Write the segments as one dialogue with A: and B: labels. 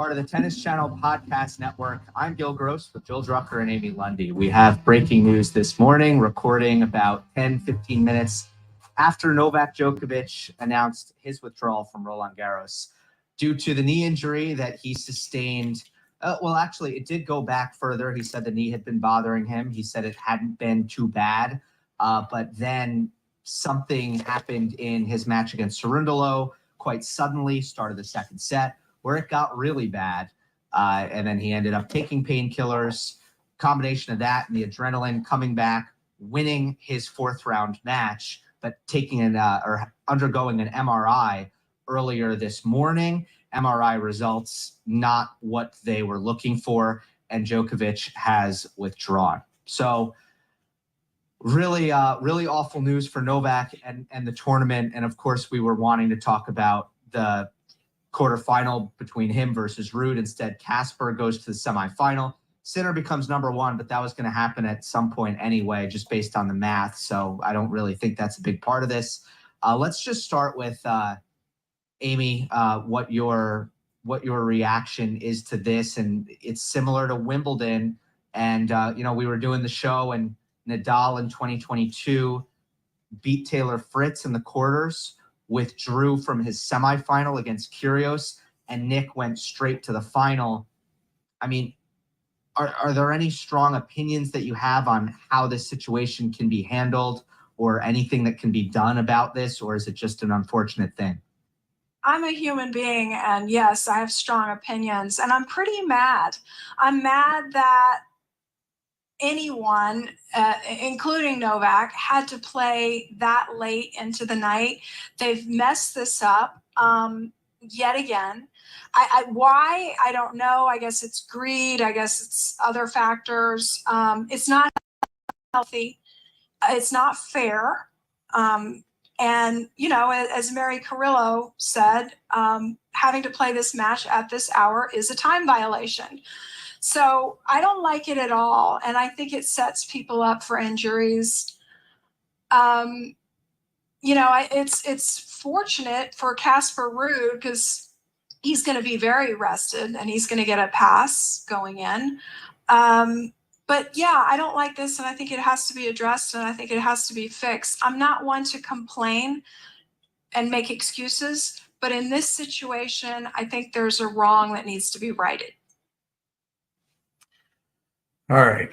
A: part of the Tennis Channel Podcast Network. I'm Gil Gross with Jill Drucker and Amy Lundy. We have breaking news this morning, recording about 10-15 minutes after Novak Djokovic announced his withdrawal from Roland Garros due to the knee injury that he sustained. Actually, it did go back further. He said the knee had been bothering him. He said it hadn't been too bad, but then something happened in his match against Cerundolo quite suddenly, started the second set, where it got really bad. And then he ended up taking painkillers, combination of that and the adrenaline coming back, winning his fourth round match, but taking or undergoing an MRI earlier this morning. MRI results not what they were looking for, and Djokovic has withdrawn. So really awful news for Novak and the tournament. And of course, we were wanting to talk about the quarterfinal between him versus Ruud. Instead, Casper goes to the semifinal. Sinner becomes number one, but that was going to happen at some point anyway, just based on the math. So I don't really think that's a big part of this. Let's just start with Amy, what your reaction is to this. And it's similar to Wimbledon. And, we were doing the show, and Nadal in 2022 beat Taylor Fritz in the quarters, withdrew from his semifinal against Kyrgios, and Nick went straight to the final. I mean, are there any strong opinions that you have on how this situation can be handled, or anything that can be done about this, or is it just an unfortunate thing?
B: I'm a human being, and yes, I have strong opinions, and I'm pretty mad. I'm mad that anyone, including Novak, had to play that late into the night. They've messed this up yet again. Why? I don't know. I guess it's greed. I guess it's other factors. It's not healthy. It's not fair. And, as Mary Carrillo said, having to play this match at this hour is a time violation. So I don't like it at all, and I think it sets people up for injuries. It's fortunate for Casper Ruud because he's going to be very rested and he's going to get a pass going in. But yeah, I don't like this, and I think it has to be addressed, and I think it has to be fixed. I'm not one to complain and make excuses, but in this situation, I think there's a wrong that needs to be righted.
C: All right.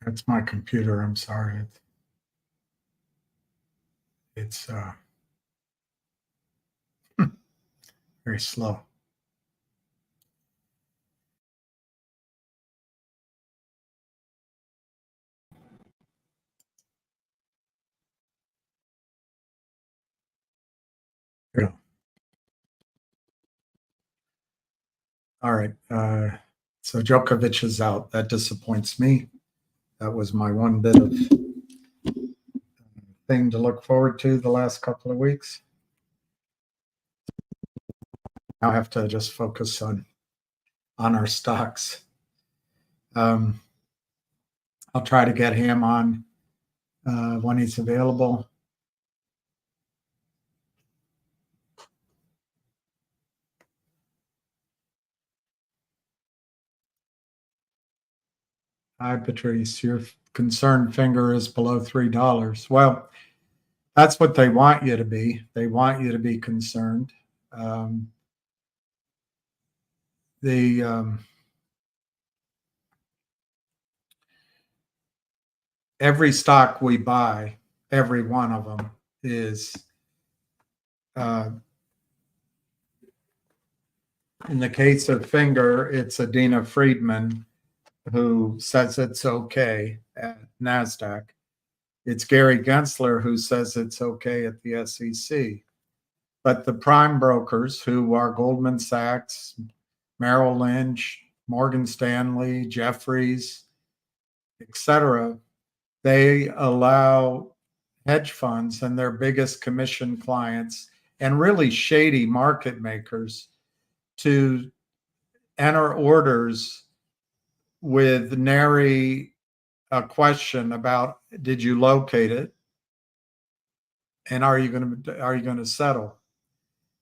C: That's my computer. I'm sorry. It's very slow. Yeah. All right. So Djokovic is out. That disappoints me. That was my one bit of thing to look forward to the last couple of weeks. Now I have to just focus on our stocks. I'll try to get him on when he's available. Hi, Patrice. Your concerned finger is below $3. Well, that's what they want you to be. They want you to be concerned. Every stock we buy, every one of them is, in the case of finger, it's Adina Friedman, who says it's okay at NASDAQ. It's Gary Gensler who says it's okay at the SEC. But the prime brokers, who are Goldman Sachs, Merrill Lynch, Morgan Stanley, Jefferies, etc., they allow hedge funds and their biggest commission clients and really shady market makers to enter orders with nary a question about, did you locate it? And are you going to settle?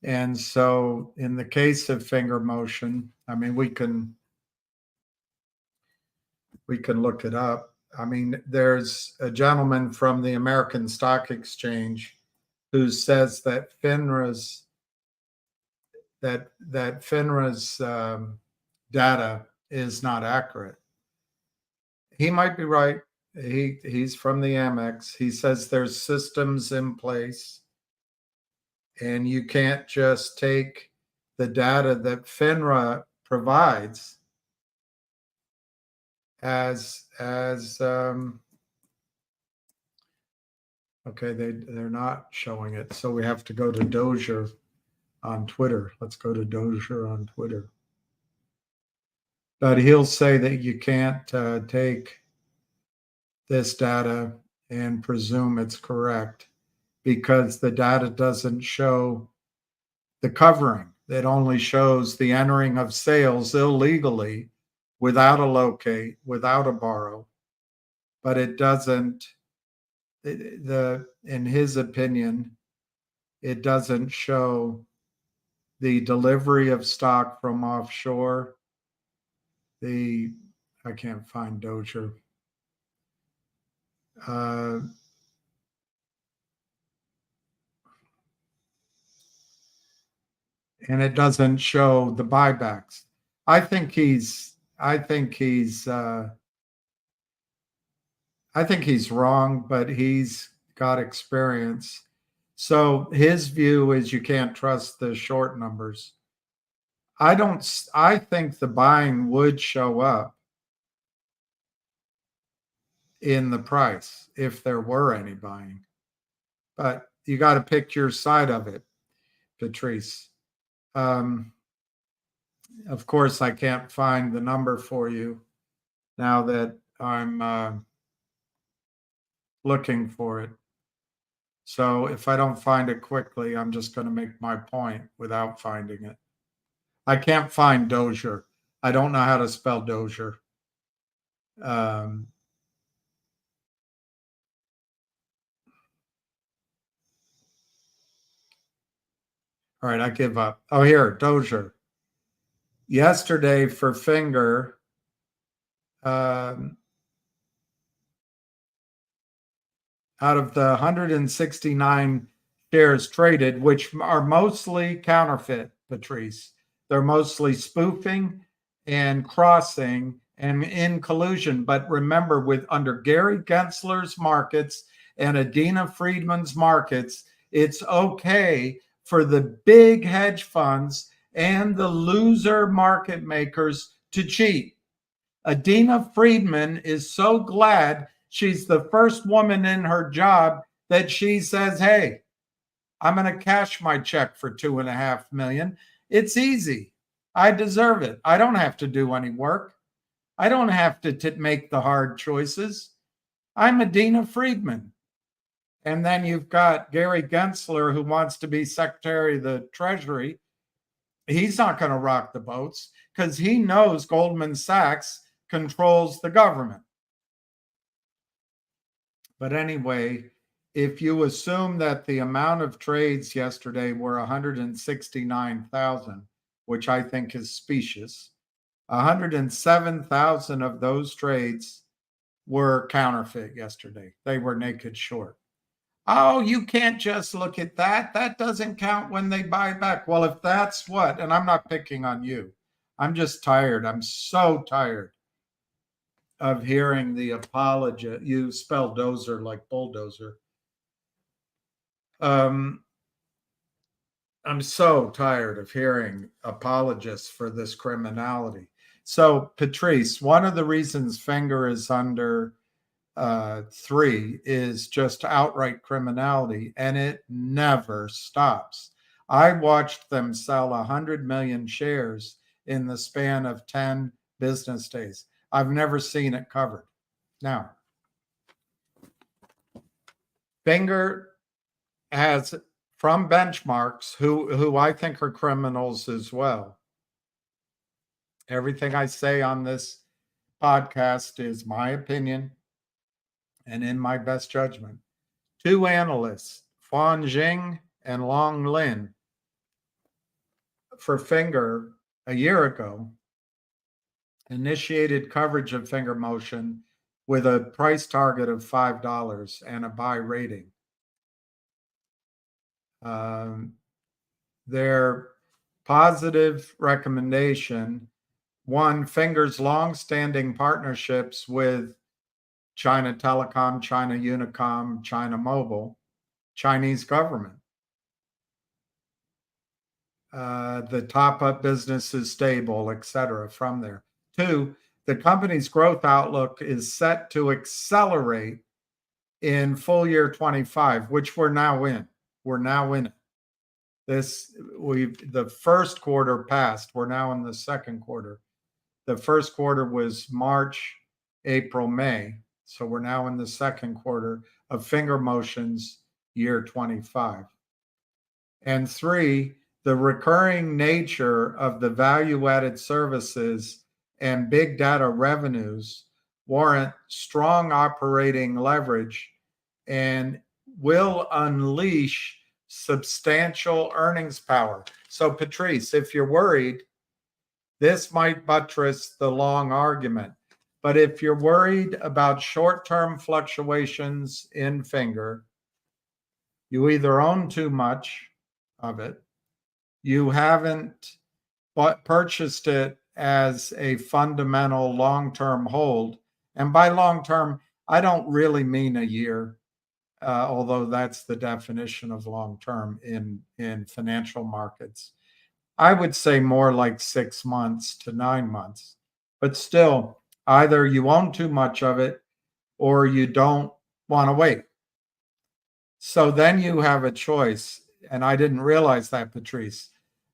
C: And so in the case of finger motion, I mean, we can look it up. I mean, there's a gentleman from the American Stock Exchange who says that FINRA's data is not accurate. He might be right. He's from the Amex. He says there's systems in place, and you can't just take the data that FINRA provides as okay, they're not showing it, so we have to go to Dozier on Twitter. Let's go to Dozier on Twitter. But he'll say that you can't take this data and presume it's correct because the data doesn't show the covering. It only shows the entering of sales illegally without a locate, without a borrow. But it doesn't, in his opinion, it doesn't show the delivery of stock from offshore. I can't find Dozier. And it doesn't show the buybacks. I think he's wrong, but he's got experience. So his view is you can't trust the short numbers. I think the buying would show up in the price if there were any buying. But you got to pick your side of it, Patrice. Of course, I can't find the number for you now that I'm looking for it. So if I don't find it quickly, I'm just going to make my point without finding it. I can't find Dozier. I don't know how to spell Dozier. All right, I give up. Oh, here, Dozier. Yesterday for Finger, out of the 169 shares traded, which are mostly counterfeit, Patrice, they're mostly spoofing and crossing and in collusion. But remember, under Gary Gensler's markets and Adina Friedman's markets, it's okay for the big hedge funds and the loser market makers to cheat. Adina Friedman is so glad she's the first woman in her job that she says, hey, I'm going to cash my check for $2.5 million. It's easy. I deserve it. I don't have to do any work. I don't have to make the hard choices. I'm Adina Friedman. And then you've got Gary Gensler, who wants to be Secretary of the Treasury. He's not going to rock the boats because he knows Goldman Sachs controls the government. But anyway, if you assume that the amount of trades yesterday were 169,000, which I think is specious, 107,000 of those trades were counterfeit yesterday. They were naked short. Oh, you can't just look at that. That doesn't count when they buy back. Well, if that's what, and I'm not picking on you, I'm just tired. I'm so tired of hearing the apology. You spell dozer like bulldozer. I'm so tired of hearing apologists for this criminality. So, Patrice, one of the reasons Finger is under 3 is just outright criminality, and it never stops. I watched them sell 100 million shares in the span of 10 business days. I've never seen it covered. Now, Finger has, from benchmarks, who I think are criminals as well. Everything I say on this podcast is my opinion. and in my best judgment, two analysts, Fan Jing and Long Lin, for Finger a year ago, initiated coverage of Finger Motion with a price target of $5 and a buy rating. Their positive recommendation: one, Finger's long-standing partnerships with China Telecom, China Unicom, China Mobile, Chinese government. The top-up business is stable, etc. from there. Two, the company's growth outlook is set to accelerate in full year 25, which we're now in. We're now in it. The first quarter passed. We're now in the second quarter. The first quarter was March, April, May. So we're now in the second quarter of Finger Motion's year 25. And three, the recurring nature of the value-added services and big data revenues warrant strong operating leverage and will unleash substantial earnings power. So, Patrice, if you're worried, this might buttress the long argument. But if you're worried about short-term fluctuations in Finger, you either own too much of it, you haven't purchased it as a fundamental long-term hold. And by long-term, I don't really mean a year, although that's the definition of long-term in financial markets. I would say more like 6 months to 9 months. But still, either you own too much of it or you don't want to wait. So then you have a choice. And I didn't realize that, Patrice.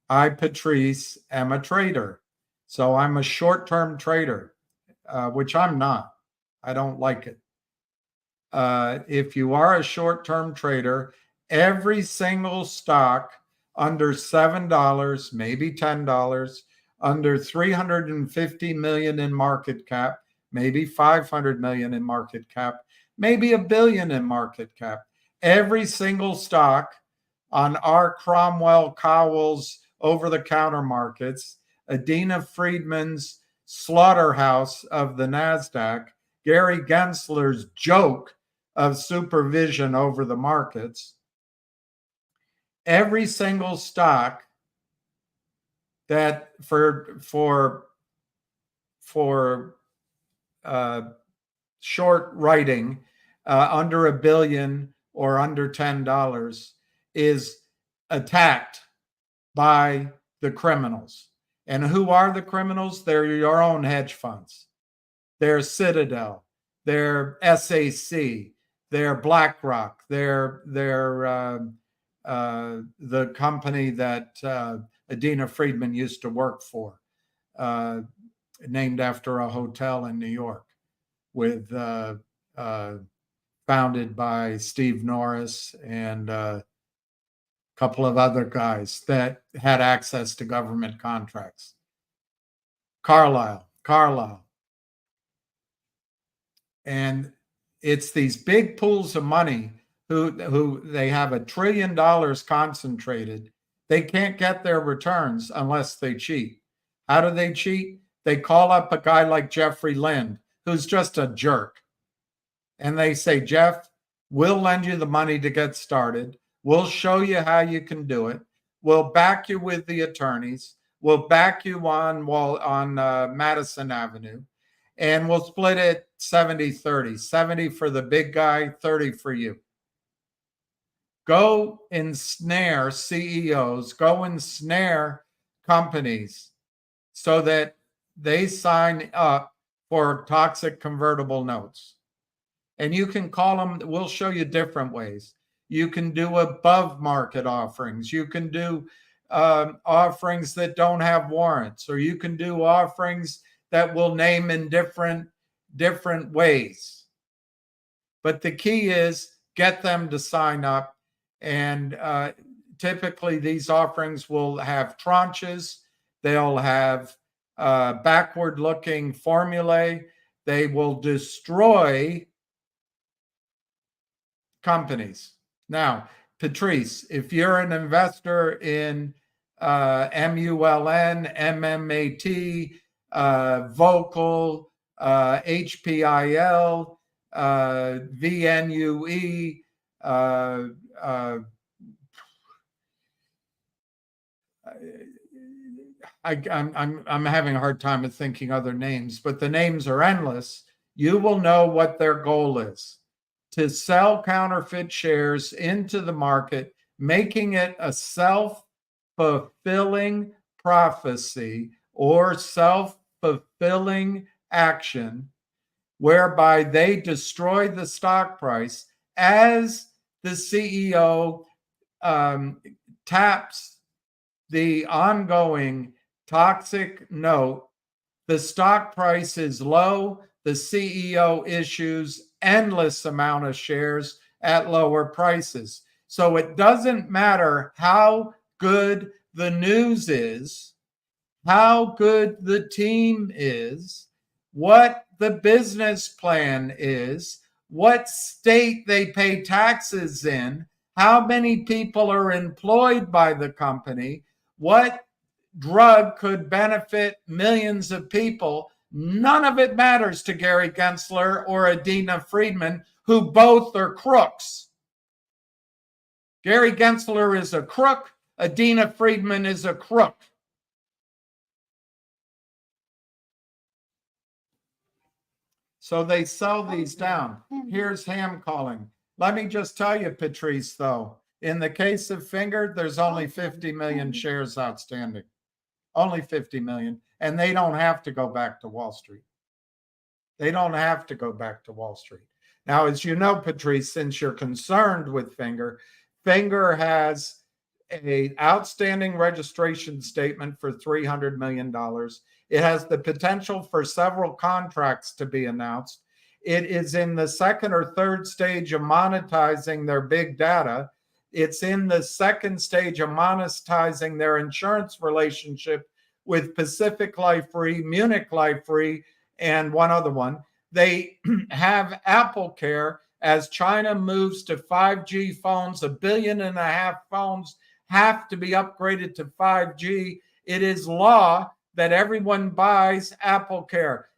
C: I, Patrice, am a trader. So I'm a short-term trader, which I'm not. I don't like it. If you are a short-term trader, every single stock under $7, maybe $10, under 350 million in market cap, maybe 500 million in market cap, maybe $1 billion in market cap, every single stock on our Cromwell Cowell's over-the-counter markets, Adina Friedman's slaughterhouse of the NASDAQ, Gary Gensler's joke of supervision over the markets, every single stock that for short writing under $1 billion or under $10 is attacked by the criminals. And who are the criminals? They're your own hedge funds. They're Citadel. They're SAC. They're BlackRock. They're the company that Adina Friedman used to work for, named after a hotel in New York, with founded by Steve Norris and a couple of other guys that had access to government contracts. Carlyle. And it's these big pools of money who they have $1 trillion concentrated. They can't get their returns unless they cheat. How do they cheat? They call up a guy like Jeffrey Lind, who's just a jerk. And they say, Jeff, we'll lend you the money to get started. We'll show you how you can do it. We'll back you with the attorneys. We'll back you on Madison Avenue. And we'll split it 70-30. 70 for the big guy, 30 for you. Go ensnare CEOs, go ensnare companies so that they sign up for toxic convertible notes. And you can call them, we'll show you different ways. You can do above market offerings. You can do offerings that don't have warrants, or you can do offerings that will name in different ways. But the key is get them to sign up. And typically these offerings will have tranches. They'll have backward-looking formulae. They will destroy companies. Now, Patrice, if you're an investor in MULN, MMAT, Vocal, HPIL, VNUE, I'm having a hard time of thinking other names, but the names are endless. You will know what their goal is: to sell counterfeit shares into the market, making it a self-fulfilling prophecy or self-fulfilling action, whereby they destroy the stock price as the CEO taps the ongoing toxic note. The stock price is low. The CEO issues endless amount of shares at lower prices. So it doesn't matter how good the news is, how good the team is, what the business plan is, what state they pay taxes in, how many people are employed by the company, what drug could benefit millions of people. None of it matters to Gary Gensler or Adina Friedman, who both are crooks. Gary Gensler is a crook. Adina Friedman is a crook. So they sell these down. Here's Ham calling. Let me just tell you, Patrice, though, in the case of Finger, there's only 50 million shares outstanding. Only 50 million. And they don't have to go back to Wall Street. They don't have to go back to Wall Street. Now, as you know, Patrice, since you're concerned with Finger, Finger has an outstanding registration statement for $300 million. It has the potential for several contracts to be announced. It is in the second or third stage of monetizing their big data. It's in the second stage of monetizing their insurance relationship with Pacific Life Re, Munich Life Re, and one other one. They have Apple Care as China moves to 5G phones. 1.5 billion phones have to be upgraded to 5G. It is law that everyone buys Apple Care.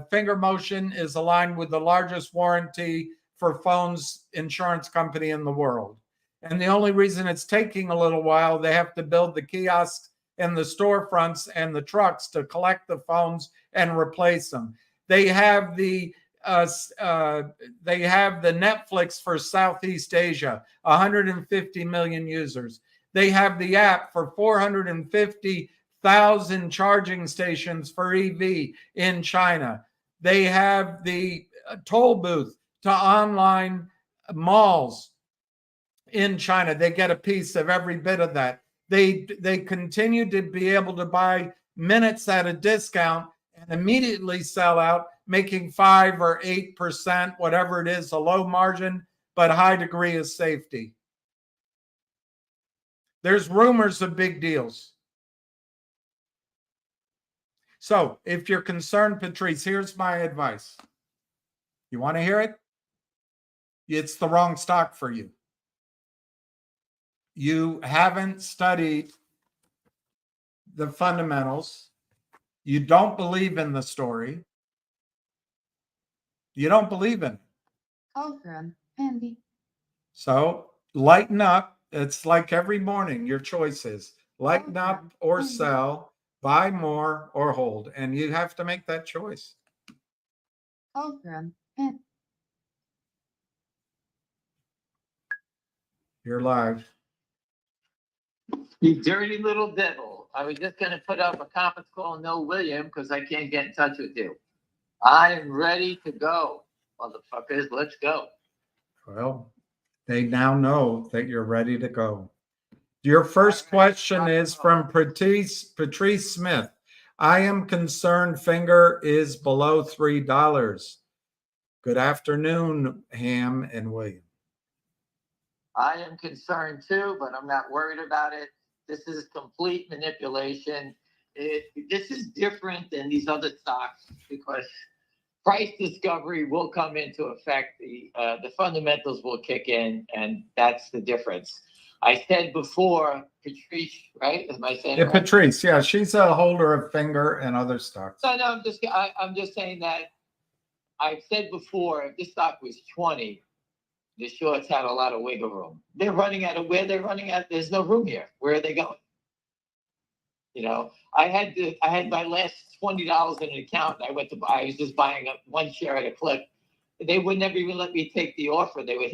C: Finger Motion is aligned with the largest warranty for phones insurance company in the world. And the only reason it's taking a little while, they have to build the kiosks and the storefronts and the trucks to collect the phones and replace them. They have the Netflix for Southeast Asia, 150 million users. They have the app for 450,000 charging stations for EV in China. They have the toll booth to online malls in China. They get a piece of every bit of that. They continue to be able to buy minutes at a discount and immediately sell out, making 5 or 8%, whatever it is, a low margin, but high degree of safety. There's rumors of big deals. So if you're concerned, Patrice, here's my advice. You want to hear it? It's the wrong stock for you. You haven't studied the fundamentals. You don't believe in the story. You don't believe in it.
D: Call from Andy.
C: So lighten up. It's like every morning, your choice is lighten up or sell, buy more or hold. And you have to make that choice.
D: Call from Andy.
C: You're live.
E: You dirty little devil. I was just going to put up a conference call, no William, because I can't get in touch with you. I'm ready to go, motherfuckers. Let's go.
C: Well, they now know that you're ready to go. Your first question is from Patrice Smith. I am concerned Finger is below $3. Good afternoon, Ham and William.
E: I am concerned too, but I'm not worried about it. This is complete manipulation. This is different than these other stocks because price discovery will come into effect. The fundamentals will kick in, and that's the difference. I said before, Patrice, right? Am I saying it
C: Yeah,
E: right?
C: Patrice, yeah, she's a holder of Finger and other stocks.
E: No, I'm just saying that I've said before, if this stock was 20, the shorts had a lot of wiggle room. They're running out of where they're running out. There's no room here. Where are they going? You know, I had my last $20 in an account. I was just buying up one share at a clip. They would never even let me take the offer. They would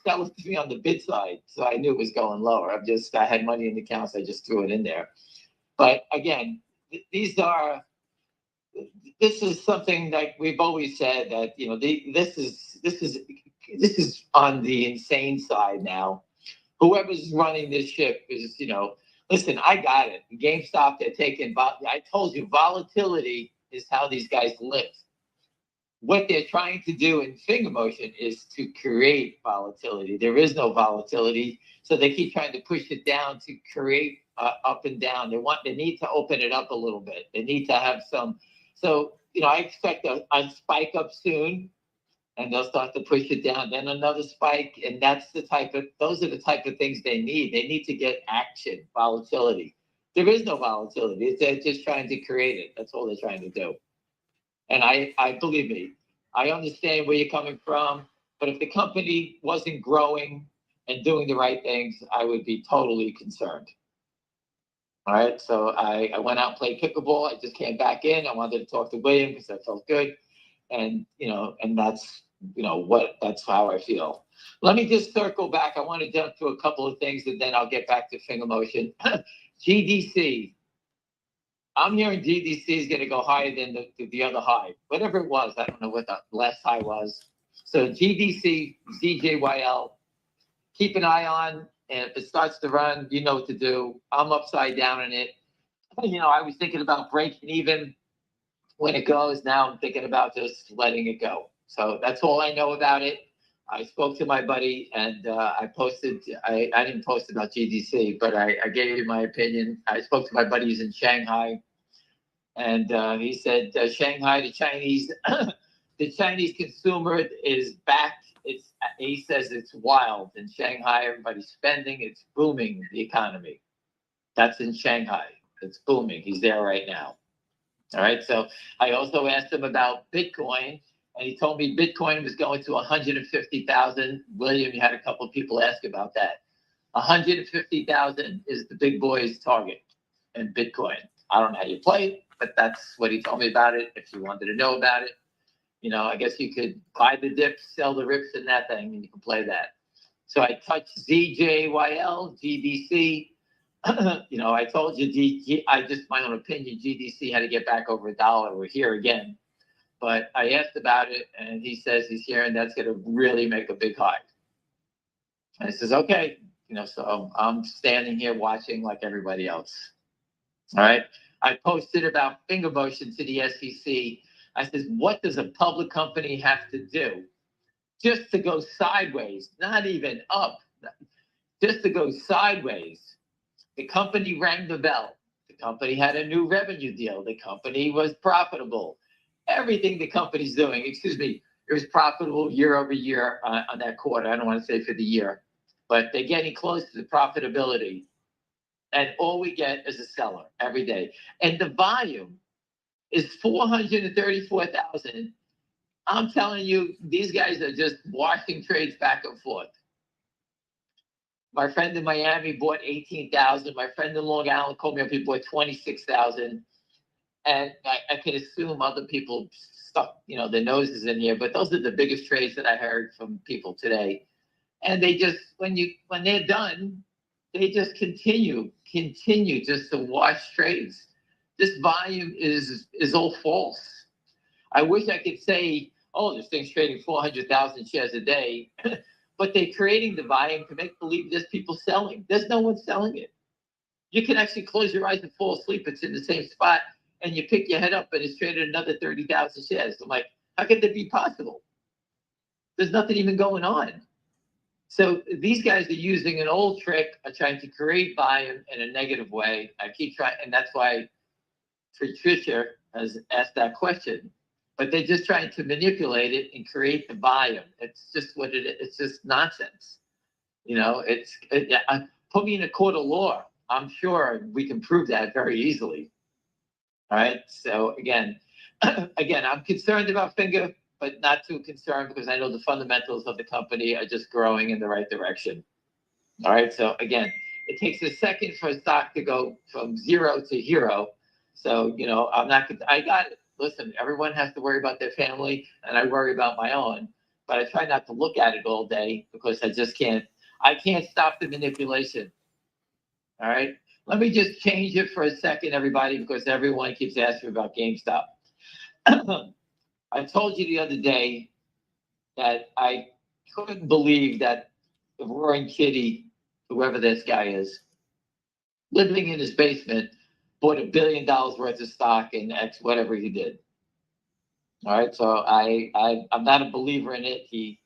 E: sell it to me on the bid side. So I knew it was going lower. I had money in the accounts. I just threw it in there. But again, this is something like we've always said that, you know, this is on the insane side now. Whoever's running this ship is, you know, listen, I got it. GameStop, they're taking, I told you, volatility is how these guys live. What they're trying to do in finger motion is to create volatility. There is no volatility, so they keep trying to push it down to create up and down. They need to open it up a little bit. They need to have some. So, you know, I expect a spike up soon, and they'll start to push it down. Then another spike, and those are the type of things they need. They need to get action, volatility. There is no volatility. They're just trying to create it. That's all they're trying to do. And I believe me, I understand where you're coming from, but if the company wasn't growing and doing the right things, I would be totally concerned. All right, so I went out and played pickleball. I just came back in. I wanted to talk to William because I felt good. And, you know, and that's, you know, that's how I feel. Let me just circle back. I want to jump to a couple of things and then I'll get back to finger motion. GDC. I'm hearing GDC is going to go higher than the other high, whatever it was. I don't know what the last high was. So GDC, ZJYL, keep an eye on, and if it starts to run, you know what to do. I'm upside down in it. You know, I was thinking about breaking even when it goes. Now I'm thinking about just letting it go. So that's all I know about it. I spoke to my buddy and I didn't post about GDC, but I gave you my opinion. I spoke to my buddies in Shanghai. And he said, Shanghai, the Chinese consumer is back. He says it's wild in Shanghai. Everybody's spending. It's booming, the economy. That's in Shanghai. It's booming. He's there right now. All right. So I also asked him about Bitcoin, and he told me Bitcoin was going to 150,000. William, you had a couple of people ask about that. 150,000 is the big boy's target in Bitcoin. I don't know how you play it, but that's what he told me about it. If you wanted to know about it, you know, I guess you could buy the dips, sell the rips in that thing, and you can play that. So I touched ZJYL, GDC. You know, I told you, my own opinion, GDC had to get back over $1. We're here again. But I asked about it, and he says he's here, and that's going to really make a big high. And I says, okay. You know, so I'm standing here watching like everybody else. All right. I posted about finger motion to the SEC. I said, what does a public company have to do just to go sideways, not even up, just to go sideways? The company rang the bell. The company had a new revenue deal. The company was profitable. Everything the company's doing, it was profitable year over year on that quarter. I don't want to say for the year, but they're getting close to the profitability. And all we get is a seller every day. And the volume is 434,000. I'm telling you, these guys are just washing trades back and forth. My friend in Miami bought 18,000. My friend in Long Island called me up, he bought 26,000. And I can assume other people stuck, you know, their noses in here, but those are the biggest trades that I heard from people today. And they just, when they're done, they just continue just to wash trades. This volume is all false. I wish I could say, oh, this thing's trading 400,000 shares a day, but they're creating the volume to make believe there's people selling. There's no one selling it. You can actually close your eyes and fall asleep. It's in the same spot, and you pick your head up, and it's traded another 30,000 shares. I'm like, how could that be possible? There's nothing even going on. So these guys are using an old trick of trying to create volume in a negative way. I keep trying, and that's why Patricia has asked that question. but they're just trying to manipulate it and create the volume. It's just what it is. It's just nonsense. Put me in a court of law. I'm sure we can prove that very easily. All right. So again, I'm concerned about Finger, but not too concerned because I know the fundamentals of the company are just growing in the right direction. All right. So again, it takes a second for a stock to go from zero to hero. So, I got it. Listen, everyone has to worry about their family, and I worry about my own, but I try not to look at it all day because I can't stop the manipulation. All right. Let me just change it for a second, everybody, because everyone keeps asking about GameStop. I told you the other day that I couldn't believe that the Roaring Kitty, whoever this guy is, living in his basement, bought $1 billion worth of stock in X, whatever he did. All right, so I'm not a believer in it. He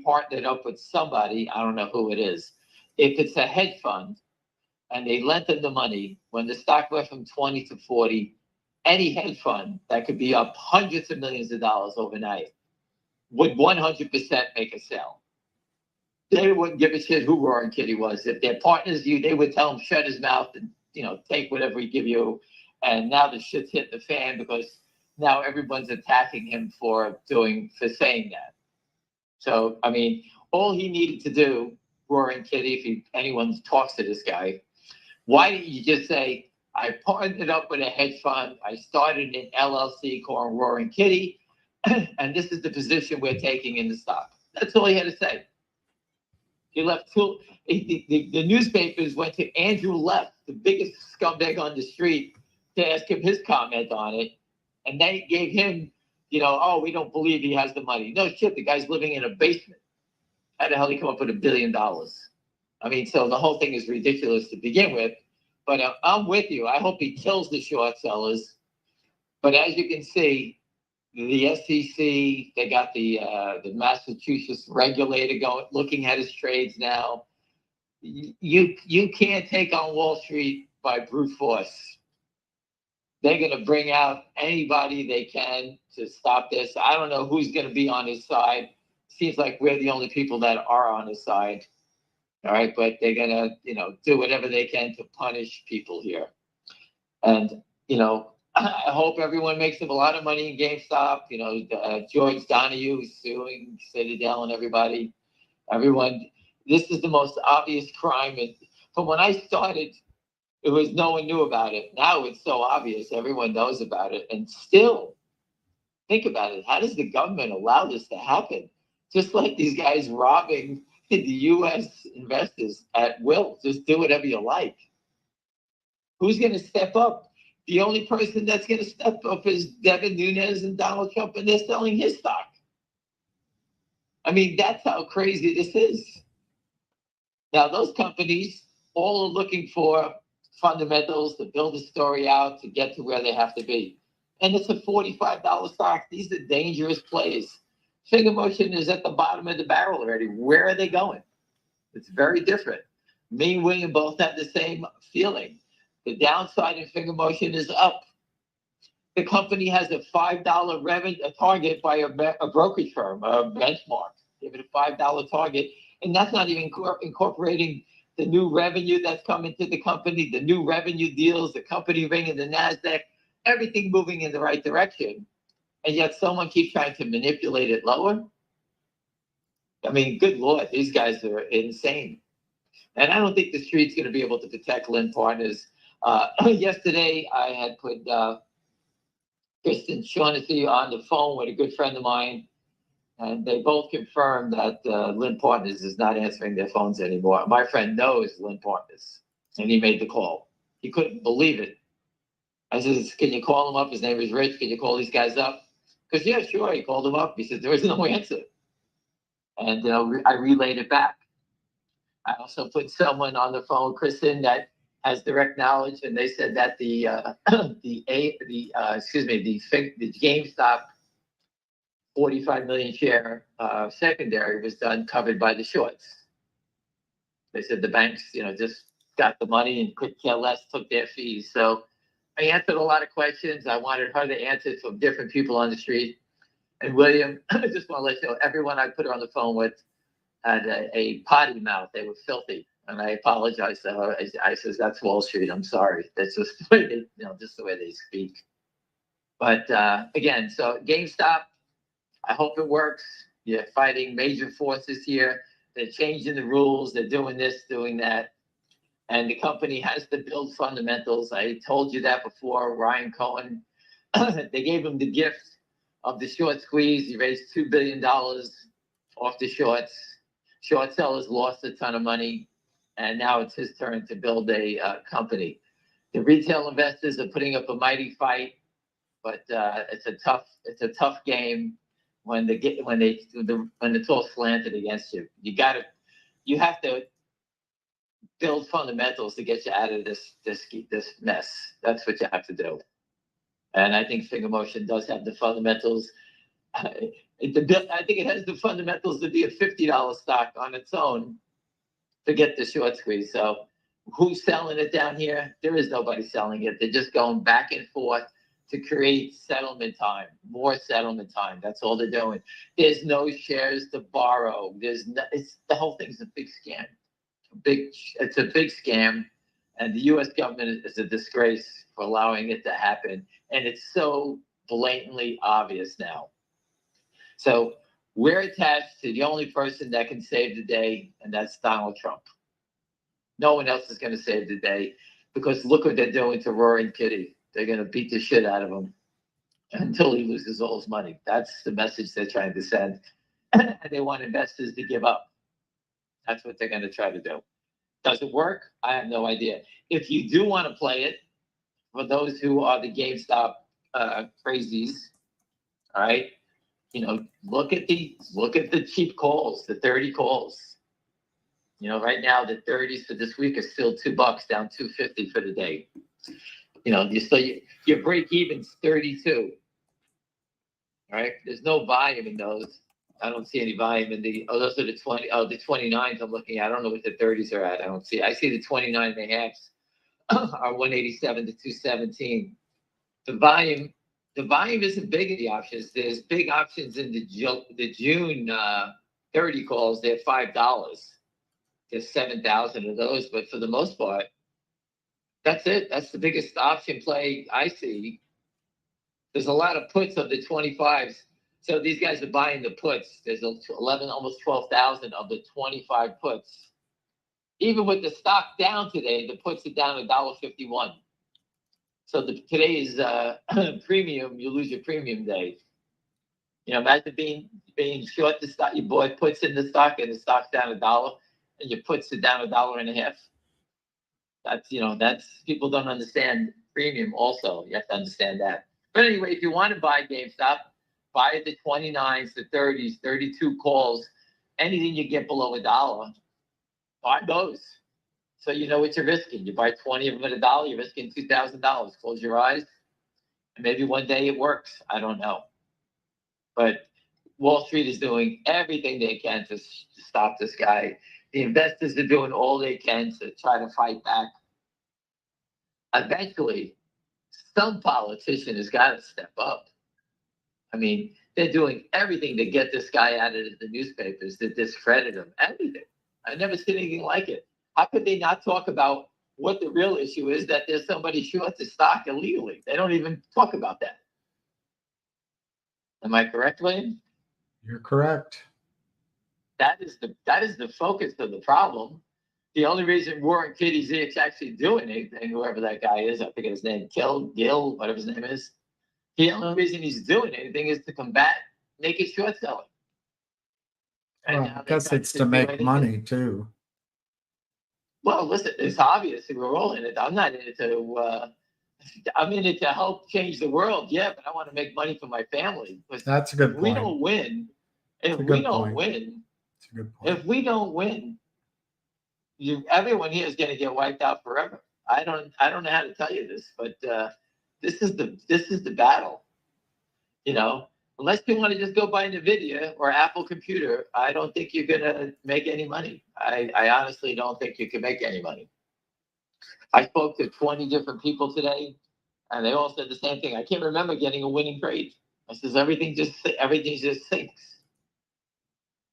E: partnered up with somebody. I don't know who it is. If it's a hedge fund and they lent him the money when the stock went from 20 to 40, any hedge fund that could be up hundreds of millions of dollars overnight would 100% make a sale. They wouldn't give a shit who Roaring Kitty was. If they're partners, they would tell him shut his mouth and take whatever he give you. And now the shit's hit the fan because now everyone's attacking him for saying that. So I mean, all he needed to do, Roaring Kitty, if anyone talks to this guy, why didn't you just say, I partnered up with a hedge fund, I started an LLC called Roaring Kitty, and this is the position we're taking in the stock. That's all he had to say. He left the newspapers went to Andrew Left, the biggest scumbag on the street, to ask him his comment on it. And they gave him, we don't believe he has the money. No shit, the guy's living in a basement. How the hell did he come up with $1 billion? I mean, so the whole thing is ridiculous to begin with. But I'm with you. I hope he kills the short sellers. But as you can see, the SEC, they got the Massachusetts regulator looking at his trades now. You can't take on Wall Street by brute force. They're going to bring out anybody they can to stop this. I don't know who's going to be on his side. Seems like we're the only people that are on his side. All right, but they're going to, do whatever they can to punish people here. And, I hope everyone makes them a lot of money in GameStop. George Donahue is suing Citadel and everybody. Everyone, this is the most obvious crime. And from when I started, it was no one knew about it. Now it's so obvious. Everyone knows about it. And still, think about it. How does the government allow this to happen? Just like these guys robbing the U.S. investors at will. Just do whatever you like. Who's going to step up? The only person that's going to step up is Devin Nunes and Donald Trump, and they're selling his stock. I mean, that's how crazy this is. Now, those companies all are looking for fundamentals to build a story out to get to where they have to be. And it's a $45 stock. These are dangerous plays. Finger Motion is at the bottom of the barrel already. Where are they going? It's very different. Me and William both have the same feeling. The downside in Finger Motion is up. The company has a $5 revenue target by a brokerage firm, a benchmark. Give it a $5 target. And that's not even incorporating the new revenue that's coming to the company, the new revenue deals, the company ringing the NASDAQ, everything moving in the right direction. And yet someone keeps trying to manipulate it lower. I mean, good Lord, these guys are insane. And I don't think the street's going to be able to protect Lynn Partners. Yesterday, I had put Kristen Shaughnessy on the phone with a good friend of mine, and they both confirmed that Lynn Partners is not answering their phones anymore. My friend knows Lynn Partners, and he made the call. He couldn't believe it. I said, can you call him up? His name is Rich. Can you call these guys up? Because, yeah, sure. He called him up. He said, there was no answer. And I relayed it back. I also put someone on the phone, Kristen, that has direct knowledge, and they said that the GameStop 45 million share secondary was done covered by the shorts. They said the banks, just got the money and could care less, took their fees. So I answered a lot of questions. I wanted her to answer from different people on the street. And William, I just want to let you know, everyone I put her on the phone with had a potty mouth. They were filthy. And I apologized to her. I says, that's Wall Street. I'm sorry. That's just the way they, just the way they speak. But again, so GameStop, I hope it works. You're fighting major forces here. They're changing the rules. They're doing this, doing that. And the company has to build fundamentals. I told you that before. Ryan Cohen, they gave him the gift of the short squeeze. He raised $2 billion off the shorts. Short sellers lost a ton of money. And now it's his turn to build a company. The retail investors are putting up a mighty fight, but it's a tough game when it's all slanted against you. You have to build fundamentals to get you out of this mess. That's what you have to do. And I think Finger Motion does have the fundamentals. I think it has the fundamentals to be a $50 stock on its own to get the short squeeze. So who's selling it down here? There is nobody selling it. They're just going back and forth to create settlement time, more settlement time. That's all they're doing. There's no shares to borrow. The whole thing's a big scam. It's a big scam, and the U.S. government is a disgrace for allowing it to happen. And it's so blatantly obvious now. So we're attached to the only person that can save the day, and that's Donald Trump. No one else is going to save the day, because look what they're doing to Roaring Kitty. They're going to beat the shit out of him until he loses all his money. That's the message they're trying to send. And they want investors to give up. That's what they're going to try to do. Does it work? I have no idea. If you do want to play it, for those who are the GameStop crazies, all right, look at the cheap calls, the 30 calls. Right now the 30s for this week are still $2, down $2.50 for the day. Your break even's 32. All right, there's no volume in those. I don't see any volume in those are the 29s I'm looking at. I don't know what the 30s are at. I see the 29.5s are 187 to 217. The volume isn't big in the options. There's big options in the June 30 calls. They're $5. There's 7,000 of those, but for the most part, that's it. That's the biggest option play I see. There's a lot of puts of the 25s. So these guys are buying the puts. There's 11, almost 12,000 of the 25 puts. Even with the stock down today, the puts are down $1.51. So today's premium, you lose your premium day. Imagine being short the stock. You bought puts in the stock and the stock's down $1, and your puts are down $1.50. That's people don't understand premium. Also, you have to understand that. But anyway, if you want to buy GameStop, buy the 29s, the 30s, 32 calls, anything you get below $1, buy those. So you know what you're risking. You buy 20 of them at $1, you're risking $2,000. Close your eyes, and maybe one day it works. I don't know. But Wall Street is doing everything they can to stop this guy. The investors are doing all they can to try to fight back. Eventually, some politician has got to step up. They're doing everything to get this guy out of the newspapers, to discredit him. Everything. I've never seen anything like it. How could they not talk about what the real issue is, that there's somebody short the stock illegally? They don't even talk about that. Am I correct, William?
C: You're correct.
E: That is the focus of the problem. The only reason Roaring Kitty's actually doing anything, whoever that guy is, I forget his name, Gil, whatever his name is, the only reason he's doing anything is to combat naked short selling.
C: Well, I guess it's to make money too.
E: Well, listen, it's obvious that we're all in it. I'm not in it to. I'm in it to help change the world. Yeah, but I want to make money for my family.
C: That's a good point.
E: We don't win. If we don't win,
C: that's a good point.
E: If we don't win, everyone here is going to get wiped out forever. I don't know how to tell you this, but this is the battle. Unless you want to just go buy NVIDIA or Apple computer, I don't think you're going to make any money. I honestly don't think you can make any money. I spoke to 20 different people today. And they all said the same thing. I can't remember getting a winning trade. I says, everything just sinks.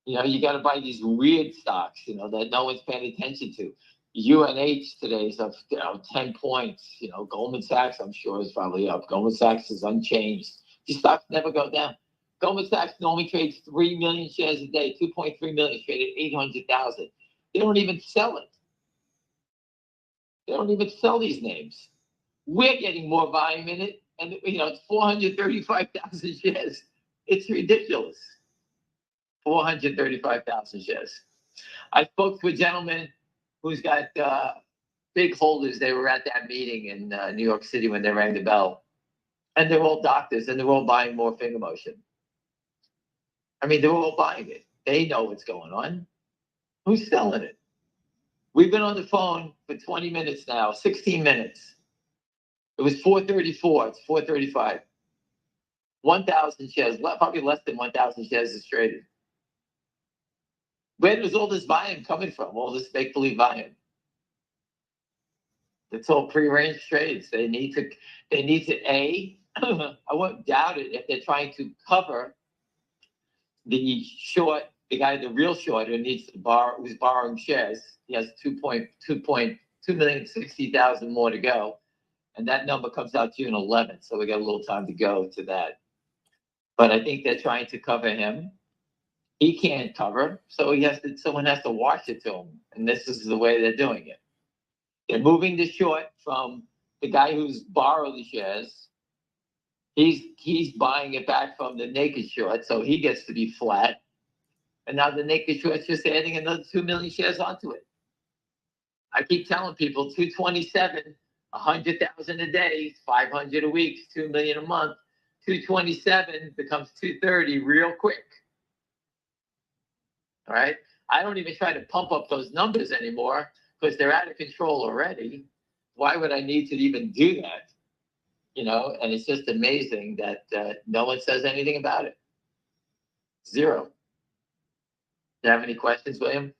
E: You know, you got to buy these weird stocks, you know, that no one's paying attention to. UNH today is up, 10 points. You know, Goldman Sachs, I'm sure, is probably up. Goldman Sachs is unchanged. These stocks never go down. Goldman Sachs normally trades 3 million shares a day. 2.3 million traded 800,000. They don't even sell it. They don't even sell these names. We're getting more volume in it, and you know, it's 435,000 shares. It's ridiculous. 435,000 shares. I spoke to a gentleman who's got big holders. They were at that meeting in New York City when they rang the bell, and they're all doctors, and they're all buying more finger motion. I mean, they're all buying it. They know what's going on. Who's selling it? We've been on the phone for 20 minutes now, 16 minutes. It was 434. It's 435. 1,000 shares, probably less than 1,000 shares is traded. Where does all this volume coming from? All this make-believe volume? It's all pre-arranged trades. They need to I won't doubt it if they're trying to cover the short, the guy, the real short who needs to borrow, who's borrowing shares. He has 2,260,000 more to go. And that number comes out June 11th. So we got a little time to go to that. But I think they're trying to cover him. He can't cover, so someone has to wash it to him. And this is the way they're doing it. They're moving the short from the guy who's borrowed the shares. He's buying it back from the naked short, so he gets to be flat. And now the naked short's just adding another 2 million shares onto it. I keep telling people 227, 100,000 a day, 500 a week, 2 million a month. 227 becomes 230 real quick. All right. I don't even try to pump up those numbers anymore because they're out of control already. Why would I need to even do that? You know, and it's just amazing that no one says anything about it. Zero. Do you have any questions, William?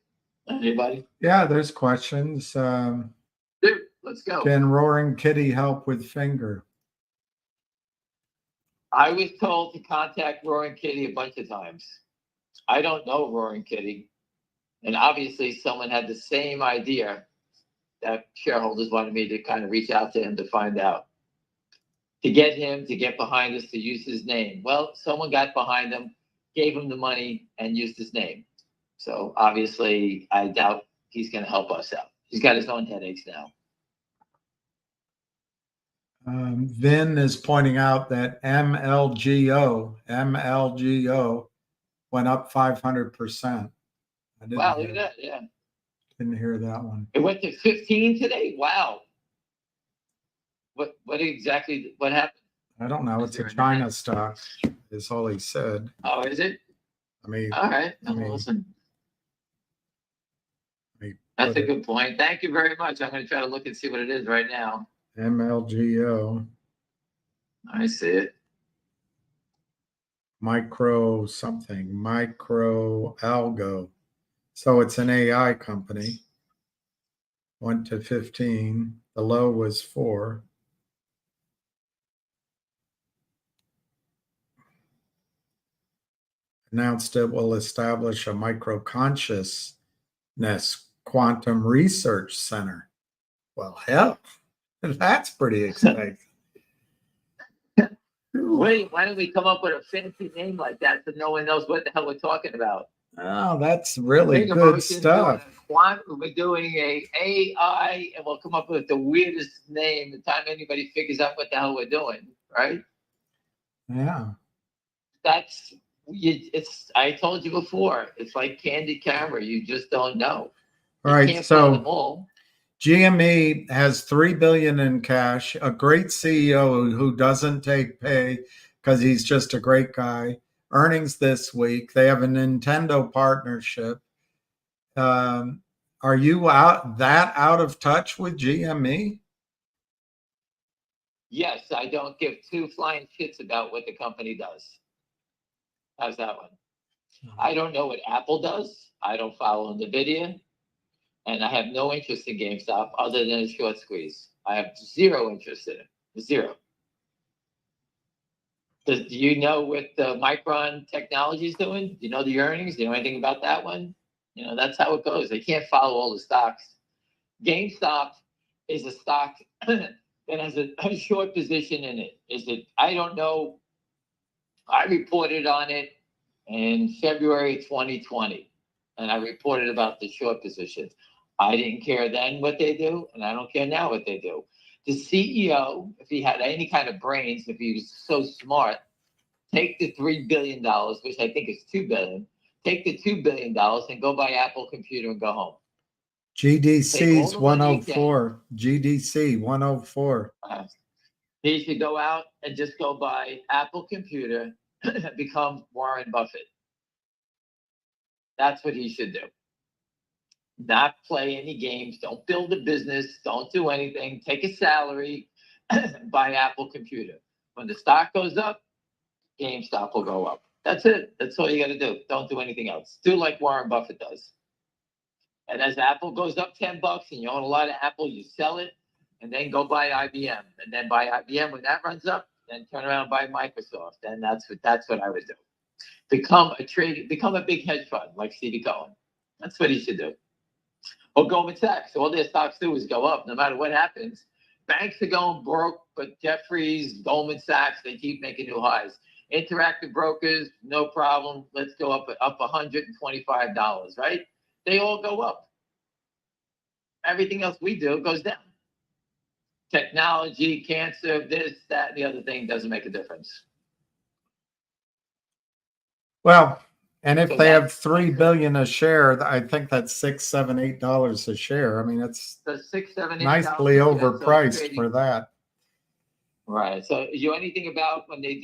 E: Anybody?
C: Yeah, there's questions.
E: Dude, let's go.
C: Can Roaring Kitty help with finger?
E: I was told to contact Roaring Kitty a bunch of times. I don't know Roaring Kitty. And obviously someone had the same idea that shareholders wanted me to kind of reach out to him to find out. To get him to get behind us to use his name. Well, someone got behind him, gave him the money, and used his name. So obviously, I doubt he's going to help us out. He's got his own headaches now.
C: Vin is pointing out that MLGO went up 500%.
E: Wow, look at that. Yeah.
C: Didn't hear that one.
E: It went to 15 today. Wow. What happened?
C: I don't know. It's a China stock, is all he said.
E: Oh, is it?
C: I mean,
E: All right. Listen. That's a good point. Thank you very much. I'm going to try to look and see what it is right now.
C: MLGO.
E: I see it.
C: Micro algo. So it's an AI company. Went to 15. The low was 4. Announced it will establish a micro consciousness quantum research center. Well, hell, that's pretty exciting.
E: Wait, why don't we come up with a fancy name like that so no one knows what the hell we're talking about?
C: Oh, that's really good stuff.
E: We're doing a AI, and we'll come up with the weirdest name the time anybody figures out what the hell we're doing, right?
C: Yeah.
E: I told you before, it's like candy camera. You just don't know.
C: All right, so GME has $3 billion in cash, a great CEO who doesn't take pay because he's just a great guy. Earnings this week. They have a Nintendo partnership. Are you out of touch with GME?
E: Yes, I don't give two flying shits about what the company does. How's that one? I don't know what Apple does. I don't follow NVIDIA. And I have no interest in GameStop other than a short squeeze. I have zero interest in it. Zero. Do you know what the Micron Technology is doing? Do you know the earnings? Do you know anything about that one? You know, that's how it goes. They can't follow all the stocks. GameStop is a stock that has a short position in it. Is it? I don't know. I reported on it in February 2020, and I reported about the short position. I didn't care then what they do, and I don't care now what they do. The CEO, if he had any kind of brains, if he was so smart, take the $3 billion, which I think is $2 billion, take the $2 billion and go buy Apple Computer and go home.
C: GDC's 104. GDC 104.
E: He should go out and just go buy Apple Computer, become Warren Buffett. That's what he should do. Not play any games. Don't build a business. Don't do anything. Take a salary, buy Apple Computer. When the stock goes up, GameStop will go up. That's it. That's all you got to do. Don't do anything else. Do like Warren Buffett does. And as Apple goes up $10 and you own a lot of Apple, you sell it and then go buy IBM. And then buy IBM when that runs up, then turn around and buy Microsoft. And that's what I would do. Become a big hedge fund like Stevie Cohen. That's what he should do. Or Goldman Sachs. All their stocks do is go up no matter what happens. Banks are going broke, but Jefferies, Goldman Sachs, they keep making new highs. Interactive brokers, no problem. Let's go up $125, right? They all go up. Everything else we do goes down. Technology, cancer, this, that, and the other thing doesn't make a difference.
C: Well, and if
E: So
C: they have
E: that's-
C: 3 billion a share, I think that's $6, $7, $8 a share. I mean, it's
E: So $6, $7, $8.
C: nicely
E: So
C: overpriced
E: trading-
C: for that.
E: Right. So you know anything about when they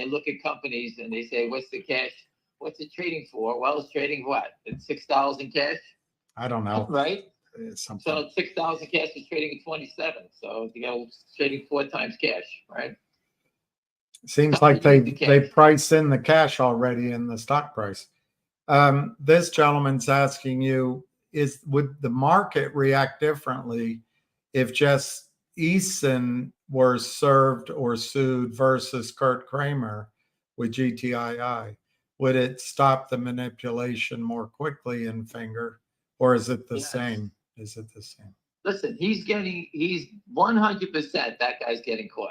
E: look at companies and they say, what's the cash? What's it trading for? Well, it's trading what? It's $6 in cash,
C: I don't know.
E: right?
C: It's something.
E: So $6 in cash is trading at 27. So you know, it's trading 4 times cash, right?
C: Seems
E: something
C: like they
E: you need to catch.
C: price in the cash already in the stock price. This gentleman's asking you, would the market react differently if Jess Eason were served or sued versus Kurt Kramer with GTII? Would it stop the manipulation more quickly in Finger, or is it the
E: Yes.
C: same? Is it the same?
E: Listen, he's 100% that guy's getting caught.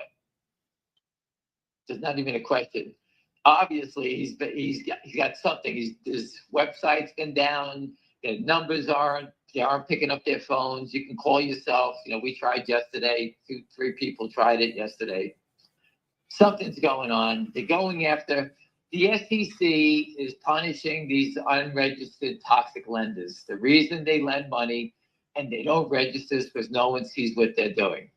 E: There's not even a question. Obviously, he's got something. His website's been down. The numbers they aren't picking up their phones. You can call yourself. You know, we tried yesterday. 2-3 people tried it yesterday. Something's going on. They're going after. The SEC is punishing these unregistered toxic lenders. The reason they lend money and they don't register is because no one sees what they're doing.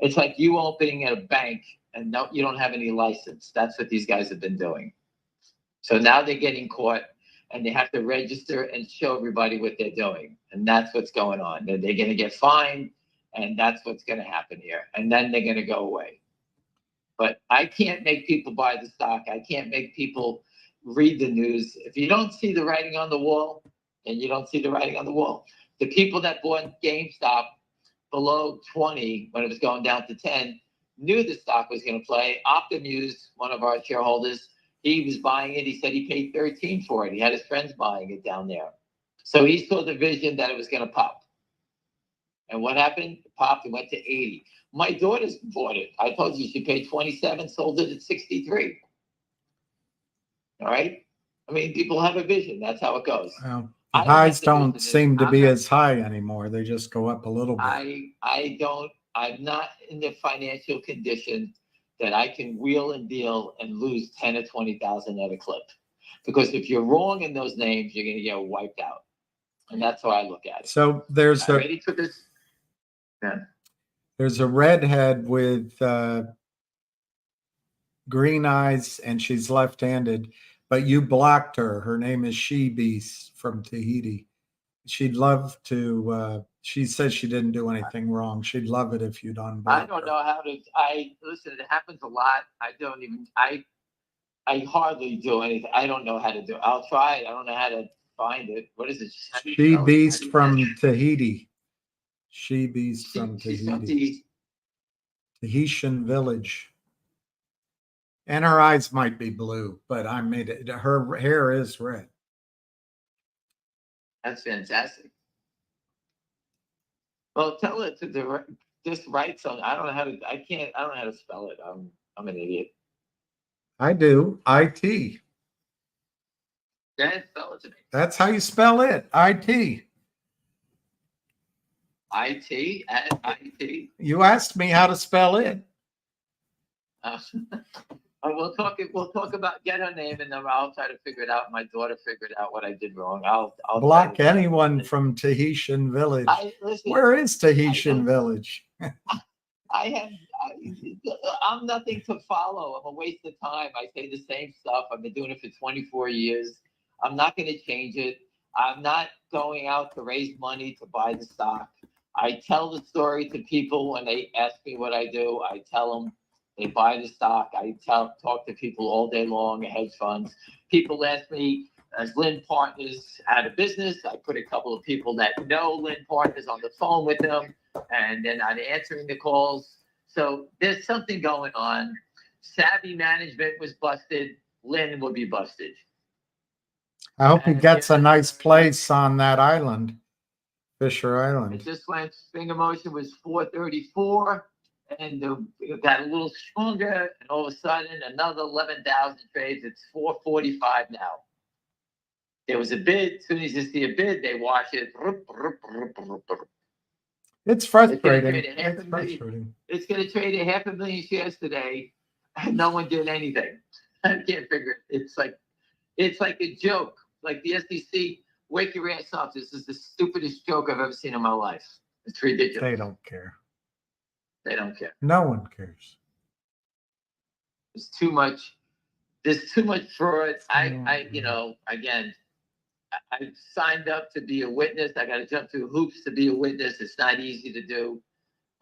E: It's like you opening a bank and no, you don't have any license. That's what these guys have been doing. So now they're getting caught and they have to register and show everybody what they're doing. And that's what's going on. They're going to get fined, and that's what's going to happen here. And then they're going to go away. But I can't make people buy the stock. I can't make people read the news. If you don't see the writing on the wall, then you don't see the writing on the wall. The people that bought GameStop below 20 when it was going down to 10 knew the stock was going to play. Optimuse, one of our shareholders, he was buying it. He said he paid 13 for it. He had his friends buying it down there. So he saw the vision that it was going to pop. And what happened? It popped and went to 80. My daughters bought it. I told you she paid 27, sold it at 63. All right? I mean, people have a vision. That's how it goes.
C: Well,
E: I
C: the
E: don't
C: highs
E: have the
C: don't
E: business.
C: seem to
E: I'm
C: be
E: not-
C: as high anymore. They just go up a little bit.
E: I'm not in the financial condition that I can wheel and deal and lose 10 or 20,000 at a clip. Because if you're wrong in those names, you're going to get wiped out. And that's how I look at it.
C: So there's
E: I already took this. Yeah.
C: there's a redhead with green eyes, and she's left-handed, but you blocked her. Her name is She Beast from Tahiti. She'd love to. She says she didn't do anything wrong. She'd love it if you'd unblock
E: I don't
C: her.
E: know how to. Listen. It happens a lot. I hardly do anything. I don't know how to do it. I'll try it. I don't know how to find it. What is it? How do you
C: She
E: spell it?
C: Beast
E: How do you-
C: from Tahiti. She Beast
E: She-
C: from
E: she's from
C: Tahiti. Tahitian village. And her eyes might be blue, but I made it. Her hair is red.
E: That's fantastic. Well, tell it to just write something. I don't know how to. I don't know how to spell it. I'm an idiot.
C: I do. IT.
E: Yeah, spell it to me.
C: That's how you spell it. IT.
E: IT at IT.
C: You asked me how to spell it.
E: We'll talk about get her name, and then I'll try to figure it out. My daughter figured out what I did wrong. I'll
C: Block
E: try to-
C: anyone from Tahitian Village.
E: Listen,
C: Where is Tahitian Village?
E: I'm nothing to follow. I'm a waste of time. I say the same stuff. I've been doing it for 24 years. I'm not going to change it. I'm not going out to raise money to buy the stock. I tell the story to people when they ask me what I do. I tell them. They buy the stock. I talk to people all day long, hedge funds. People ask me, as Lynn Partners out of business? I put a couple of people that know Lynn Partners on the phone with them, and they're not answering the calls. So there's something going on. Savvy management was busted. Lynn will be busted.
C: I hope he gets a nice place on that island, Fisher
E: It
C: Island.
E: just went, finger motion was 434. And it got a little stronger, and all of a sudden, another 11,000 trades. It's 445 now. There was a bid. As soon as you see a bid, they wash it.
C: It's frustrating.
E: It's going to trade 500,000 shares today, and no one did anything. I can't figure it. It's like a joke. Like the SEC, wake your ass up. This is the stupidest joke I've ever seen in my life. It's ridiculous.
C: They don't care.
E: They don't care.
C: No one cares.
E: There's too much fraud. Again, I signed up to be a witness. I got to jump through hoops to be a witness. It's not easy to do.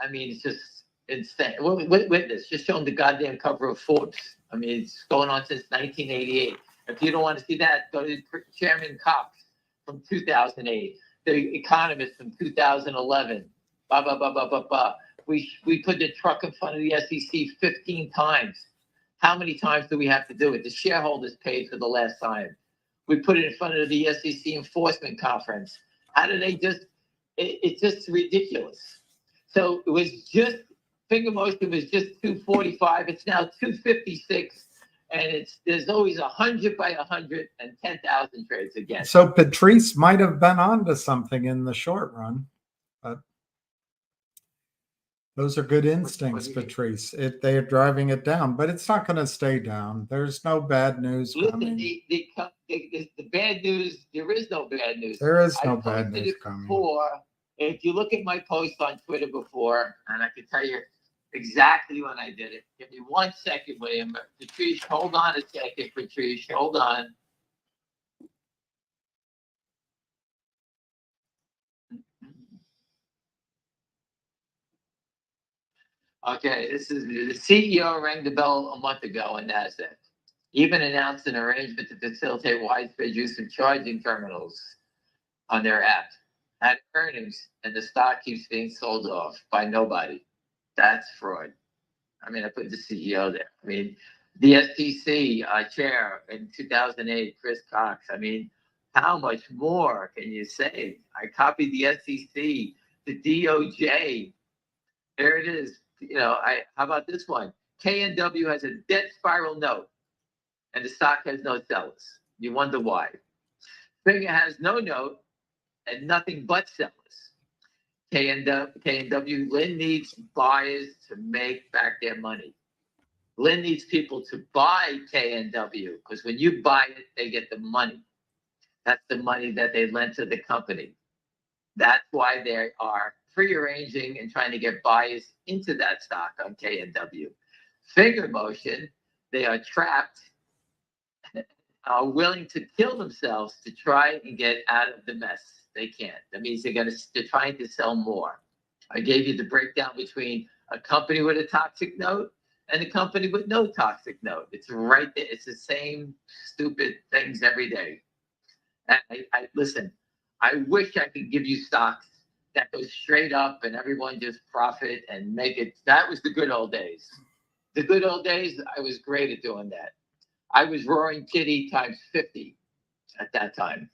E: I mean, it's just insane. Witness, just show them the goddamn cover of Forbes. I mean, it's going on since 1988. If you don't want to see that, go to Chairman Cox from 2008, The Economist from 2011. Blah, blah, blah, blah, blah, blah. We put the truck in front of the SEC 15 times. How many times do we have to do it? The shareholders paid for the last time. We put it in front of the SEC enforcement conference. How do they just, it's just ridiculous. So it was just, finger motion was just 245. It's now 256. And there's always 100 by 100 and 10,000 trades again.
C: So Patrice might have been onto something in the short run, but those are good instincts, Patrice. They are driving it down, but it's not going to stay down. There's no bad news coming.
E: Listen, the bad news, there is no bad news.
C: There is no bad news coming.
E: If you look at my post on Twitter before, and I can tell you exactly when I did it. Give me 1 second, William. Patrice, hold on a second, Patrice. Hold on. Okay, this is the CEO rang the bell a month ago in NASDAQ. Even announced an arrangement to facilitate widespread use of charging terminals on their app. Had earnings, and the stock keeps being sold off by nobody. That's fraud. I mean, I put the CEO there. I mean, the SEC chair in 2008, Chris Cox. I mean, how much more can you say? I copied the SEC, the DOJ. There it is. How about this one? KNW has a debt spiral note, and the stock has no sellers. You wonder why. Finger has no note and nothing but sellers. KNW, Lynn needs buyers to make back their money. Lynn needs people to buy KNW because when you buy it, they get the money. That's the money that they lent to the company. That's why they are prearranging and trying to get buyers into that stock on KNW. Finger motion, they are trapped, are willing to kill themselves to try and get out of the mess. They can't. That means they're trying to sell more. I gave you the breakdown between a company with a toxic note and a company with no toxic note. It's right there. It's the same stupid things every day. And listen, I wish I could give you stocks that go straight up and everyone just profit and make it. That was the good old days. The good old days, I was great at doing that. I was roaring kitty times 50 at that time.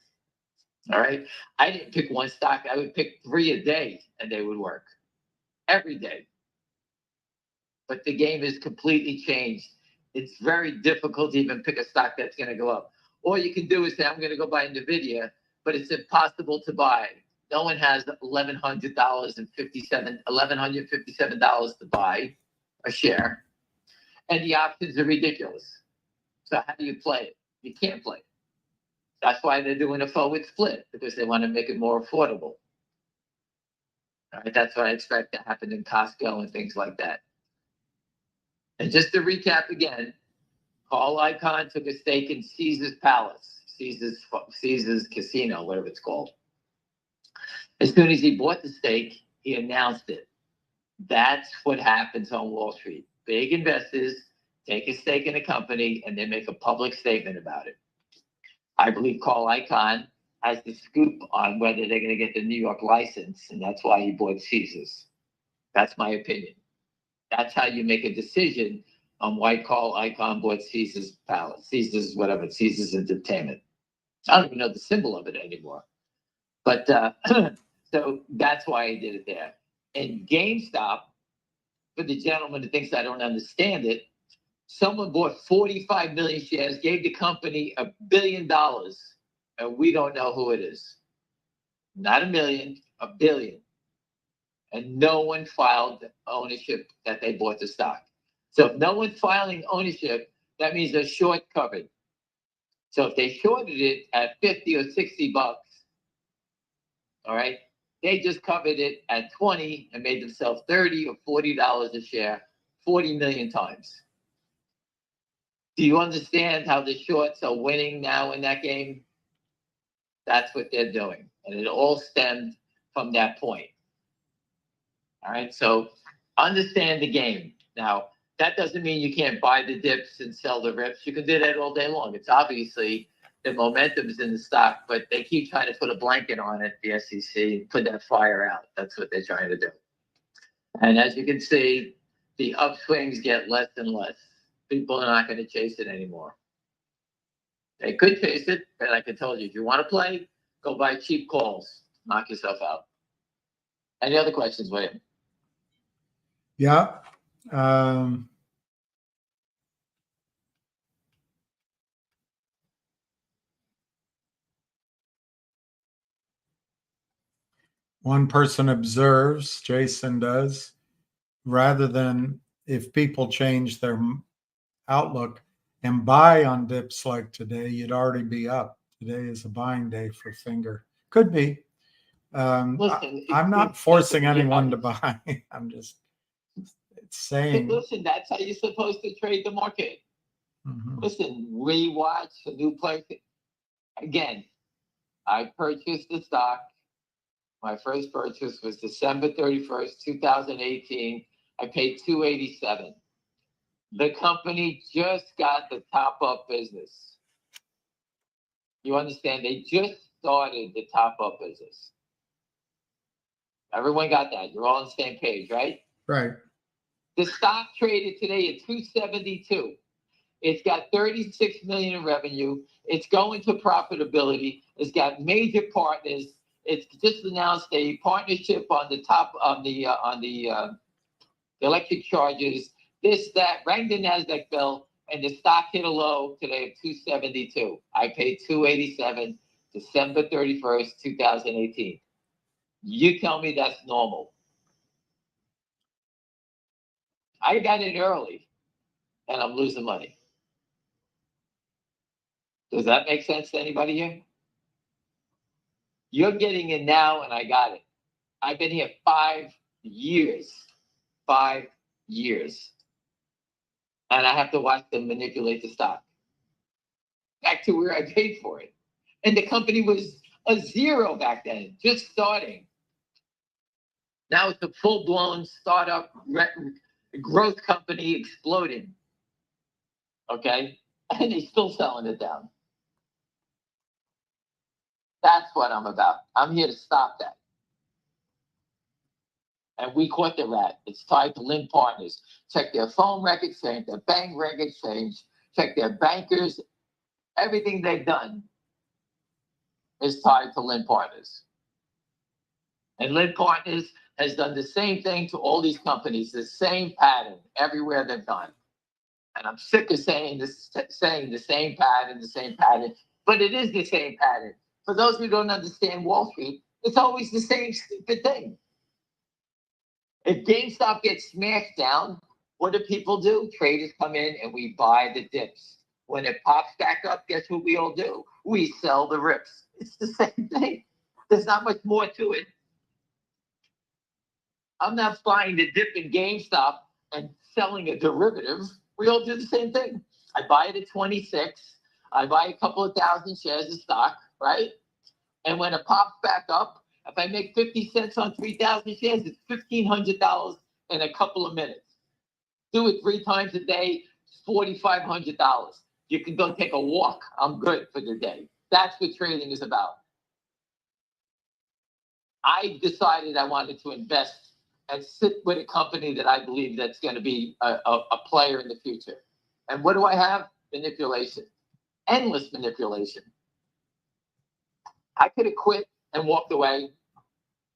E: All right. I didn't pick one stock. I would pick 3 a day and they would work every day. But the game has completely changed. It's very difficult to even pick a stock that's going to go up. All you can do is say, I'm going to go buy NVIDIA, but it's impossible to buy. No one has $1,157 to buy a share. And the options are ridiculous. So how do you play it? You can't play it. That's why they're doing a forward split, because they want to make it more affordable. All right, that's what I expect to happen in Costco and things like that. And just to recap again, Carl Icahn took a stake in Caesar's Palace, Caesar's Casino, whatever it's called. As soon as he bought the stake, he announced it. That's what happens on Wall Street. Big investors take a stake in a company and they make a public statement about it. I believe Carl Icahn has the scoop on whether they're going to get the New York license, and that's why he bought Caesar's. That's my opinion. That's how you make a decision on why Carl Icahn bought Caesar's Palace, Caesar's whatever, Caesar's Entertainment. I don't even know the symbol of it anymore. But so that's why I did it there. And GameStop, for the gentleman who thinks I don't understand it, someone bought 45 million shares, gave the company $1 billion, and we don't know who it is. Not a million, $1 billion. And no one filed ownership that they bought the stock. So if no one's filing ownership, that means they're short covered. So if they shorted it at 50 or 60 bucks, all right, they just covered it at 20 and made themselves $30 or $40 a share, 40 million times. Do you understand how the shorts are winning now in that game? That's what they're doing. And it all stemmed from that point. All right, so understand the game. Now, that doesn't mean you can't buy the dips and sell the rips. You can do that all day long. It's obviously the momentum is in the stock, but they keep trying to put a blanket on it, the SEC, put that fire out. That's what they're trying to do. And as you can see, the upswings get less and less. People are not going to chase it anymore. They could chase it, but like I told you, if you want to play, go buy cheap calls. Knock yourself out. Any other questions, William?
C: Yeah. One person observes, Jason does, rather than if people change their outlook and buy on dips like today, you'd already be up. Today is a buying day for Finger. Could be.
E: Listen,
C: I'm not forcing anyone to buy. I'm just saying.
E: Listen, that's how you're supposed to trade the market.
C: Mhm.
E: Listen, rewatch a new place. Again, I purchased the stock. My first purchase was December 31st, 2018. I paid $287. The company just got the top-up business. You understand? They just started the top-up business. Everyone got that. You're all on the same page, right?
C: Right.
E: The stock traded today at 272. It's got 36 million in revenue. It's going to profitability. It's got major partners. It's just announced a partnership on the electric charges. This, that, rang the NASDAQ bell, and the stock hit a low today of 272. I paid 287, December 31st, 2018. You tell me that's normal. I got in early, and I'm losing money. Does that make sense to anybody here? You're getting in now, and I got it. I've been here 5 years. 5 years. And I have to watch them manipulate the stock back to where I paid for it. And the company was a zero back then, just starting. Now it's a full-blown startup growth company exploding. Okay? And they're still selling it down. That's what I'm about. I'm here to stop that. And we caught the rat. It's tied to Lynn Partners. Check their phone records, check their bank records, check their bankers. Everything they've done is tied to Lynn Partners. And Lynn Partners has done the same thing to all these companies, the same pattern everywhere they've gone. And I'm sick of saying the same pattern, but it is the same pattern. For those who don't understand Wall Street, it's always the same stupid thing. If GameStop gets smashed down, what do people do? Traders come in and we buy the dips. When it pops back up, guess what we all do? We sell the rips. It's the same thing. There's not much more to it. I'm not buying the dip in GameStop and selling a derivative. We all do the same thing. I buy it at 26. I buy a couple of thousand shares of stock, right? And when it pops back up, if I make 50 cents on 3,000 shares, it's $1,500 in a couple of minutes. Do it 3 times a day, $4,500. You can go take a walk. I'm good for the day. That's what trading is about. I decided I wanted to invest and sit with a company that I believe that's going to be a player in the future. And what do I have? Manipulation. Endless manipulation. I could have quit and walked away.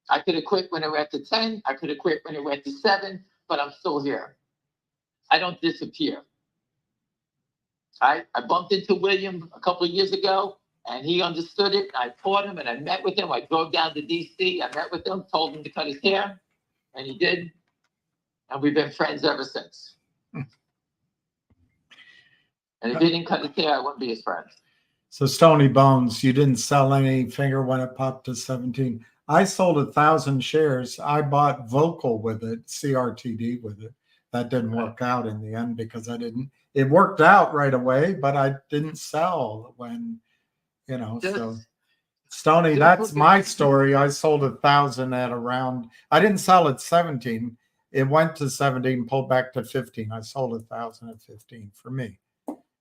E: I could have quit when it went to 10. I could have quit when it went to 7, but I'm still here. I don't disappear. I bumped into William a couple of years ago, and he understood it. I taught him, and I met with him. I drove down to D.C. I met with him, told him to cut his hair, and he did. And we've been friends ever since. And if he didn't cut his hair, I wouldn't be his friend.
C: So Stony Bones, you didn't sell any finger when it popped to 17. I sold 1,000 shares. I bought Vocal with it, CRTD with it. That didn't work out in the end because I didn't. It worked out right away, but I didn't sell when, so Stony, that's my story. I sold 1,000 at around, I didn't sell at 17. It went to 17, pulled back to 15. I sold 1,000 at 15 for me.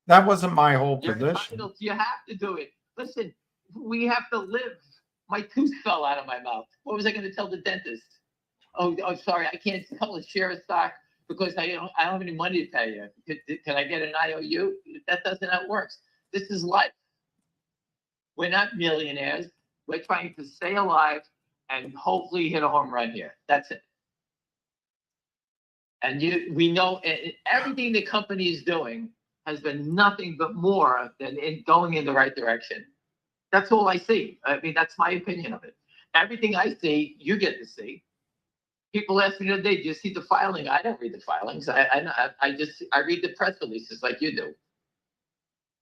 C: That wasn't my whole position.
E: You have to do it. Listen, we have to live. My tooth fell out of my mouth. What was I going to tell the dentist? Oh, sorry, I can't sell a share of stock because I don't have any money to pay you. Can I get an IOU? That doesn't how it works. This is life. We're not millionaires. We're trying to stay alive and hopefully hit a home run here. That's it. And we know everything the company is doing has been nothing but more than going in the right direction. That's all I see. I mean, that's my opinion of it. Everything I see, you get to see. People ask me the other day, do you see the filing? I don't read the filings. I read the press releases like you do. As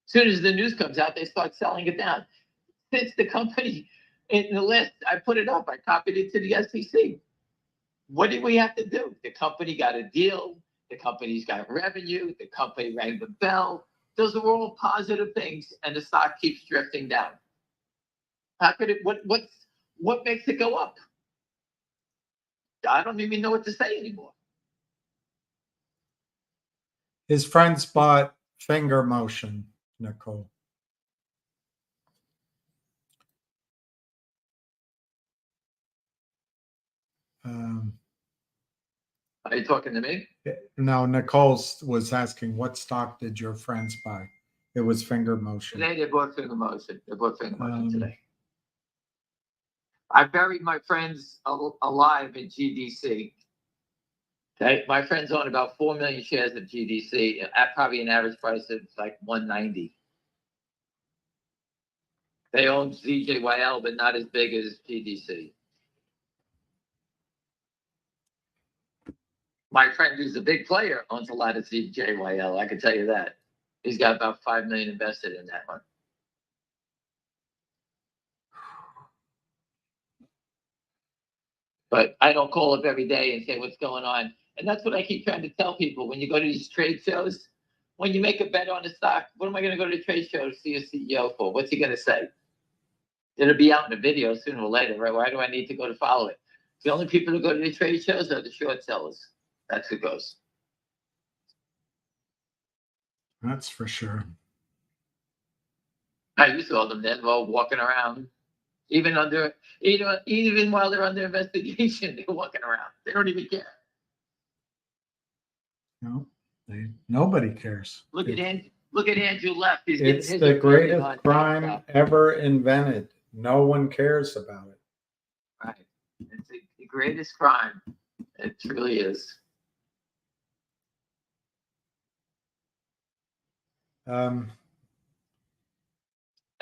E: soon as the news comes out, they start selling it down. Since the company, in the list, I put it up. I copied it to the SEC. What did we have to do? The company got a deal. The company's got revenue. The company rang the bell. Those are all positive things, and the stock keeps drifting down. How could it? What makes it go up? I don't even know what to say anymore.
C: His friends bought Finger Motion, Nicole.
E: Are you talking to me?
C: No, Nicole was asking, what stock did your friends buy? It was Finger Motion.
E: Today they bought Finger Motion. They bought Finger Motion today. I buried my friends alive in GDC. Okay, my friends own about 4 million shares of GDC at probably an average price of like 190. They own ZJYL, but not as big as GDC. My friend who's a big player owns a lot of ZJYL. I can tell you that. He's got about 5 million invested in that one. But I don't call up every day and say what's going on. And that's what I keep trying to tell people. When you go to these trade shows, when you make a bet on a stock, what am I going to go to the trade show to see a CEO for? What's he going to say? It'll be out in a video sooner or later, right? Why do I need to go to follow it? The only people who go to the trade shows are the short sellers. That's who goes.
C: That's for sure.
E: You saw them then, all walking around. Even while they're under investigation, they're walking around. They don't even care.
C: No, nobody cares.
E: Look at Andrew left. He's getting
C: It's
E: his
C: the
E: opinion
C: greatest
E: on
C: crime
E: GameStop.
C: ever invented. No one cares about it.
E: Right. It's the greatest crime. It truly is.
C: Um,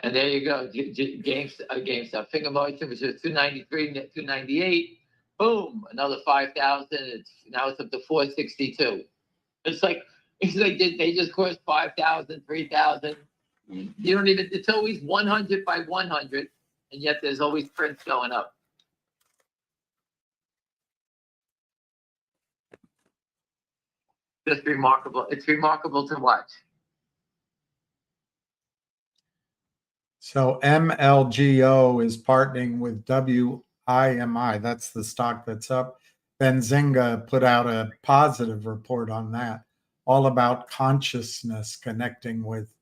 E: And there you go. GameStop finger motion, which was 293, 298. Boom, another 5,000. Now it's up to 462. It's like they just crossed 5,000, 3,000. You don't even. It's always 100 by 100, and yet there's always prints going up. Just remarkable. It's remarkable to watch.
C: so MLGO is partnering with WIMI. That's the stock that's up. Benzinga put out a positive report on that, all about consciousness connecting with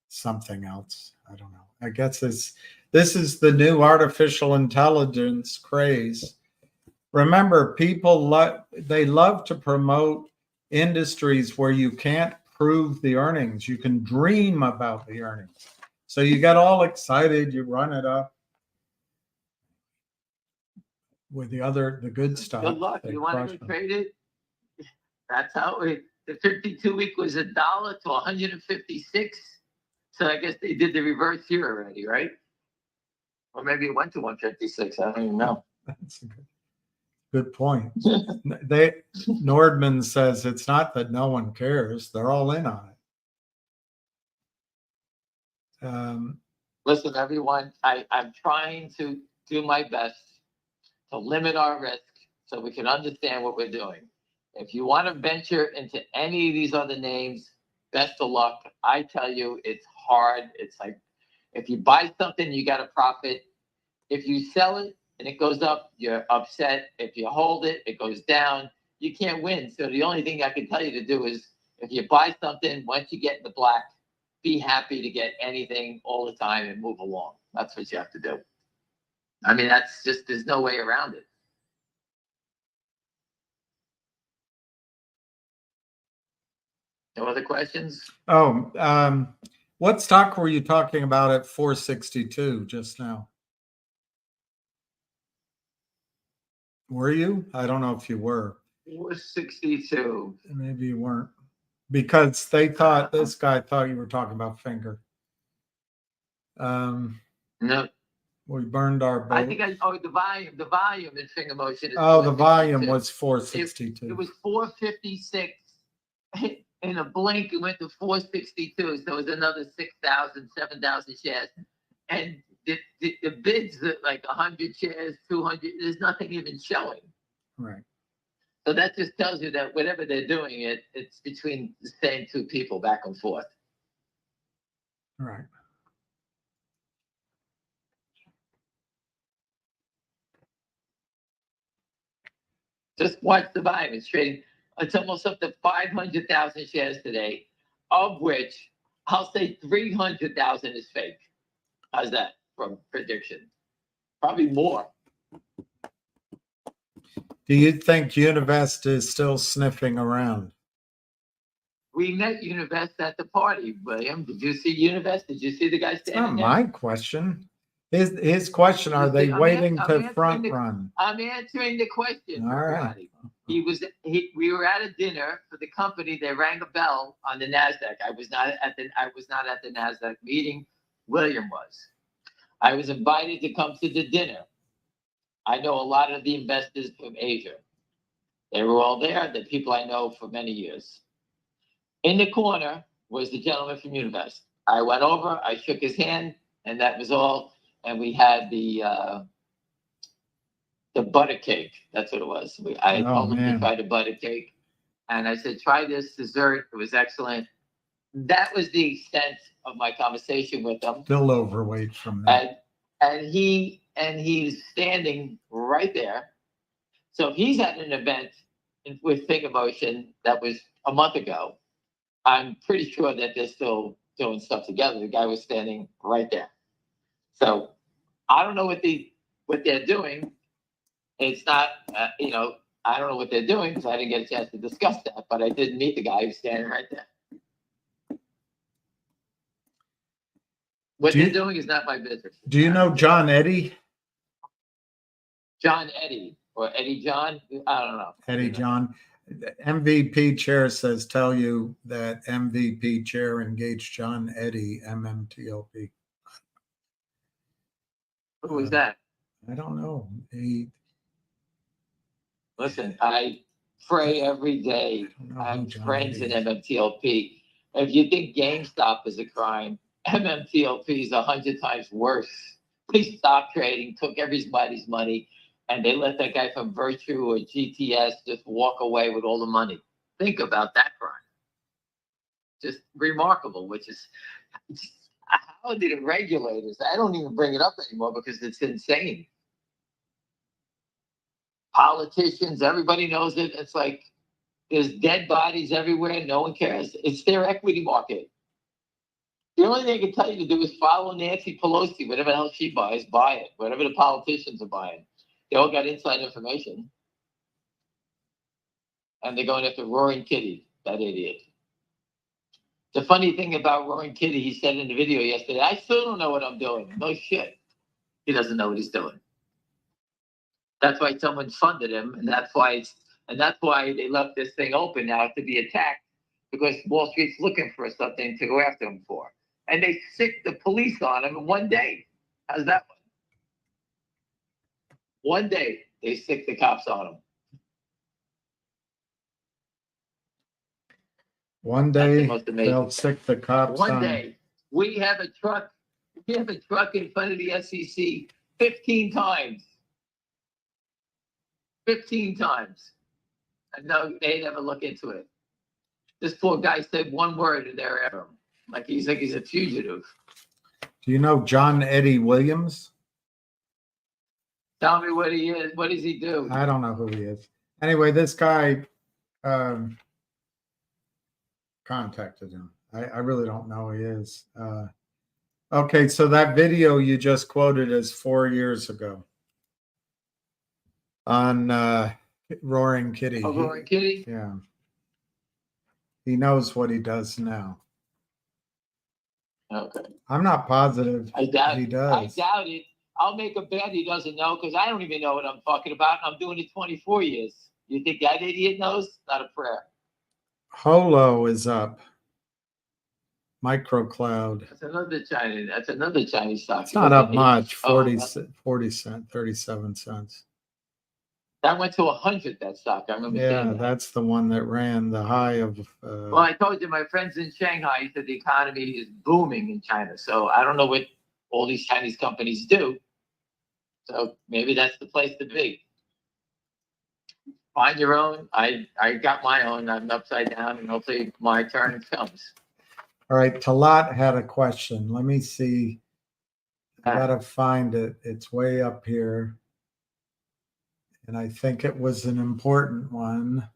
C: something else. I don't know. I guess this is the new artificial intelligence craze. Remember, people love to promote industries where you can't prove the earnings. You can dream about the earnings. So you get all excited, you run it up. With the good stuff.
E: Good luck.
C: they
E: You want
C: crush
E: to go
C: them.
E: trade it? That's how it. The 52-week was $1 to 156. So I guess they did the reverse here already, right? Or maybe it went to 156. I don't even know.
C: That's a good point. Nordman says it's not that no one cares; they're all in on it.
E: Listen, everyone, I'm trying to do my best to limit our risk so we can understand what we're doing. If you want to venture into any of these other names, best of luck. I tell you, it's hard. It's like if you buy something, you got to profit. If you sell it and it goes up, you're upset. If you hold it, it goes down. You can't win. So the only thing I can tell you to do is if you buy something, once you get in the black, be happy to get anything all the time and move along. That's what you have to do. I mean, that's just, there's no way around it. No other questions?
C: What stock were you talking about at 462 just now? Were you? I don't know if you were.
E: 462.
C: Maybe you weren't. Because this guy thought you were talking about finger.
E: No.
C: We burned our boat.
E: I think the volume in finger motion is
C: the volume
E: 462.
C: was 462.
E: It was 456. In a blink, it went to 462. So it was another 6,000, 7,000 shares. And the bids are like 100 shares, 200. There's nothing even showing.
C: Right.
E: So that just tells you that whatever they're doing, it's between the same two people back and forth.
C: Right.
E: Just watch the volume. It's trading. It's almost up to 500,000 shares today, of which I'll say 300,000 is fake. How's that from prediction? Probably more.
C: Do you think Univest is still sniffing around?
E: We met Univest at the party, William. Did you see Univest? Did you see the guy
C: It's not
E: standing there?
C: my question. His question, are they waiting to front run?
E: I'm answering the question.
C: All right.
E: Everybody. We were at a dinner for the company. They rang a bell on the NASDAQ. I was not at the NASDAQ meeting. William was. I was invited to come to the dinner. I know a lot of the investors from Asia. They were all there. The people I know for many years. In the corner was the gentleman from Univest. I went over, I shook his hand, and that was all. And we had the butter cake. That's what it was. I told him to try the butter cake. And I said, try this dessert. It was excellent. That was the extent of my conversation with him.
C: Still overweight from that.
E: And he's standing right there. So he's at an event with Finger Motion that was a month ago. I'm pretty sure that they're still doing stuff together. The guy was standing right there. So I don't know what they're doing. It's not, I don't know what they're doing because I didn't get a chance to discuss that, but I did meet the guy who's standing right there. What
C: Do you-
E: they're doing is not my business.
C: Do you know John Eddy?
E: John Eddy or Eddie John? I don't know.
C: Eddie John. MVP chair says, tell you that MVP chair engaged John Eddy, MMTLP.
E: Who was that?
C: I don't know.
E: Listen, I pray every day.
C: I don't know
E: I
C: who
E: have
C: John
E: friends
C: Eddy
E: in
C: is.
E: MMTLP. If you think GameStop is a crime, MMTLP is 100 times worse. They stopped trading, took everybody's money, and they let that guy from Virtue or GTS just walk away with all the money. Think about that crime. Just remarkable, which is how did the regulators? I don't even bring it up anymore because it's insane. Politicians, everybody knows it. It's like there's dead bodies everywhere. No one cares. It's their equity market. The only thing I can tell you to do is follow Nancy Pelosi. Whatever the hell she buys, buy it. Whatever the politicians are buying. They all got inside information. And they're going after Roaring Kitty, that idiot. The funny thing about Roaring Kitty, he said in the video yesterday, I still don't know what I'm doing. No shit. He doesn't know what he's doing. That's why someone funded him, and that's why they left this thing open now to be attacked, because Wall Street's looking for something to go after him for. And they sicked the police on him in one day. How's that one? One day, they sicked the cops on him.
C: One
E: That's the
C: day
E: most amazing
C: they'll
E: thing.
C: sick the cops
E: One
C: on.
E: day, we have a truck in front of the SEC 15 times. 15 times. And no, they never look into it. This poor guy said one word and they're after him. Like he's a fugitive.
C: Do you know John Eddy Williams?
E: Tell me what he is. What does he do?
C: I don't know who he is. Anyway, this guy contacted him. I really don't know who he is. Okay, so that video you just quoted is 4 years ago on Roaring Kitty.
E: Oh, Roaring Kitty?
C: Yeah. He knows what he does now.
E: Okay.
C: I'm not positive
E: I doubt
C: he
E: it.
C: does.
E: I doubt it. I'll make a bet he doesn't know because I don't even know what I'm talking about. I'm doing it 24 years. You think that idiot knows? Not a prayer.
C: Holo is up. Microcloud.
E: That's another Chinese stock.
C: It's not up much.
E: Oh,
C: 40 cents, 37 cents.
E: that went to 100, that stock. I remember
C: Yeah,
E: seeing that.
C: that's the one that ran the high of.
E: Well, I told you, my friends in Shanghai said the economy is booming in China. So I don't know what all these Chinese companies do. So maybe that's the place to be. Find your own. I got my own. I'm upside down, and hopefully my turn comes.
C: All right, Talat had a question. Let me see. I gotta find it. It's way up here. And I think it was an important one.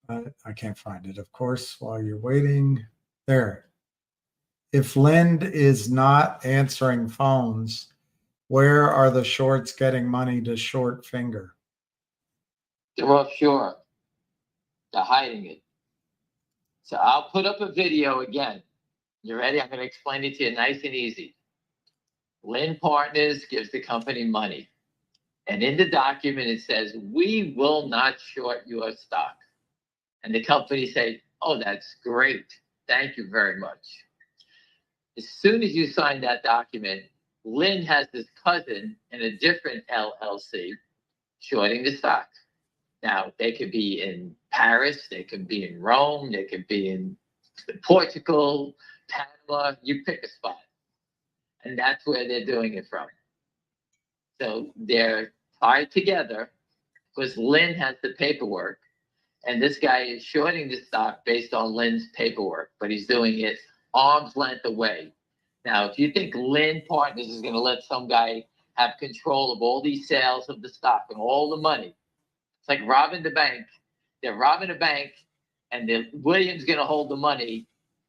C: I can't find it, of course, while you're waiting. There. If Lind is not answering phones, where are the shorts getting money to short finger?
E: They're offshore. They're hiding it. So I'll put up a video again. You ready? I'm going to explain it to you nice and easy. Lynn Partners gives the company money. And in the document, it says, we will not short your stock. And the company says, oh, that's great. Thank you very much. As soon as you sign that document, Lynn has this cousin in a different LLC shorting the stock. Now, they could be in Paris, they could be in Rome, they could be in Portugal, Panama, you pick a spot. And that's where they're doing it from. So they're tied together because Lynn has the paperwork. And this guy is shorting the stock based on Lynn's paperwork, but he's doing it arm's length away. Now, if you think Lynn Partners is going to let some guy have control of all these sales of the stock and all the money, it's like robbing the bank. They're robbing a bank, and William's going to hold the money,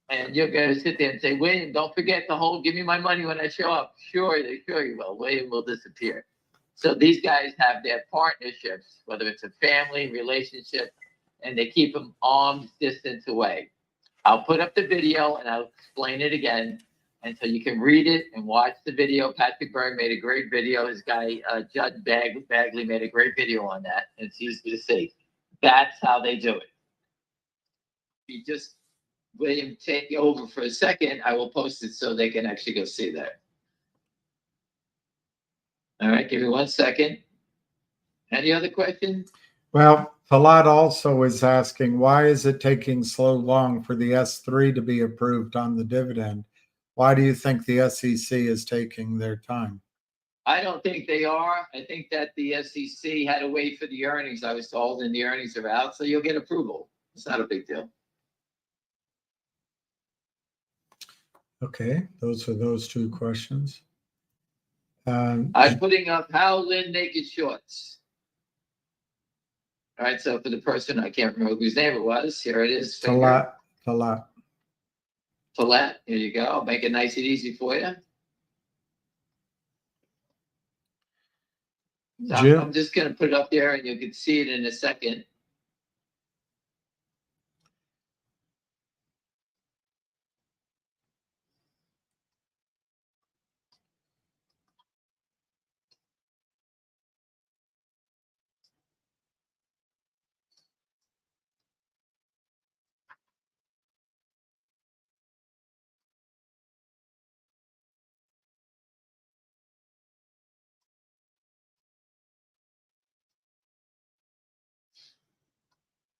E: And you're going to sit there and say, William, don't forget to give me my money when I show up. Sure you will. William will disappear. So these guys have their partnerships, whether it's a family relationship, and they keep them arm's distance away. I'll put up the video and I'll explain it again. And so you can read it and watch the video. Patrick Byrne made a great video. His guy, Judd Bagley, made a great video on that. And it's easy to see. That's how they do it. You just, William, take over for a second. I will post it so they can actually go see that. All right, give me 1 second. Any other questions?
C: Well, Talat also is asking, why is it taking so long for the S3 to be approved on the dividend? Why do you think the SEC is taking their time?
E: I don't think they are. I think that the SEC had to wait for the earnings, I was told, and the earnings are out, so you'll get approval. It's not a big deal.
C: Okay, those are those two questions.
E: I'm putting up how Lynn naked shorts. All right, so for the person, I can't remember whose name it was. Here it is.
C: Talat.
E: Talat, here you go. I'll make it nice and easy for you. So I'm just going to put it up there and you can see it in a second.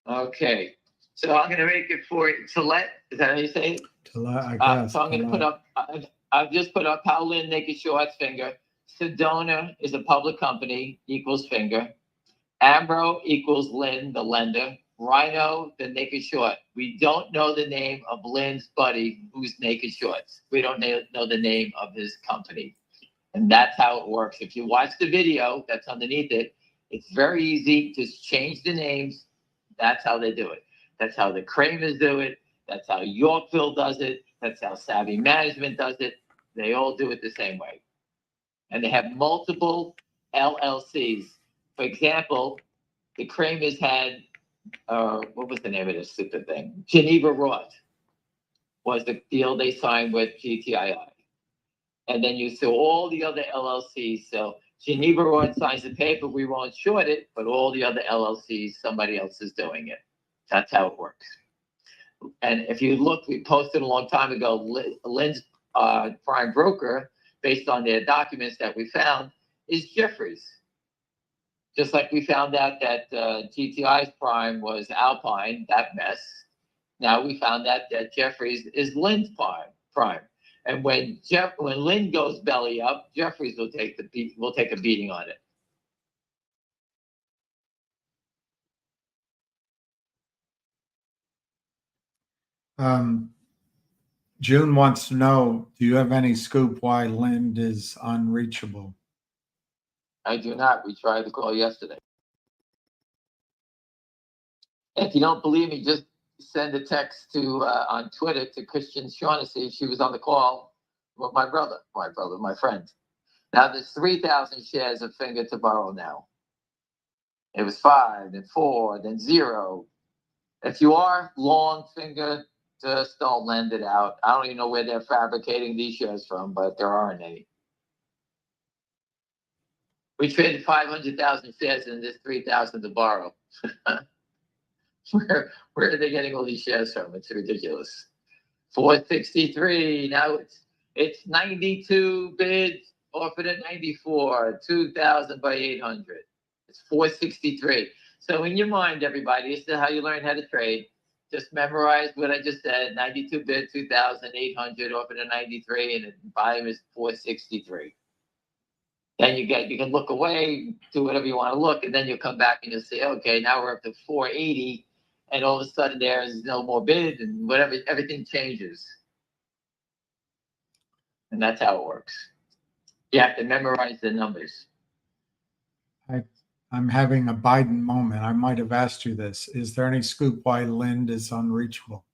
E: Okay, so I'm going to make it for Talat. Is that how you say it?
C: Talat, I guess.
E: So I'm going to put up, I've just put up how Lynn naked shorts finger. Sedona is a public company, equals finger. Ambro equals Lynn, the lender. Rhino, the naked short. We don't know the name of Lynn's buddy who's naked shorts. We don't know the name of his company. And that's how it works. If you watch the video that's underneath it, it's very easy. Just change the names. That's how they do it. That's how the Kramers do it. That's how Yorkville does it. That's how Savvy Management does it. They all do it the same way. And they have multiple LLCs. For example, the Kramers had, what was the name of this stupid thing? Geneva Roth was the deal they signed with GTII. And then you saw all the other LLCs. So Geneva Roth signs the paper, we won't short it, but all the other LLCs, somebody else is doing it. That's how it works. And if you look, we posted a long time ago, Lynn's prime broker, based on their documents that we found, is Jeffries. Just like we found out that GTI's prime was Alpine, that mess. Now we found out that Jeffries is Lynn's prime. And when Lynn goes belly up, Jeffries will take a beating on it.
C: June wants to know, do you have any scoop why Lind is unreachable?
E: I do not. We tried to call yesterday. If you don't believe me, just send a text to on Twitter to Christian Shaughnessy. She was on the call with my friend. Now there's 3,000 shares of Finger to borrow now. It was 5, then 4, then 0. If you are long Finger, just don't lend it out. I don't even know where they're fabricating these shares from, but there aren't any. We traded 500,000 shares and there's 3,000 to borrow. Where are they getting all these shares from? It's ridiculous. 463. Now it's 92 bids, offered at 94, 2,000 by 800. It's 463. So in your mind, everybody, this is how you learn how to trade. Just memorize what I just said. 92 bid, 2,800, offered at 93, and the volume is 463. Then you can look away, do whatever you want to look, and then you'll come back and you'll say, okay, now we're up to 480, and all of a sudden there's no more bid, and whatever, everything changes. And that's how it works. You have to memorize the numbers.
C: I'm having a Biden moment. I might have asked you this. Is there any scoop why Lind is unreachable?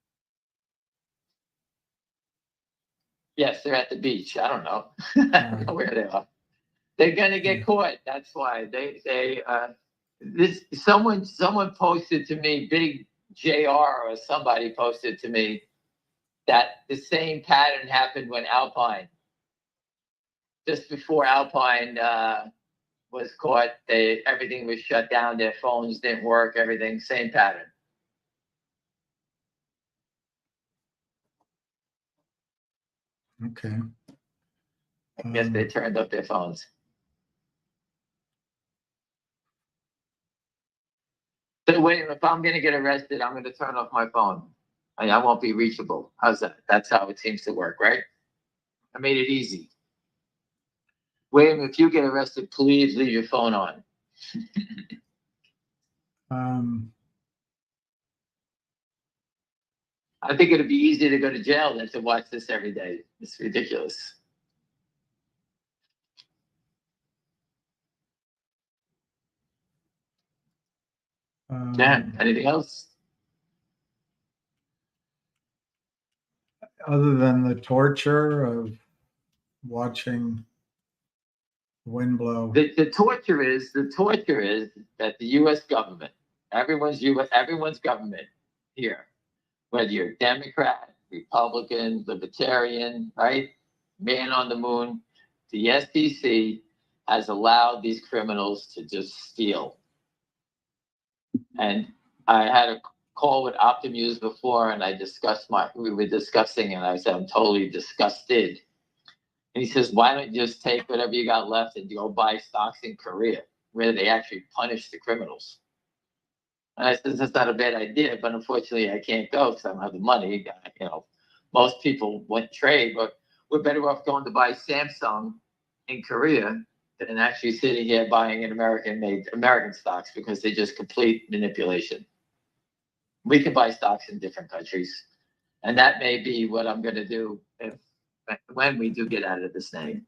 E: Yes, they're at the beach. I don't know. I don't know where they are. They're gonna get caught. That's why someone posted to me, Big JR or somebody posted to me that the same pattern happened when Alpine, just before Alpine was caught, everything was shut down. Their phones didn't work. Everything, same pattern.
C: Okay.
E: I guess they turned up their phones. So wait, if I'm going to get arrested, I'm going to turn off my phone. I won't be reachable. How's that? That's how it seems to work, right? I made it easy. Wait, if you get arrested, please leave your phone on. I think it'd be easier to go to jail than to watch this every day. It's ridiculous. Yeah. Anything else?
C: Other than the torture of watching the wind blow.
E: The torture is that the U.S. government, everyone's government here, whether you're Democrat, Republican, Libertarian, right, man on the moon, the SEC has allowed these criminals to just steal. And I had a call with Optimus before, and we were discussing, and I said, I'm totally disgusted. And he says, why don't you just take whatever you got left and go buy stocks in Korea, where they actually punish the criminals? And I said, that's not a bad idea, but unfortunately I can't go because I don't have the money. You know, most people wouldn't trade, but we're better off going to buy Samsung in Korea than actually sitting here buying American stocks, because they just complete manipulation. We can buy stocks in different countries. And that may be what I'm going to do when we do get out of this thing.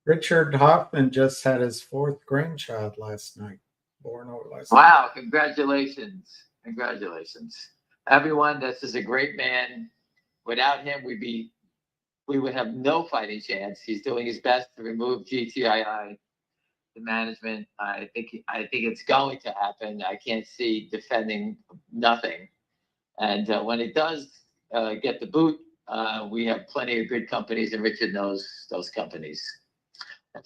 C: Richard Hoffman just had his 4th grandchild last night. Born over last night.
E: Wow, congratulations. Congratulations. Everyone, this is a great man. Without him, we would have no fighting chance. He's doing his best to remove GTII, the management. I think it's going to happen. I can't see defending nothing. And when it does get the boot, we have plenty of good companies, and Richard knows those companies.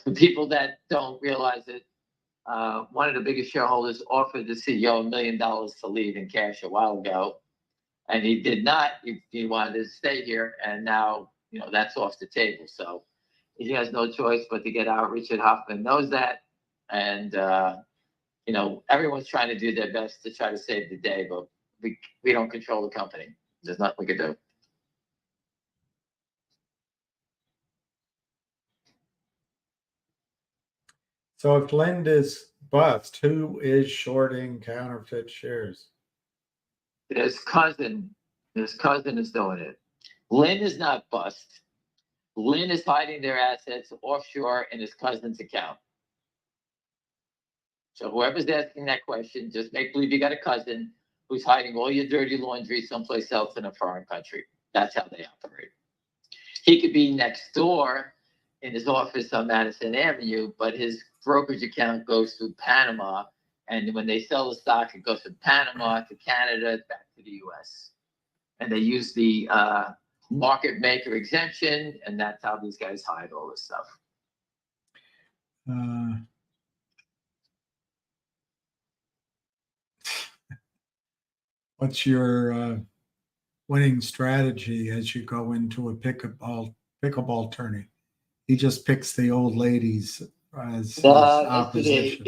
E: For people that don't realize it, one of the biggest shareholders offered the CEO $1 million to leave in cash a while ago, and he did not. He wanted to stay here, and now that's off the table. So he has no choice but to get out. Richard Hoffman knows that, and everyone's trying to do their best to try to save the day, but we don't control the company. There's nothing we can do.
C: So if Lind is bust, who is shorting counterfeit shares?
E: His cousin is doing it. Lynn is not bust. Lynn is hiding their assets offshore in his cousin's account. So whoever's asking that question, just make believe you got a cousin who's hiding all your dirty laundry someplace else in a foreign country. That's how they operate. He could be next door in his office on Madison Avenue, but his brokerage account goes through Panama. And when they sell the stock, it goes from Panama to Canada, back to the U.S. And they use the market maker exemption, and that's how these guys hide all this stuff.
C: What's your winning strategy as you go into a pickleball tourney? He just picks the old ladies as his opposition.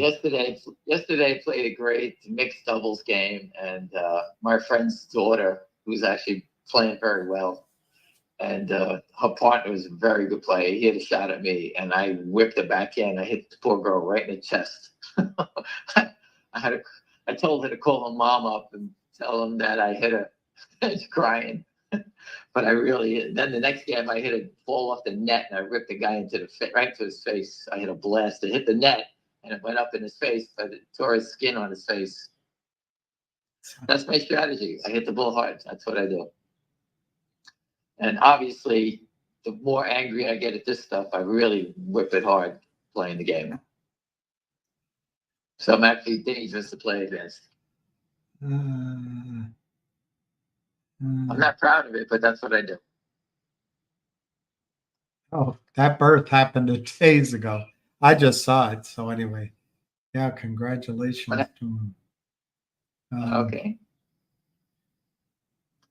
E: Yesterday played a great mixed doubles game, and my friend's daughter, who's actually playing very well, and her partner was a very good player. He hit a shot at me, and I whipped the backhand. I hit the poor girl right in the chest. I told her to call her mom up and tell him that I hit her. She's crying. But then the next game I hit a ball off the net, and I ripped the guy right into his face. I hit a blast. It hit the net, and it went up in his face, but it tore his skin on his face. That's my strategy. I hit the ball hard. That's what I do. And obviously, the more angry I get at this stuff, I really whip it hard playing the game. So I'm actually dangerous to play against. I'm not proud of it, but that's what I do.
C: Oh, that birth happened 2 days ago. I just saw it. So anyway, yeah, congratulations to him.
E: Okay.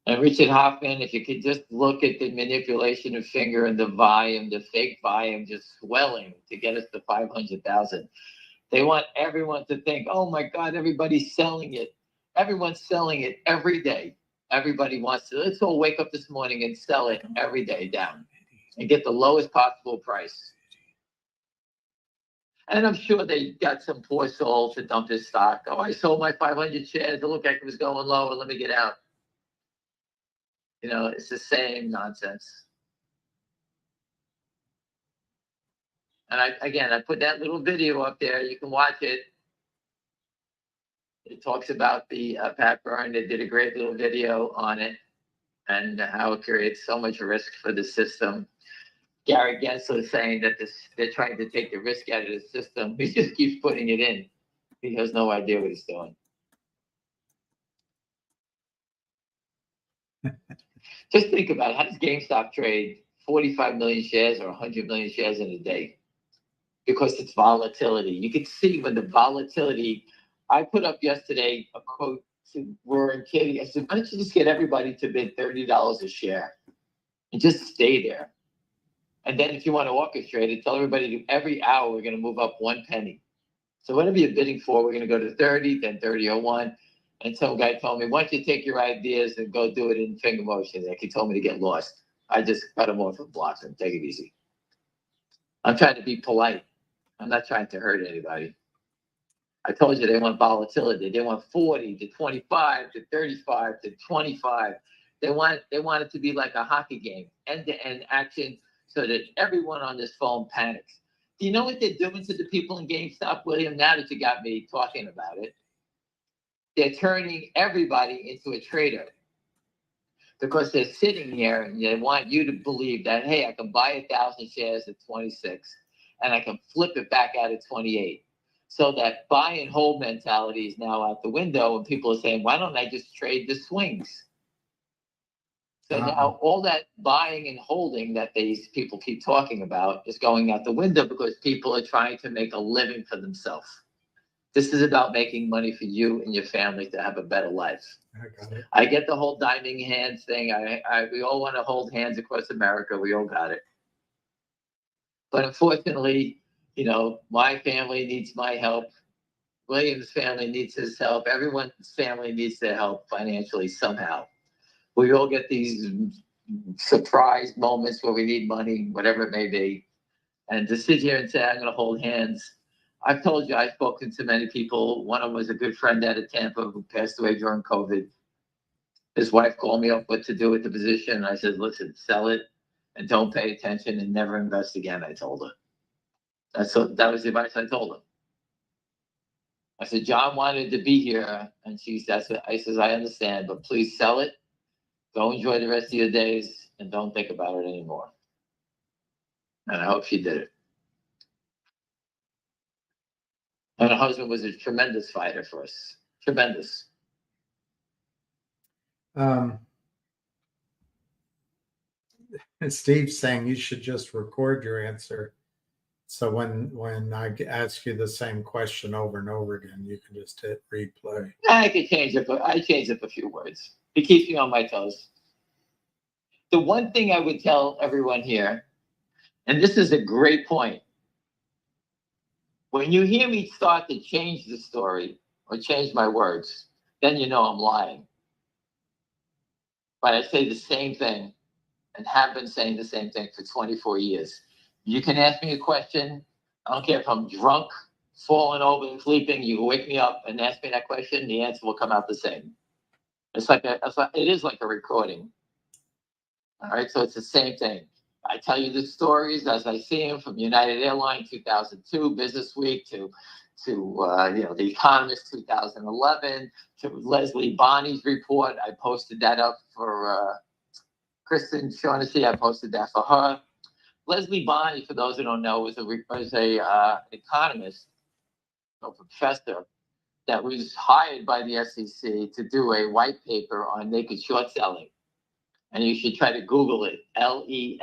E: And Richard Hoffman, if you could just look at the manipulation of finger and the volume, the fake volume just swelling to get us to 500,000. They want everyone to think, oh my God, everybody's selling it. Everyone's selling it every day. Everybody wants to. Let's all wake up this morning and sell it every day down and get the lowest possible price. And I'm sure they got some poor soul to dump his stock. Oh, I sold my 500 shares. It looked like it was going lower. Let me get out. You know, it's the same nonsense. And I put that little video up there. You can watch it. It talks about the Pat Byrne. They did a great little video on it and how it creates so much risk for the system. Gary Gensler is saying that they're trying to take the risk out of the system. He just keeps putting it in. He has no idea what he's doing. Just think about it. How does GameStop trade 45 million shares or 100 million shares in a day? Because it's volatility. You can see when the volatility. I put up yesterday a quote to Rory and Katie. I said, why don't you just get everybody to bid $30 a share and just stay there? And then if you want to orchestrate it, tell everybody every hour we're going to move up 1 penny. So whatever you're bidding for, we're going to go to 30, then 30.01. And some guy told me, why don't you take your ideas and go do it in finger motion? Like he told me to get lost. I just cut him off and blocked him. Take it easy. I'm trying to be polite. I'm not trying to hurt anybody. I told you they want volatility. They want 40 to 25 to 35 to 25. They want it to be like a hockey game, end-to-end action, so that everyone on this phone panics. Do you know what they're doing to the people in GameStop, William? Now that you got me talking about it, they're turning everybody into a trader because they're sitting here and they want you to believe that, hey, I can buy 1,000 shares at 26 and I can flip it back out at 28. So that buy and hold mentality is now out the window, and people are saying, why don't I just trade the swings? So now all that buying and holding that these people keep talking about is going out the window because people are trying to make a living for themselves. This is about making money for you and your family to have a better life. I get the whole diamond hands thing. We all want to hold hands across America. We all got it. But unfortunately, you know, my family needs my help. William's family needs his help. Everyone's family needs their help financially somehow. We all get these surprise moments where we need money, whatever it may be. And to sit here and say, I'm going to hold hands. I've told you, I've spoken to many people. One of them was a good friend out of Tampa who passed away during COVID. His wife called me up what to do with the position. I said, listen, sell it and don't pay attention and never invest again, I told her. That was the advice I told her. I said, John wanted to be here. And I says, I understand, but please sell it. Go enjoy the rest of your days and don't think about it anymore. And I hope she did it. And her husband was a tremendous fighter for us. Tremendous.
C: Steve's saying you should just record your answer. So when I ask you the same question over and over again, you can just hit replay.
E: I could change it, but I changed up a few words. It keeps me on my toes. The one thing I would tell everyone here, and this is a great point, when you hear me start to change the story or change my words, then you know I'm lying. But I say the same thing and have been saying the same thing for 24 years. You can ask me a question. I don't care if I'm drunk, falling over and sleeping. You can wake me up and ask me that question. The answer will come out the same. It is like a recording. All right, so it's the same thing. I tell you the stories as I see them from United Airlines 2002, Business Week, to The Economist 2011, to Leslie Bonney's report. I posted that up for Kristen Shaughnessy, I posted that for her. Leslie Bonney, for those who don't know, was a economist, a professor that was hired by the SEC to do a white paper on naked short selling. And you should try to Google it, Lesiboni.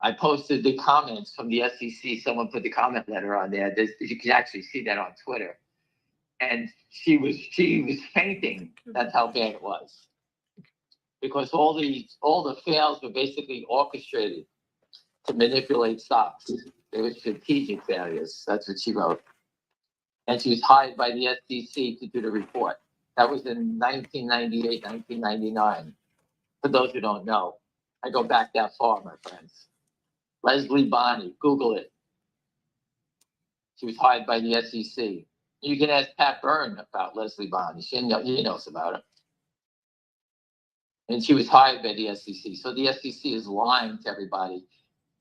E: I posted the comments from the SEC. Someone put the comment letter on there. You can actually see that on Twitter. And she was fainting. That's how bad it was. Because all the fails were basically orchestrated to manipulate stocks. They were strategic failures. That's what she wrote. And she was hired by the SEC to do the report. That was in 1998, 1999. For those who don't know, I go back that far, my friends. Leslie Bonney, Google it. She was hired by the SEC. You can ask Pat Byrne about Leslie Bonney. He knows about her. And she was hired by the SEC. So the SEC is lying to everybody.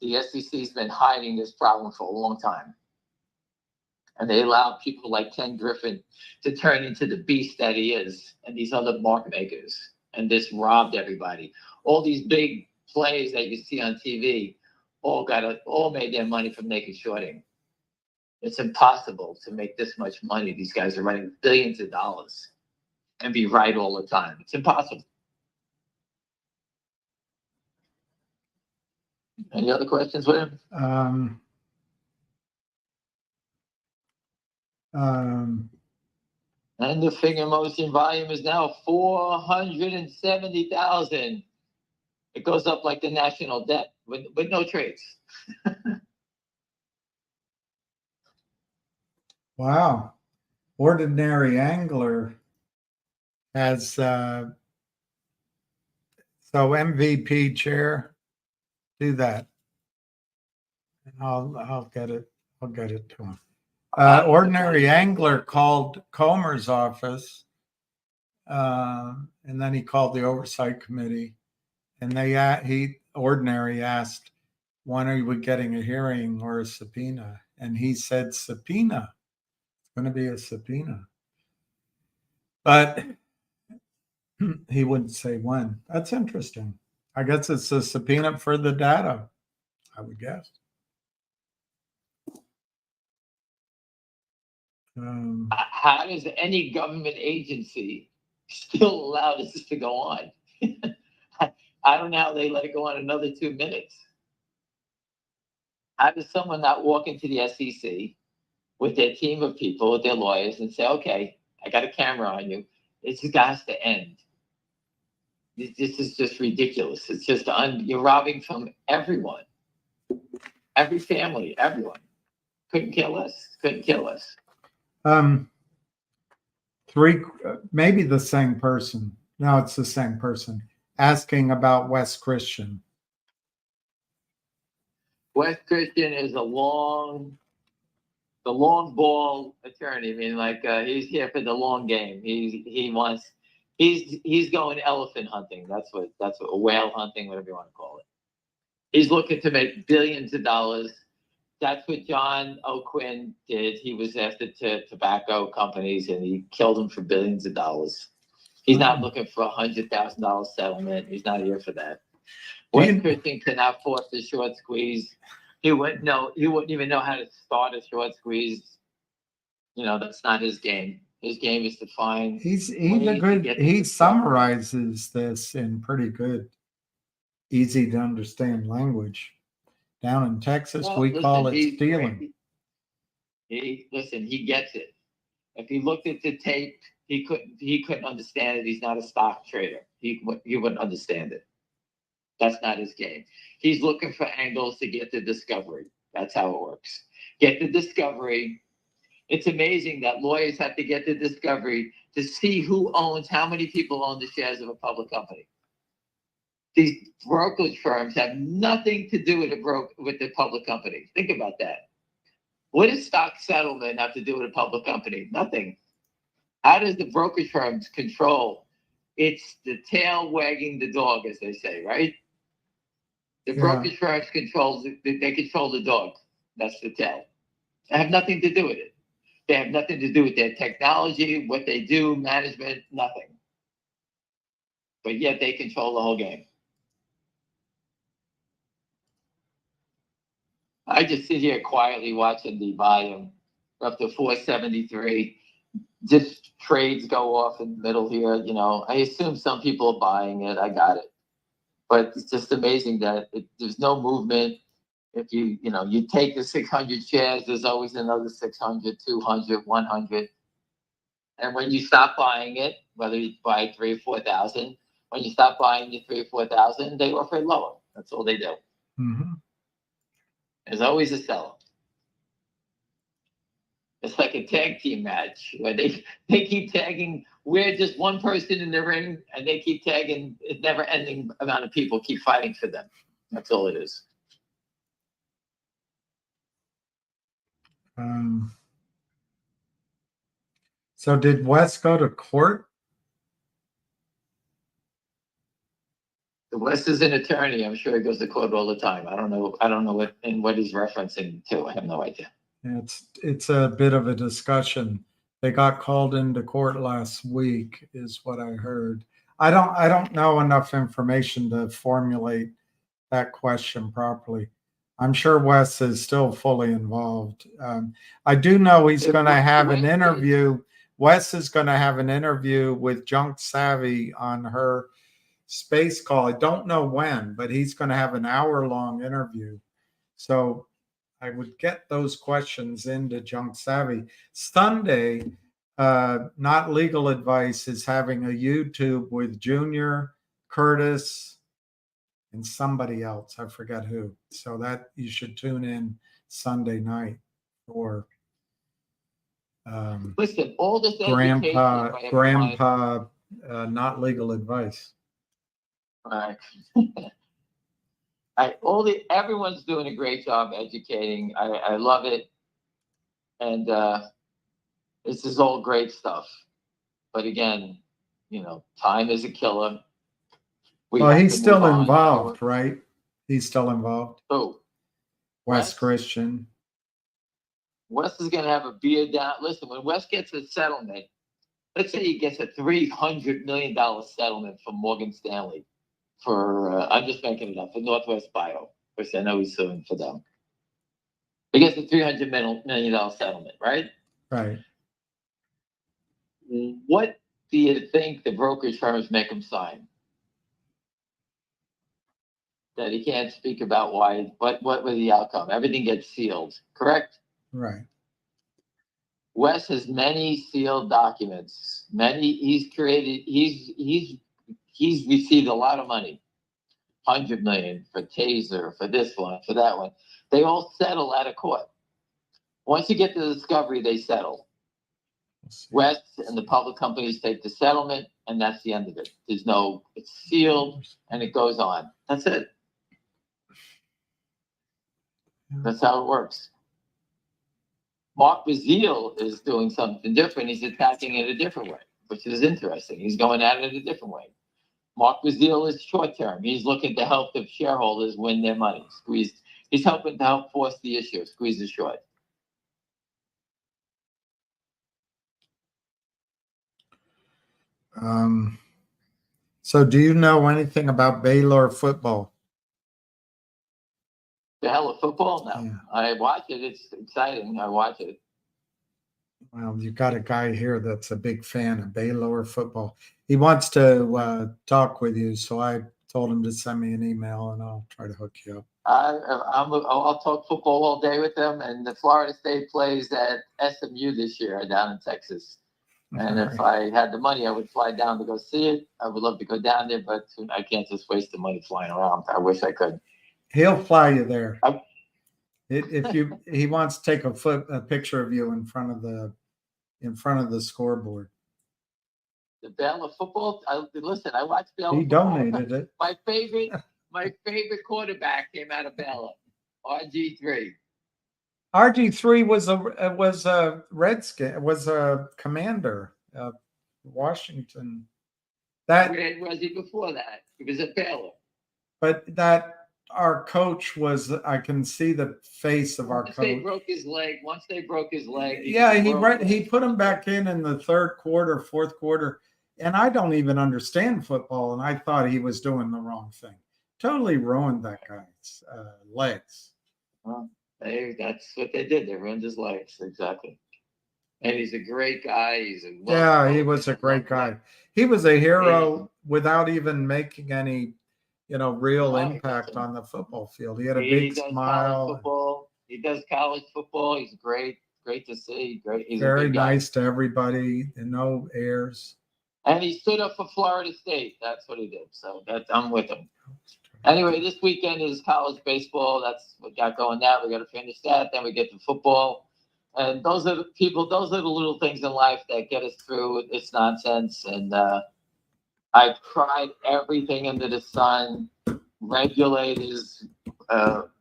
E: The SEC's been hiding this problem for a long time. And they allowed people like Ken Griffin to turn into the beast that he is, and these other market makers. And this robbed everybody. All these big plays that you see on TV all made their money from naked shorting. It's impossible to make this much money. These guys are running billions of dollars and be right all the time. It's impossible. Any other questions with him? And the finger motion volume is now 470,000. It goes up like the national debt with no trades.
C: Wow. Ordinary Angler has so MVP chair, do that. And I'll get it to him. Ordinary Angler called Comer's office, and then he called the oversight committee, and Ordinary asked, when are we getting a hearing or a subpoena? And he said, subpoena. It's going to be a subpoena. But he wouldn't say when. That's interesting. I guess it's a subpoena for the data, I would guess.
E: How does any government agency still allow this to go on? I don't know how they let it go on another 2 minutes. How does someone not walk into the SEC with their team of people, with their lawyers, and say, okay, I got a camera on you. This has to end. This is just ridiculous. It's just, you're robbing from everyone. Every family, everyone. Couldn't care less.
C: Maybe the same person. No, it's the same person asking about Wes Christian.
E: Wes Christian is the long ball attorney. I mean, he's here for the long game. He's going elephant hunting. That's what whale hunting, whatever you want to call it. He's looking to make billions of dollars. That's what John O'Quinn did. He was after tobacco companies, and he killed them for billions of dollars. He's not looking for $100,000 settlement. He's not here for that. Wes Christian cannot force the short squeeze. He wouldn't even know how to start a short squeeze. That's not his game. His game is to find.
C: He summarizes this in pretty good, easy to understand language. Down in Texas, we call it stealing.
E: He gets it. If he looked at the tape, he couldn't understand it. He's not a stock trader. He wouldn't understand it. That's not his game. He's looking for angles to get the discovery. That's how it works. Get the discovery. It's amazing that lawyers have to get the discovery to see how many people own the shares of a public company. These brokerage firms have nothing to do with the public company. Think about that. What does stock settlement have to do with a public company? Nothing. How does the brokerage firms control? It's the tail wagging the dog, as they say, right? The brokerage firms control the dog. That's the tail. They have nothing to do with it. They have nothing to do with their technology, what they do, management, nothing. but yet they control the whole game. I just sit here quietly watching the volume up to 473. Just trades go off in the middle here. You know, I assume some people are buying it. I got it. But it's just amazing that there's no movement. If you take the 600 shares, there's always another 600, 200, 100. And when you stop buying it, whether you buy 3,000 or 4,000, when you stop buying the 3,000 or 4,000, they offer it lower. That's all they do.
C: Mm-hmm.
E: There's always a seller. It's like a tag team match where they keep tagging. We're just one person in the ring, and they keep tagging. It's never-ending amount of people keep fighting for them. That's all it is.
C: So did Wes go to court?
E: Wes is an attorney. I'm sure he goes to court all the time. I don't know what he's referencing to. I have no idea.
C: It's a bit of a discussion. They got called into court last week, is what I heard. I don't know enough information to formulate that question properly. I'm sure Wes is still fully involved. I do know he's going to have an interview. Wes is going to have an interview with Junk Savvy on her space call. I don't know when, but he's going to have an hour-long interview. So I would get those questions into Junk Savvy. Sunday, Not Legal Advice is having a YouTube with Junior, Curtis, and somebody else. I forget who. So that you should tune in Sunday night for
E: Listen, all this
C: Grandpa, Not Legal Advice.
E: Right. Everyone's doing a great job educating. I love it. And this is all great stuff. But again, time is a killer.
C: Well, he's still involved, right? He's still involved.
E: Who?
C: Wes Christian.
E: Wes is going to have a beer down. Listen, when Wes gets a settlement, let's say he gets a $300 million settlement from Morgan Stanley for, I'm just making it up, for Northwest Bio, which I know he's suing for them. He gets a $300 million settlement, right?
C: Right.
E: What do you think the brokerage firms make him sign? That he can't speak about why, what was the outcome? Everything gets sealed, correct?
C: Right.
E: Wes has many sealed documents. He's received a lot of money. 100 million for Taser, for this one, for that one. They all settle out of court. Once you get to the discovery, they settle. Wes and the public companies take the settlement, and that's the end of it. It's sealed, and it goes on. That's it. That's how it works. Mark Bazile is doing something different. He's attacking it a different way, which is interesting. He's going at it a different way. Mark Bazile is short term. He's looking to help the shareholders win their money. He's helping to help force the issue, squeeze it short.
C: So do you know anything about Baylor football?
E: The hell of football? No.
C: Yeah.
E: I watch it. It's exciting. I watch it.
C: Well, you got a guy here that's a big fan of Baylor football. He wants to talk with you, so I told him to send me an email, and I'll try to hook you up.
E: I'll talk football all day with them. And the Florida State plays at SMU this year down in Texas. And if I had the money, I would fly down to go see it. I would love to go down there, but I can't just waste the money flying around. I wish I could.
C: He'll fly you there. He wants to take a picture of you in front of the scoreboard.
E: The Baylor football. Listen, I watched Baylor.
C: He donated it.
E: My favorite quarterback came out of Baylor, RG3.
C: RG3 was a Redskin, was a commander of Washington.
E: Where was he before that? He was at Baylor.
C: But our coach was, I can see the face of our coach.
E: Once they broke his leg.
C: Yeah, he put him back in the third quarter, fourth quarter. And I don't even understand football, and I thought he was doing the wrong thing. Totally ruined that guy's legs.
E: Well, that's what they did. They ruined his legs. Exactly. And he's a great guy. He's a
C: Yeah, he was a great guy. He was a hero without even making any, real impact on the football field. He had a big smile.
E: Football. He does college football. He's great. Great to see. Great. He's
C: Very
E: a good guy.
C: nice to everybody, and no airs.
E: And he stood up for Florida State. That's what he did. So I'm with him. Anyway, this weekend is college baseball. That's what got going now. We got to finish that. Then we get to football. And those are the little things in life that get us through this nonsense. And I've tried everything under the sun, regulators,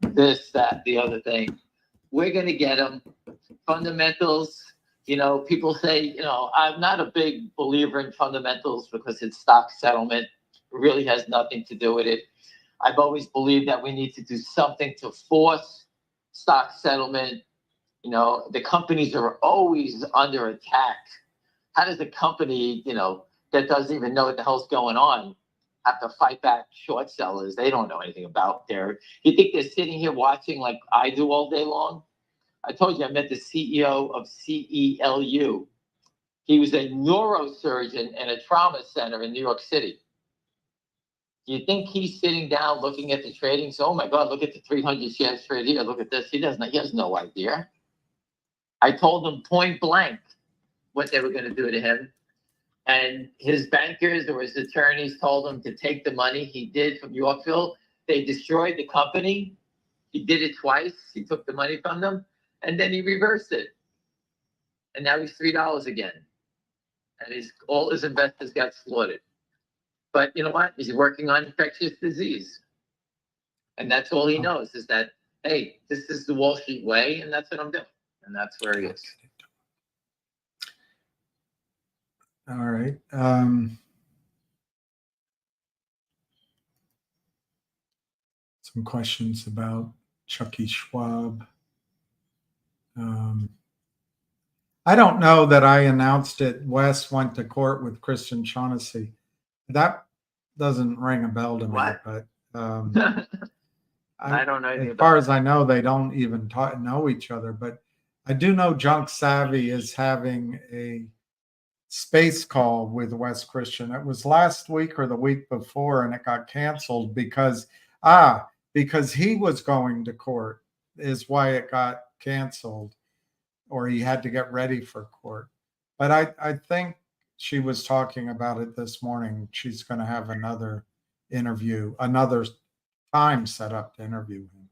E: this, that, the other thing. We're going to get them. Fundamentals. People say, I'm not a big believer in fundamentals because it's stock settlement. It really has nothing to do with it. I've always believed that we need to do something to force stock settlement. The companies are always under attack. How does a company, that doesn't even know what the hell's going on have to fight back short sellers? They don't know anything about you think they're sitting here watching like I do all day long? I told you I met the CEO of CELU. He was a neurosurgeon in a trauma center in New York City. You think he's sitting down looking at the trading? So, oh my God, look at the 300 shares trade here. Look at this. He has no idea. I told him point blank what they were going to do to him. And his bankers or his attorneys told him to take the money he did from Yorkville. They destroyed the company. He did it twice. He took the money from them. And then he reversed it. And now he's $3 again. And all his investors got slaughtered. But you know what? He's working on infectious disease. And that's all he knows is that, hey, this is the Wall Street way, and that's what I'm doing. And that's where he is.
C: All right. Some questions about Chucky Schwab. I don't know that I announced it. Wes went to court with Christian Shaughnessy. That doesn't ring a bell to me, but
E: I don't know anything
C: as far as I know, they don't even know each other. But I do know Junk Savvy is having a space call with Wes Christian. It was last week or the week before, and it got canceled because he was going to court is why it got canceled, or he had to get ready for court. But I think she was talking about it this morning. She's going to have another interview, another time set up to interview him.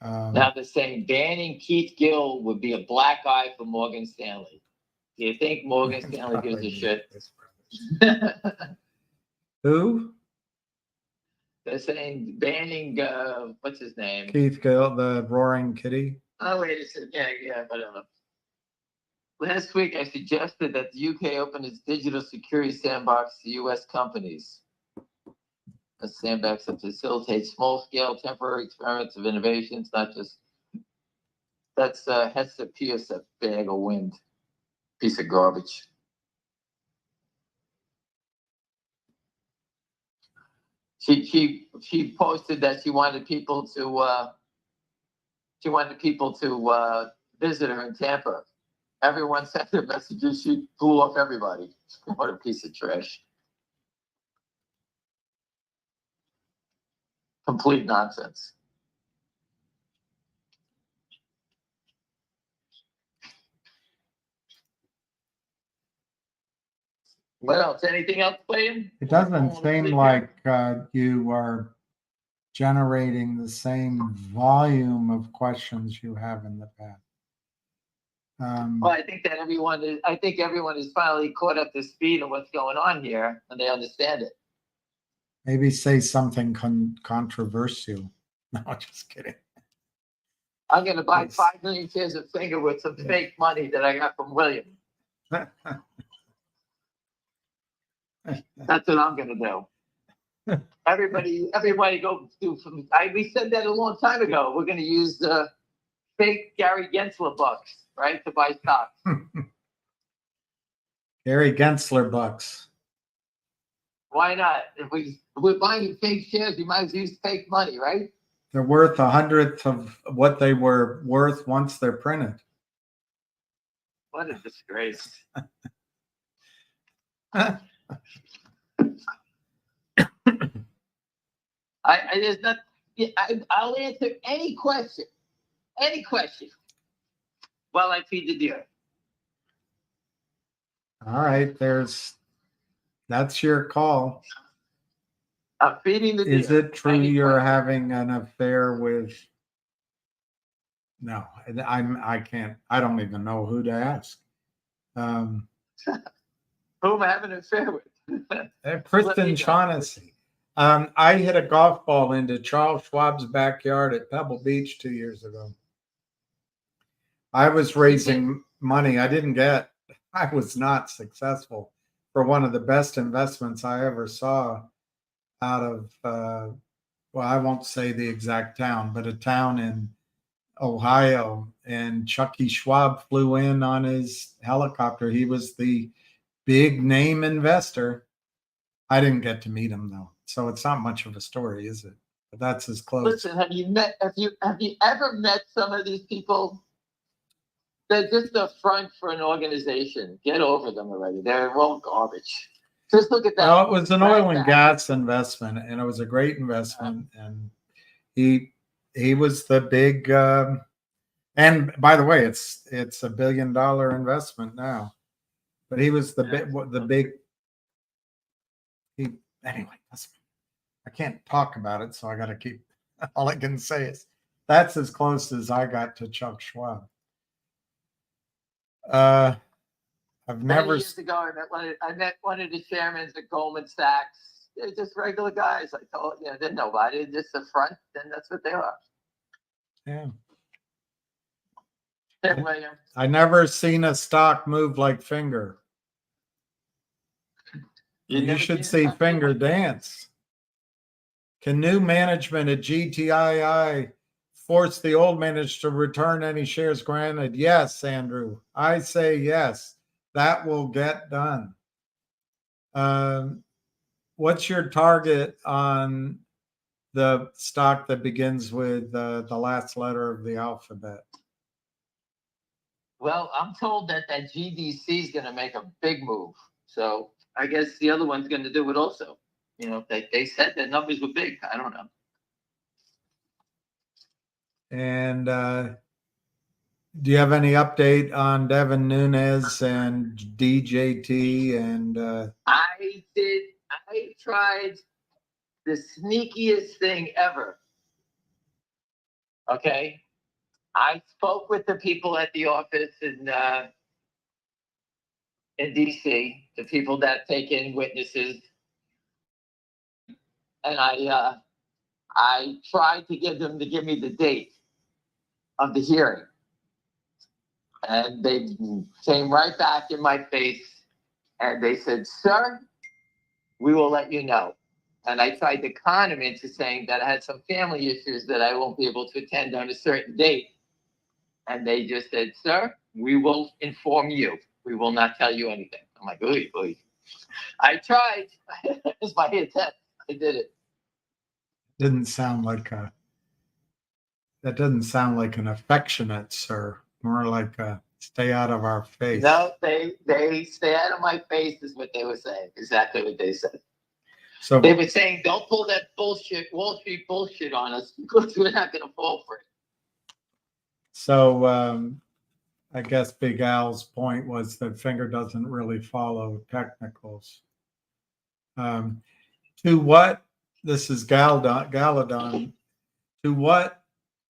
E: Now they're saying banning Keith Gill would be a black eye for Morgan Stanley. Do you think Morgan Stanley gives a shit?
C: Who?
E: They're saying banning, what's his name?
C: Keith Gill, the Roaring Kitty.
E: Oh, wait a second. Yeah, whatever. Last week, I suggested that the UK open its digital security sandbox to US companies. A sandbox that facilitates small-scale temporary experiments of innovations, not just... That's Hester Pierce, that bag of wind. Piece of garbage. She posted that she wanted people to visit her in Tampa. Everyone sent their messages. She blew off everybody. What a piece of trash. Complete nonsense. What else? Anything else playing?
C: It doesn't seem like you are generating the same volume of questions you have in the past.
E: Well, I think everyone is finally caught up to speed on what's going on here, and they understand it.
C: Maybe say something controversial. No, just kidding.
E: I'm going to buy 5 million shares of Finger with some fake money that I got from William. That's what I'm going to do. Everybody go do some. We said that a long time ago. We're going to use the fake Gary Gensler bucks, right, to buy stocks.
C: Gary Gensler bucks.
E: Why not? If we're buying fake shares, we might as well use fake money, right?
C: They're worth 100th of what they were worth once they're printed.
E: What a disgrace. There's not. I'll answer any question while I feed the deer.
C: All right, that's your call.
E: I'm feeding the deer.
C: Is it true
E: Any
C: you're
E: question.
C: having an affair with? No, I can't. I don't even know who to ask.
E: Who am I having an affair with?
C: Kristen Shaughnessy. I hit a golf ball into Charles Schwab's backyard at Pebble Beach 2 years ago. I was raising money. I was not successful for one of the best investments I ever saw out of, well, I won't say the exact town, but a town in Ohio. And Chucky Schwab flew in on his helicopter. He was the big name investor. I didn't get to meet him though, so it's not much of a story, is it? But that's as close.
E: Listen, have you ever met some of these people? They're just a front for an organization. Get over them already. They're all garbage. Just look at that.
C: Well, it was an oil and
E: Right back.
C: gas investment, and it was a great investment. And he was the big. And by the way, it's $1 billion investment now, but he was the big. Anyway, I can't talk about it, so I got to keep. All I can say is that's as close as I got to Chuck Schwab. I've
E: Many
C: never.
E: years ago, I met one of the chairmen at Goldman Sachs. They're just regular guys. I told you, they're nobody. They're just a front, and that's what they are.
C: Yeah.
E: Hey, William.
C: I never seen a stock move like Finger. You
E: never
C: should
E: seen
C: see
E: a-
C: Finger dance. Can new management at GTII force the old management to return any shares granted? Yes, Andrew. I say yes. That will get done. What's your target on the stock that begins with the last letter of the alphabet?
E: Well, I'm told that GDC is going to make a big move. So I guess the other one's going to do it also. You know, they said their numbers were big. I don't know.
C: And do you have any update on Devin Nunes and DJT? And
E: I tried the sneakiest thing ever. Okay. I spoke with the people at the office in DC, the people that take in witnesses. And I tried to get them to give me the date of the hearing. And they came right back in my face and they said, "Sir, we will let you know." And I tried to con him into saying that I had some family issues that I won't be able to attend on a certain date. And they just said, "Sir, we will inform you. We will not tell you anything." I'm like, "Oy, oy." I tried. It was my attempt. I did it.
C: that doesn't sound like an affectionate sir, more like a stay out of our face.
E: No, they stay out of my face is what they were saying. Exactly what they said.
C: So
E: They were saying, "Don't pull that bullshit, Wall Street bullshit on us because we're not going to fall for it."
C: So I guess Big Al's point was that Finger doesn't really follow technicals. To what, this is Galadon, to what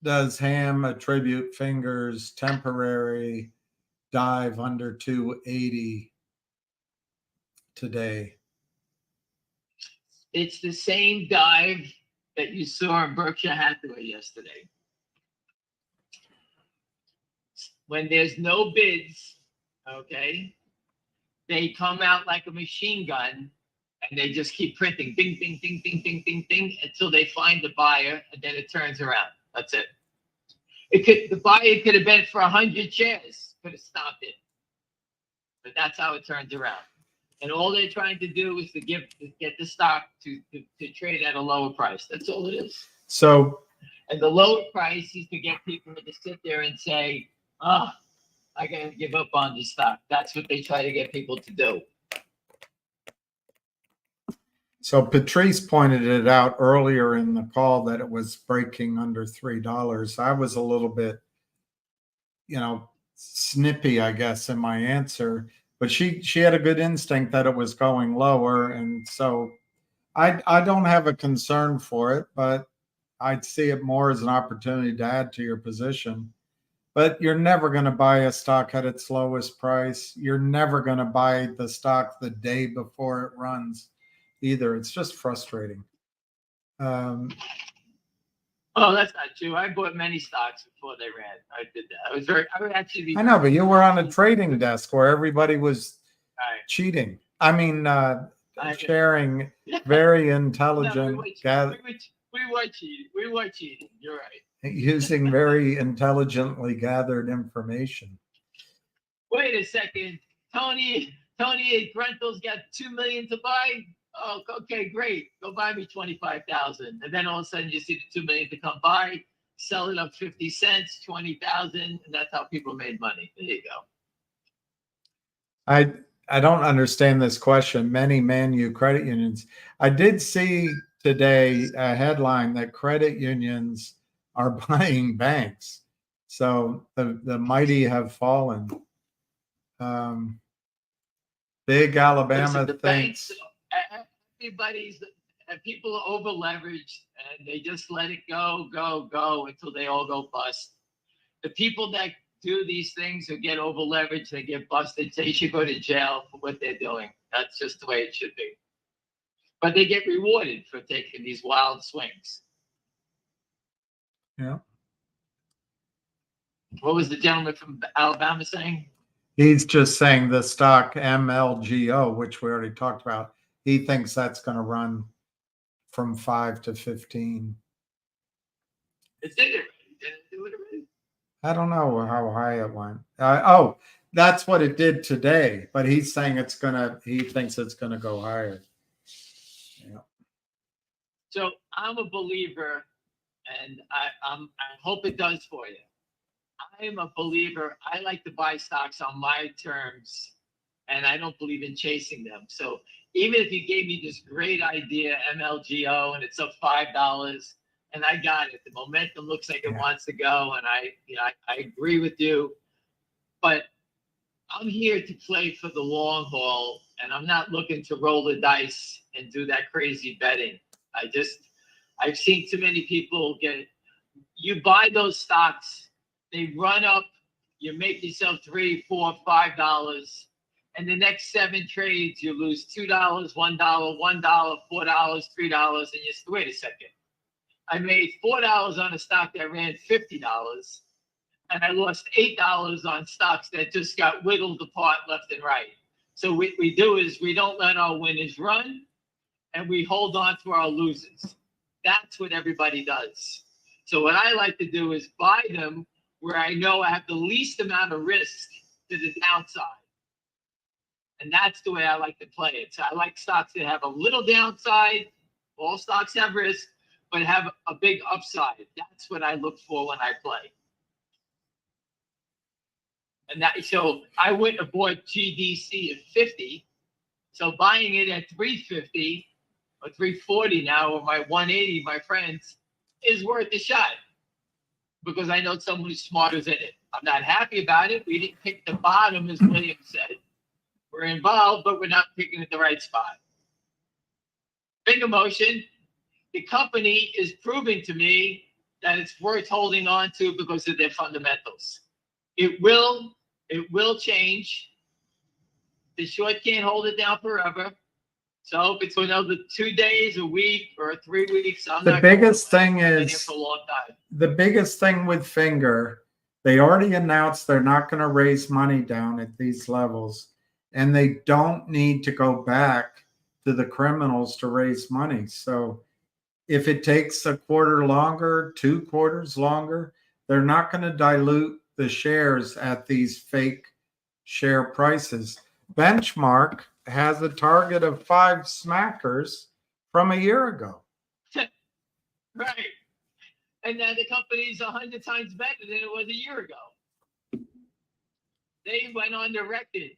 C: does Ham attribute Finger's temporary dive under 280 today?
E: It's the same dive that you saw in Berkshire Hathaway yesterday. When there's no bids, okay, they come out like a machine gun and they just keep printing ding, ding, ding, ding, ding, ding, ding until they find the buyer and then it turns around. That's it. The buyer could have been for 100 shares, could have stopped it. but that's how it turns around. And all they're trying to do is to get the stock to trade at a lower price. That's all it is.
C: So
E: And the lower price is to get people to sit there and say, oh, I got to give up on this stock. That's what they try to get people to do.
C: So Patrice pointed it out earlier in the call that it was breaking under $3. I was a little bit, snippy, I guess, in my answer, but she had a good instinct that it was going lower. And so I don't have a concern for it, but I'd see it more as an opportunity to add to your position. But you're never going to buy a stock at its lowest price. You're never going to buy the stock the day before it runs either. It's just frustrating.
E: Oh, that's not true. I bought many stocks before they ran. I did that. I would actually be.
C: I know, but you were on a trading desk where everybody was
E: Right.
C: cheating. I mean, sharing very intelligent,
E: We were cheating. We were cheating. You're right.
C: using very intelligently gathered information.
E: Wait a second. Tony Brentel's got $2 million to buy. Oh, okay, great. Go buy me 25,000. And then all of a sudden you see the $2 million to come by, sell it up 50 cents, 20,000, and that's how people made money. There you go.
C: I don't understand this question. Many Man-U credit unions. I did see today a headline that credit unions are buying banks. So the mighty have fallen. Big Alabama
E: Listen, the
C: thinks.
E: banks, people are over leveraged and they just let it go until they all go bust. The people that do these things or get over leveraged, they get busted, they should go to jail for what they're doing. That's just the way it should be. But they get rewarded for taking these wild swings.
C: Yeah.
E: What was the gentleman from Alabama saying?
C: He's just saying the stock MLGO, which we already talked about. He thinks that's going to run from 5 to 15.
E: It did it. Didn't it do it already?
C: I don't know how high it went. That's what it did today. But he's saying he thinks it's gonna go higher. Yeah.
E: So I'm a believer, and I hope it does for you. I am a believer. I like to buy stocks on my terms, and I don't believe in chasing them. So even if you gave me this great idea, MLGO, and it's up $5, and I got it, the momentum looks like it wants to go, and I agree with you, but I'm here to play for the long haul, and I'm not looking to roll the dice and do that crazy betting. I've seen too many people you buy those stocks, they run up, you make yourself $3, $4, $5, and the next 7 trades, you lose $2, $1, $1, $4, $3, and you say, wait a second. I made $4 on a stock that ran $50, and I lost $8 on stocks that just got whittled apart left and right. So what we do is we don't let our winners run, and we hold on to our losers. That's what everybody does. So what I like to do is buy them where I know I have the least amount of risk to the downside. And that's the way I like to play it. So I like stocks that have a little downside. All stocks have risk, but have a big upside. That's what I look for when I play. And so I went and bought GDC at 50. So buying it at 350 or 340 now, or my 180, my friends, is worth a shot because I know someone who's smarter in it. I'm not happy about it. We didn't pick the bottom, as William said. We're involved, but we're not picking at the right spot. Finger motion. The company is proving to me that it's worth holding on to because of their fundamentals. It will change. The short can't hold it down forever. So if it's another 2 days, a week, or 3 weeks,
C: The biggest thing is
E: for a long time.
C: the biggest thing with Finger, they already announced they're not going to raise money down at these levels, and they don't need to go back to the criminals to raise money. So if it takes a quarter longer, 2 quarters longer, they're not going to dilute the shares at these fake share prices. Benchmark has a target of 5 smackers from a year ago.
E: Right. And now the company's 100 times better than it was a year ago. They went on the record.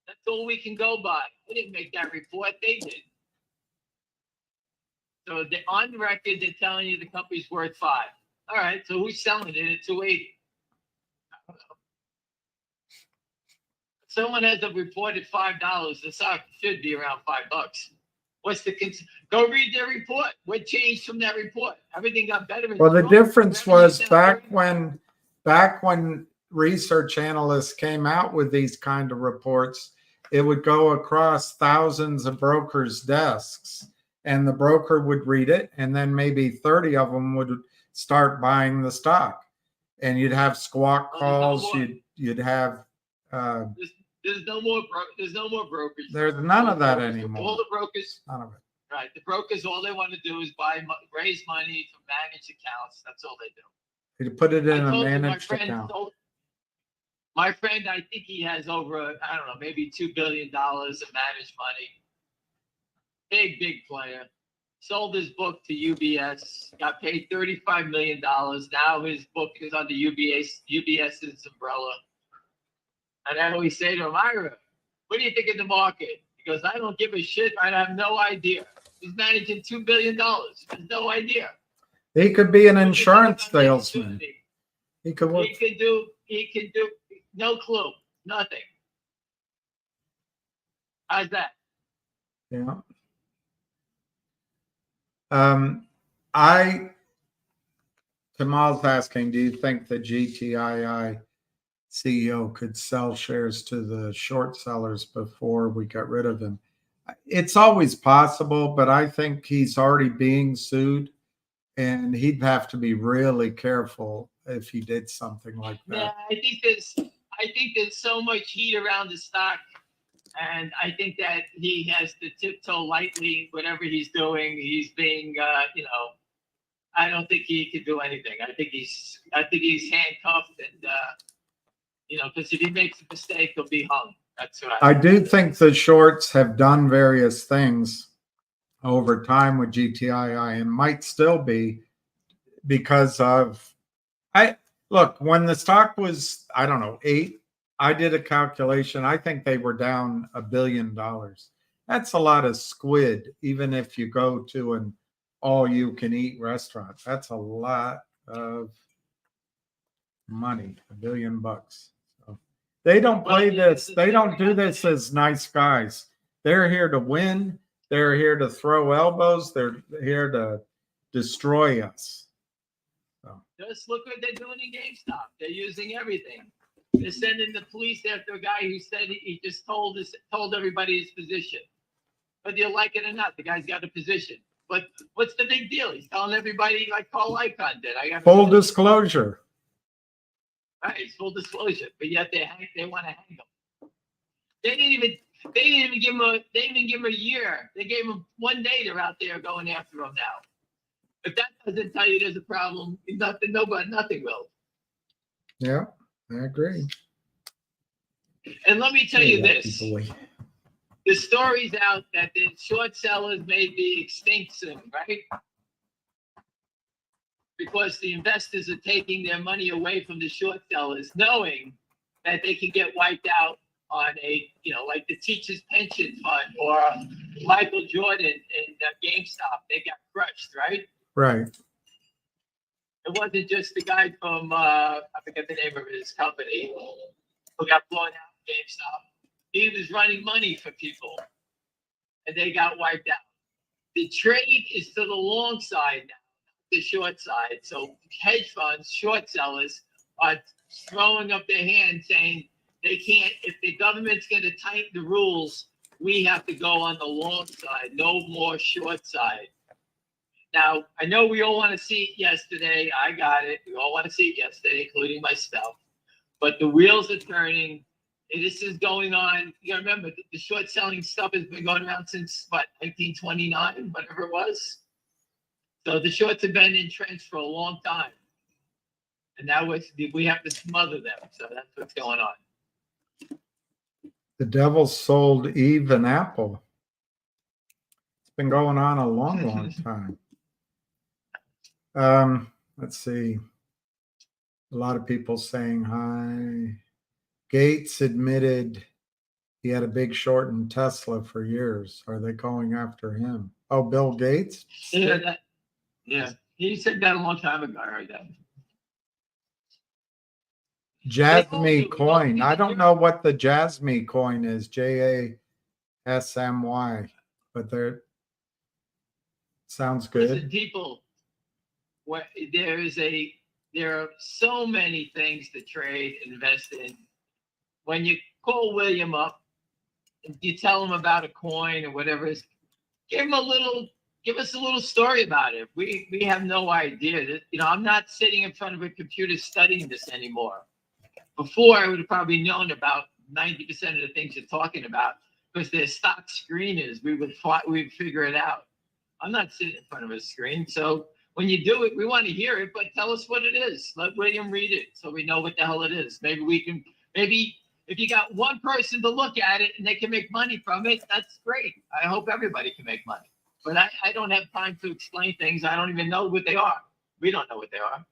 E: That's all we can go by. They didn't make that report. They did. So on the record, they're telling you the company's worth 5. All right. So who's selling it at 280? I don't know. Someone has a report at $5. The stock should be around $5. What's the go read their report? What changed from that report? Everything got better.
C: Well, the difference was back when research analysts came out with these kind of reports, it would go across thousands of brokers' desks, and the broker would read it, and then maybe 30 of them would start buying the stock, and you'd have squawk calls. You'd have.
E: There's no more brokers.
C: There's none of that anymore.
E: All the brokers.
C: None of it.
E: Right. The brokers, all they want to do is raise money to manage accounts. That's all they do.
C: You put it in a
E: I told you,
C: managed account.
E: My friend, I think he has over, I don't know, maybe $2 billion of managed money. Big player. Sold his book to UBS. Got paid $35 million. Now his book is under UBS's umbrella. And I always say to him, Ira, what do you think of the market? He goes, I don't give a shit. I have no idea. He's managing $2 billion. He has no idea.
C: He could be an insurance salesman. He could work.
E: He can do no clue. Nothing. How's that?
C: Yeah. Kamal's asking, do you think the GTII CEO could sell shares to the short sellers before we got rid of him? It's always possible, but I think he's already being sued, and he'd have to be really careful if he did something like that.
E: Yeah, I think there's so much heat around the stock, and I think that he has to tiptoe lightly. Whatever he's doing, he's being, I don't think he can do anything. I think he's handcuffed, and because if he makes a mistake, he'll be hung. That's what
C: I do think the shorts have done various things over time with GTII and might still be because of, when the stock was, I don't know, 8, I did a calculation. I think they were down $1 billion. That's a lot of squid, even if you go to an all-you-can-eat restaurant. That's a lot of money, $1 billion. They don't play this. They don't do this as nice guys. They're here to win. They're here to throw elbows. They're here to destroy us. So.
E: Just look what they're doing in GameStop. They're using everything. They're sending the police after a guy who said he just told everybody his position. Whether you like it or not, the guy's got a position. But what's the big deal? He's telling everybody like Carl Icahn did.
C: Full disclosure.
E: Right, it's full disclosure, but yet they want to hang him. They didn't even give him a year. They gave him 1 day. They're out there going after him now. If that doesn't tell you there's a problem, nothing will.
C: Yeah, I agree.
E: And let me tell you this: the story's out that the short sellers may be extinct soon, right? Because the investors are taking their money away from the short sellers, knowing that they can get wiped out on like the teachers' pension fund or Michael Jordan and GameStop. They got crushed, right?
C: Right.
E: It wasn't just the guy from, I forget the name of his company, who got blown out of GameStop. He was running money for people, and they got wiped out. The trade is to the long side now. The short side. So hedge funds, short sellers are throwing up their hands saying they can't, if the government's going to tighten the rules, we have to go on the long side, no more short side. Now, I know we all want to see it yesterday. I got it. We all want to see it yesterday, including myself. But the wheels are turning. And this is going on. You gotta remember, the short selling stuff has been going around since, 1929, whatever it was. So the shorts have been entrenched for a long time. And now we have to smother them. So that's what's going on.
C: The devil sold Eve an apple. It's been going on a long, long time. Let's see. A lot of people saying hi. Gates admitted he had a big short in Tesla for years. Are they going after him? Oh, Bill Gates?
E: Yeah, he said that a long time ago. I heard that.
C: Jasmy coin. I don't know what the Jasmy coin is. JASMY, but there sounds good.
E: Listen, people, there are so many things to trade, invest in. When you call William up, and you tell him about a coin or whatever it is, give us a little story about it. We have no idea. I'm not sitting in front of a computer studying this anymore. Before, I would have probably known about 90% of the things you're talking about because they're stock screeners. We'd figure it out. I'm not sitting in front of a screen. So when you do it, we want to hear it, but tell us what it is. Let William read it so we know what the hell it is. Maybe if you got one person to look at it and they can make money from it, that's great. I hope everybody can make money. But I don't have time to explain things. I don't even know what they are. We don't know what they are.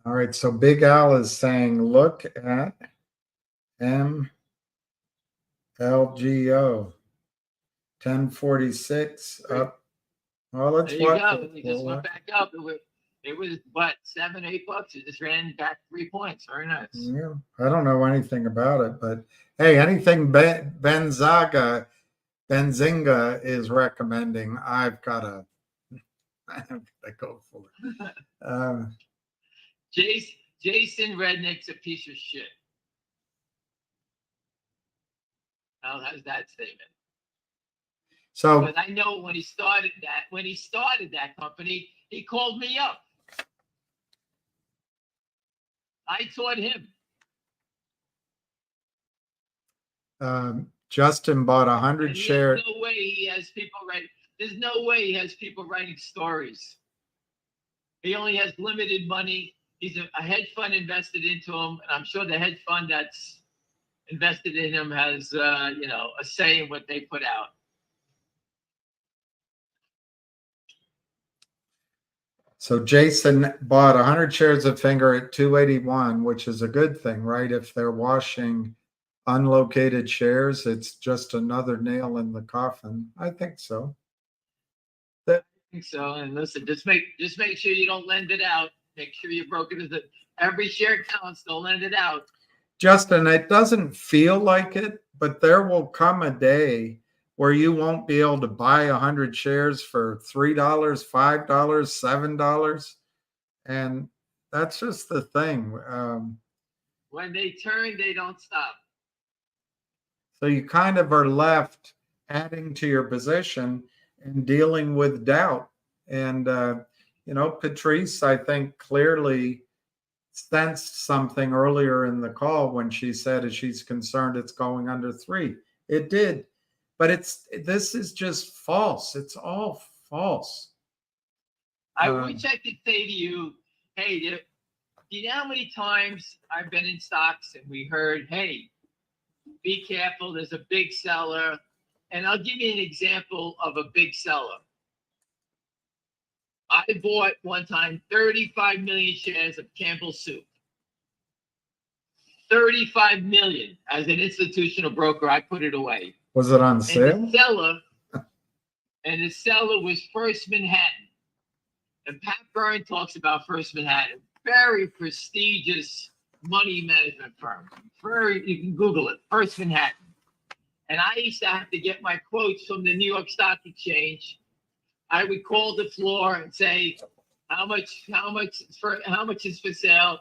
C: All right, so Big Al is saying, look at MLGO 1046 up. Well, let's
E: There you
C: watch
E: go.
C: it.
E: It just went back up. It was what, $7, $8? It just ran back 3 points. Very nice.
C: Yeah, I don't know anything about it, but hey, anything Benzinga is recommending, I've got to go for it.
E: Jason Rednick's a piece of shit. How's that statement?
C: So,
E: because I know when he started that company, he called me up. I taught him.
C: Justin bought 100 shares.
E: There's no way he has people writing stories. He only has limited money. He's a hedge fund invested into him, and I'm sure the hedge fund that's invested in him has a say in what they put out.
C: So Jason bought 100 shares of Finger at 281, which is a good thing, right? If they're washing unlocated shares, it's just another nail in the coffin. I think so.
E: I think so. And listen, just make sure you don't lend it out. Make sure your broker does it. Every share counts. Don't lend it out.
C: Justin, it doesn't feel like it, but there will come a day where you won't be able to buy 100 shares for $3, $5, $7. And that's just the thing.
E: When they turn, they don't stop.
C: So you kind of are left adding to your position and dealing with doubt. And, Patrice, I think, clearly sensed something earlier in the call when she said, as she's concerned, it's going under 3. It did. But this is just false. It's all false.
E: I wish I could say to you, hey, do you know how many times I've been in stocks and we heard, hey, be careful, there's a big seller. And I'll give you an example of a big seller. I bought one time 35 million shares of Campbell's Soup. 35 million. As an institutional broker, I put it away.
C: Was it on sale?
E: And the seller was First Manhattan. And Pat Byrne talks about First Manhattan. Very prestigious money management firm. You can Google it, First Manhattan. And I used to have to get my quotes from the New York Stock Exchange. I would call the floor and say, how much is for sale?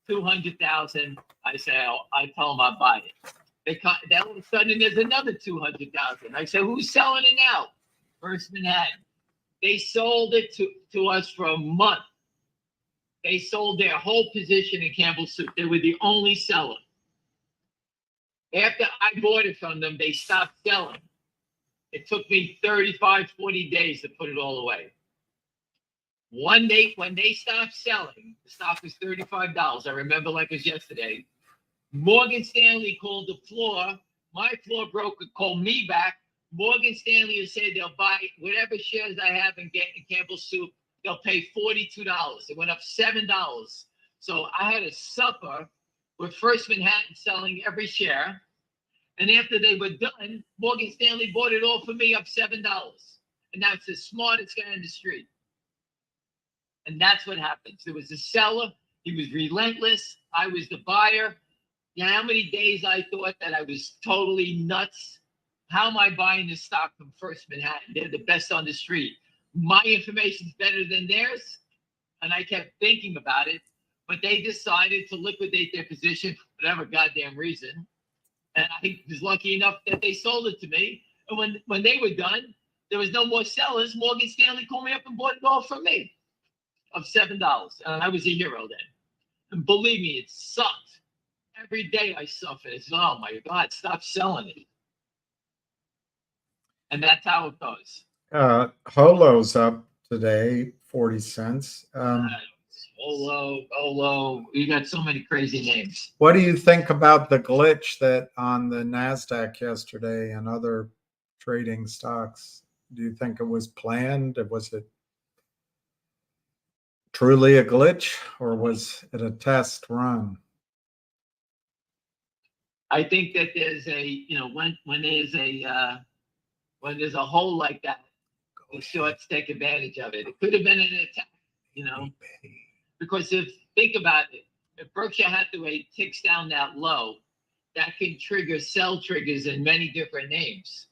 E: 200,000. I tell them I'll buy it. Then all of a sudden there's another 200,000. I say, who's selling it now? First Manhattan. They sold it to us for a month. They sold their whole position in Campbell's Soup. They were the only seller. After I bought it from them, they stopped selling. It took me 35, 40 days to put it all away. One day, when they stopped selling, the stock was $35. I remember like it was yesterday. Morgan Stanley called the floor. My floor broker called me back. Morgan Stanley has said they'll buy whatever shares I have in Campbell Soup. They'll pay $42. It went up $7. So I had to suffer with First Manhattan selling every share. And after they were done, Morgan Stanley bought it all for me up $7. And that's the smartest guy in the street. And that's what happens. There was a seller. He was relentless. I was the buyer. You know how many days I thought that I was totally nuts? How am I buying this stock from First Manhattan? They're the best on the street. My information's better than theirs. And I kept thinking about it. But they decided to liquidate their position for whatever goddamn reason. And I was lucky enough that they sold it to me. And when they were done, there was no more sellers. Morgan Stanley called me up and bought it all from me of $7. And I was a hero then. And believe me, it sucked. Every day I suffered. It's, oh my God, stop selling it. And that's how it goes.
C: Holo's up today, 40 cents.
E: Olo, you got so many crazy names.
C: What do you think about the glitch that on the NASDAQ yesterday and other trading stocks? Do you think it was planned? Was it truly a glitch, or was it a test run?
E: I think that there's when there's a hole like that, the shorts take advantage of it. It could have been an attack, because think about it, if Berkshire Hathaway ticks down that low, that can trigger sell triggers in many different names.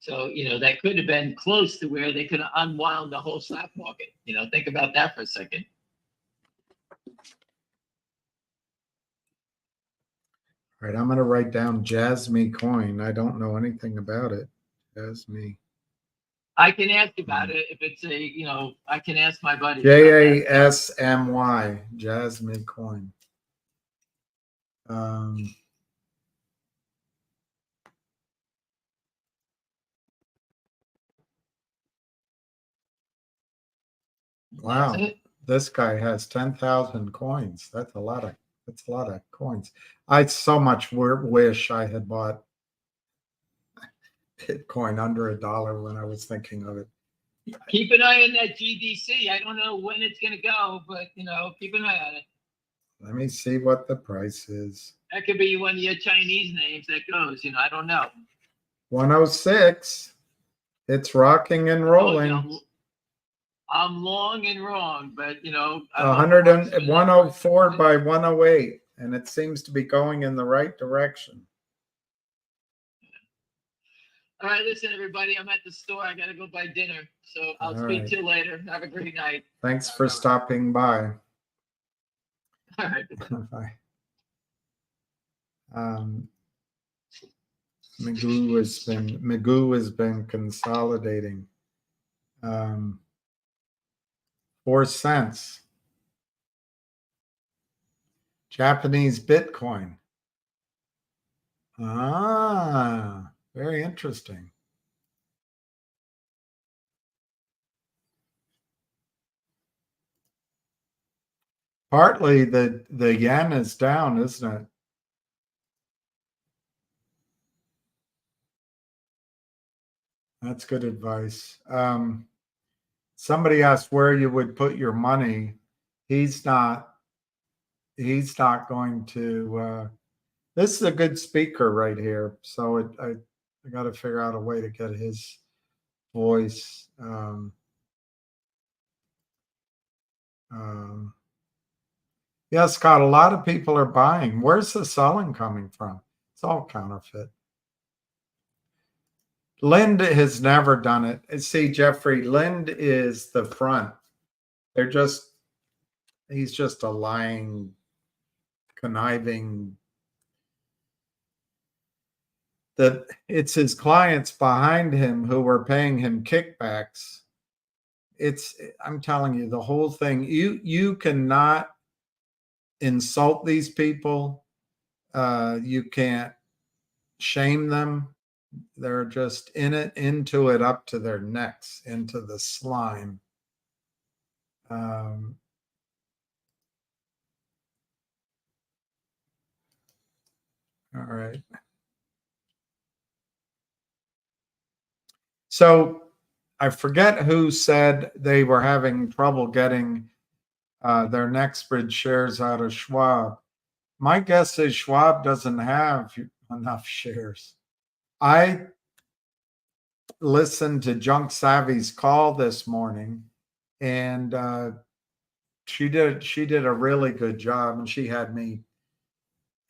E: So, that could have been close to where they could have unwound the whole stock market. Think about that for a second.
C: All right, I'm going to write down Jasmy coin. I don't know anything about it. Jasmy.
E: I can ask about it if it's I can ask my buddy.
C: JASMY, Jasmy coin. Wow, this guy has 10,000 coins. That's a lot of coins. I so much wish I had bought Bitcoin under $1 when I was thinking of it.
E: Keep an eye on that GDC. I don't know when it's going to go, but keep an eye on it.
C: Let me see what the price is.
E: That could be one of your Chinese names that goes. I don't know.
C: 106. It's rocking and rolling.
E: I'm long and wrong, but
C: 104 by 108, and it seems to be going in the right direction.
E: All right, listen, everybody. I'm at the store. I got to go buy dinner. So I'll speak to you later. Have a great night.
C: Thanks for stopping by.
E: All right.
C: Bye. Magoo has been consolidating. 4 cents. Japanese Bitcoin. Very interesting. Partly the yen is down, isn't it? That's good advice. Somebody asked where you would put your money. He's not going to. This is a good speaker right here. So I got to figure out a way to get his voice. Yeah, Scott, a lot of people are buying. Where's the selling coming from? It's all counterfeit. Lind has never done it. See, Jeffrey, Lind is the front. He's just a lying, conniving. It's his clients behind him who are paying him kickbacks. I'm telling you, the whole thing, you cannot insult these people. You can't shame them. They're just into it up to their necks, into the slime. right. So I forget who said they were having trouble getting their Nextbridge shares out of Schwab. My guess is Schwab doesn't have enough shares. I listened to Junk Savvy's call this morning, and she did a really good job, and she had me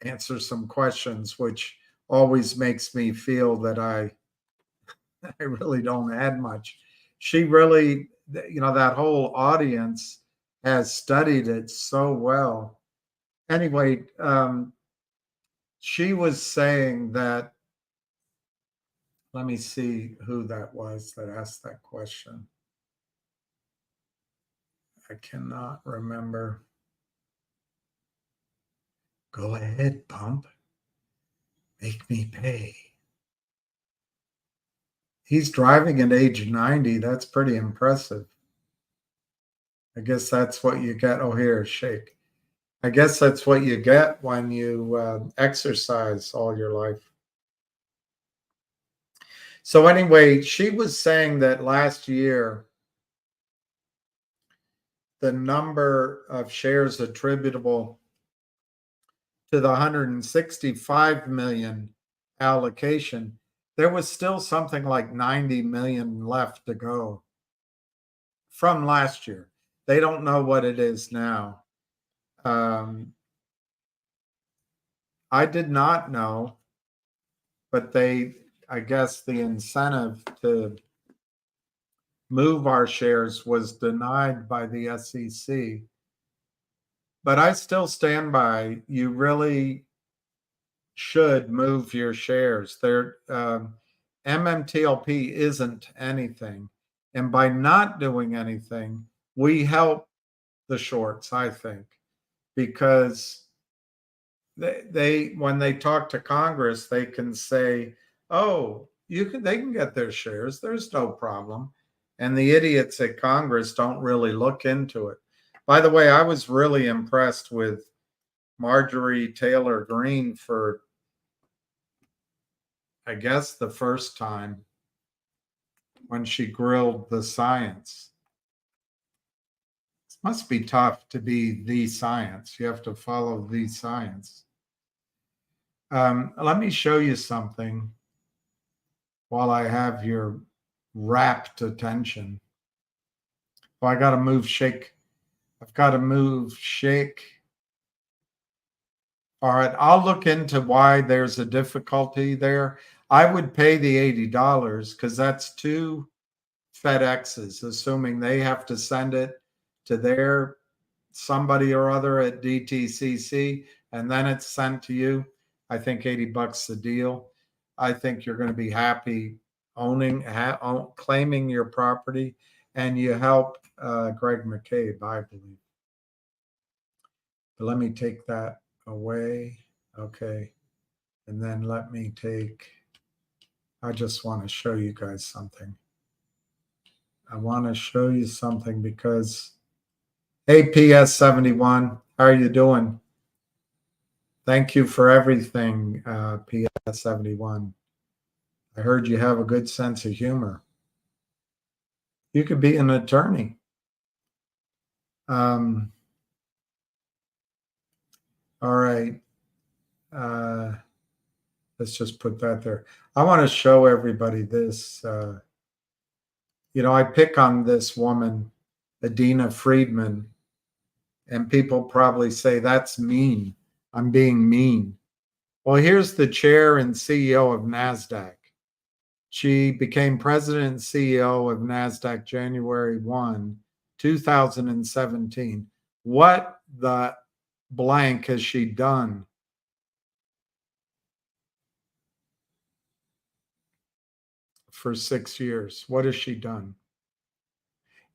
C: answer some questions, which always makes me feel that I really don't add much. She really, that whole audience has studied it so well. Anyway, she was saying that, let me see who that was that asked that question. I cannot remember. Go ahead, Pump. Make me pay. He's driving at age 90. That's pretty impressive. I guess that's what you get. Oh, here, shake. I guess that's what you get when you exercise all your life. So anyway, she was saying that last year, the number of shares attributable to the 165 million allocation, there was still something like 90 million left to go from last year. They don't know what it is now. I did not know, but I guess the incentive to move our shares was denied by the SEC. But I still stand by, you really should move your shares. MMTLP isn't anything. And by not doing anything, we help the shorts, I think, because they when they talk to Congress, they can say, oh, they can get their shares. There's no problem. And the idiots at Congress don't really look into it. By the way, I was really impressed with Marjorie Taylor Greene for, I guess, the first time when she grilled the science. It must be tough to be the science. You have to follow the science. Let me show you something while I have your rapt attention. Well, I got to move shake. I've got to move shake. All right, I'll look into why there's a difficulty there. I would pay the $80 because that's 2 FedExes, assuming they have to send it to their somebody or other at DTCC, and then it's sent to you. I think $80 a deal. I think you're going to be happy claiming your property, and you help Greg McCabe, I believe. But let me take that away. Okay. And then let me I just want to show you guys something. I want to show you something because, hey, PS71, how are you doing? Thank you for everything, PS71. I heard you have a good sense of humor. You could be an attorney. All right. Let's just put that there. I want to show everybody this. I pick on this woman, Adina Friedman, and people probably say that's mean. I'm being mean. Well, here's the chair and CEO of NASDAQ. She became president and CEO of NASDAQ January 1, 2017. What the blank has she done? For 6 years. What has she done?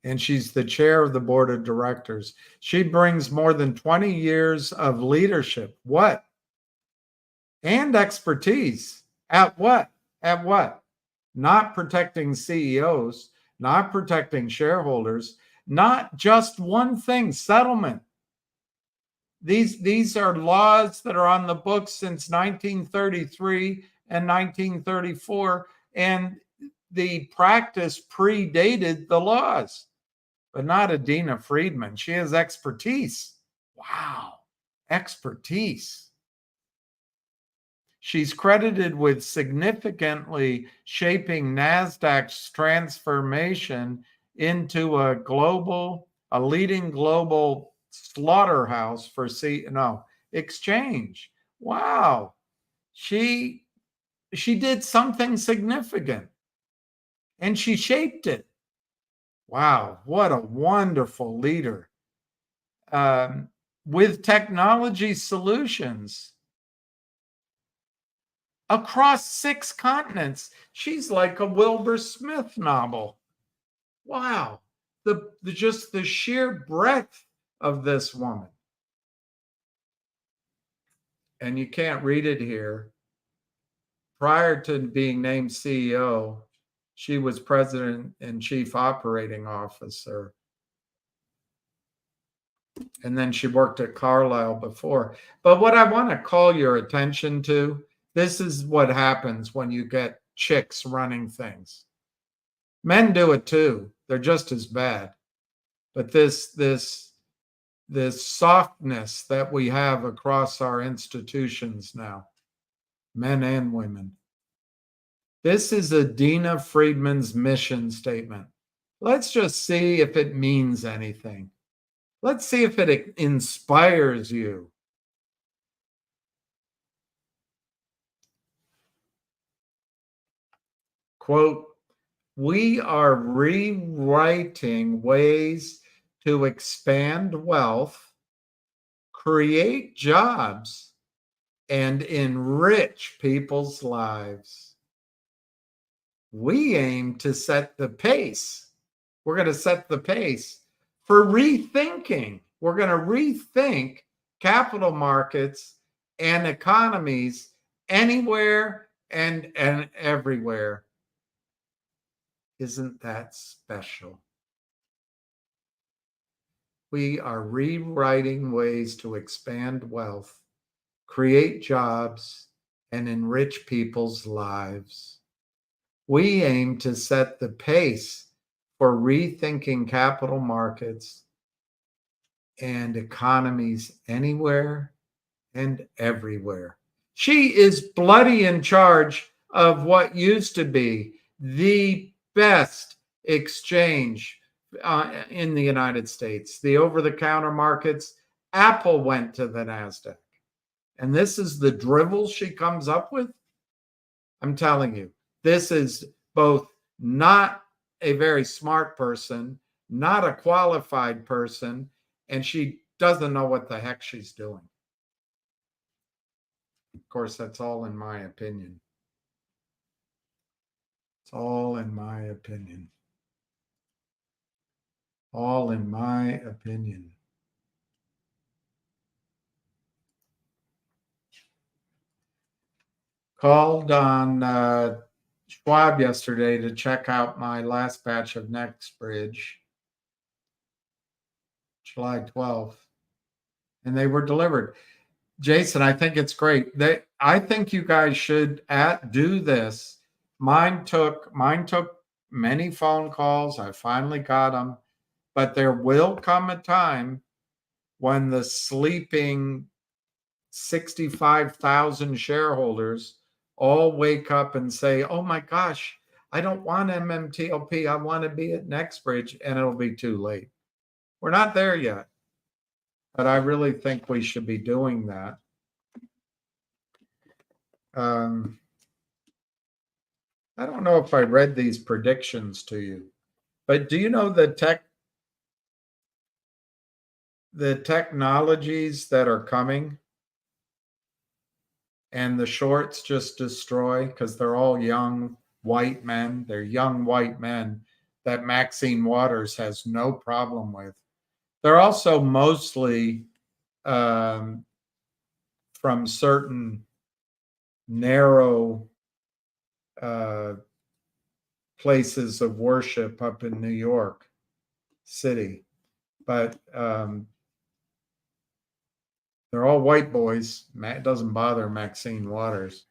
C: And she's the chair of the board of directors. She brings more than 20 years of leadership. What? And expertise. At what? At what? Not protecting CEOs, not protecting shareholders, not just one thing, settlement. These are laws that are on the books since 1933 and 1934, and the practice predated the laws, but not Adina Friedman. She has expertise. Wow, expertise. She's credited with significantly shaping NASDAQ's transformation into a leading global slaughterhouse for exchange. Wow. She did something significant and she shaped it. Wow, what a wonderful leader. With technology solutions across 6 continents. She's like a Wilbur Smith novel. Wow. Just the sheer breadth of this woman. And you can't read it here. Prior to being named CEO, she was president and chief operating officer. And then she worked at Carlyle before. But what I want to call your attention to, this is what happens when you get chicks running things. Men do it too. They're just as bad. But this softness that we have across our institutions now, men and women. This is Adina Friedman's mission statement. Let's just see if it means anything. Let's see if it inspires you. Quote, we are rewriting ways to expand wealth, create jobs, and enrich people's lives. We aim to set the pace. We're going to set the pace for rethinking. We're going to rethink capital markets and economies anywhere and everywhere. Isn't that special? We are rewriting ways to expand wealth, create jobs, and enrich people's lives. We aim to set the pace for rethinking capital markets and economies anywhere and everywhere. She is bloody in charge of what used to be the best exchange in the United States, the over-the-counter markets. Apple went to the NASDAQ. And this is the drivel she comes up with? I'm telling you, this is both not a very smart person, not a qualified person, and she doesn't know what the heck she's doing. Of course, that's all in my opinion. It's all in my opinion. All in my opinion. Called on Schwab yesterday to check out my last batch of NextBridge, July 12th, and they were delivered. Jason, I think it's great. I think you guys should do this. Mine took many phone calls. I finally got them, but there will come a time when the sleeping 65,000 shareholders all wake up and say, oh my gosh, I don't want MMTLP. I want to be at NextBridge, and it'll be too late. We're not there yet, but I really think we should be doing that. I don't know if I read these predictions to you, but do you know the technologies that are coming and the shorts just destroy because they're all young white men. They're young white men that Maxine Waters has no problem with. They're also mostly from certain narrow places of worship up in New York City. But They're all white boys. It doesn't bother Maxine Waters.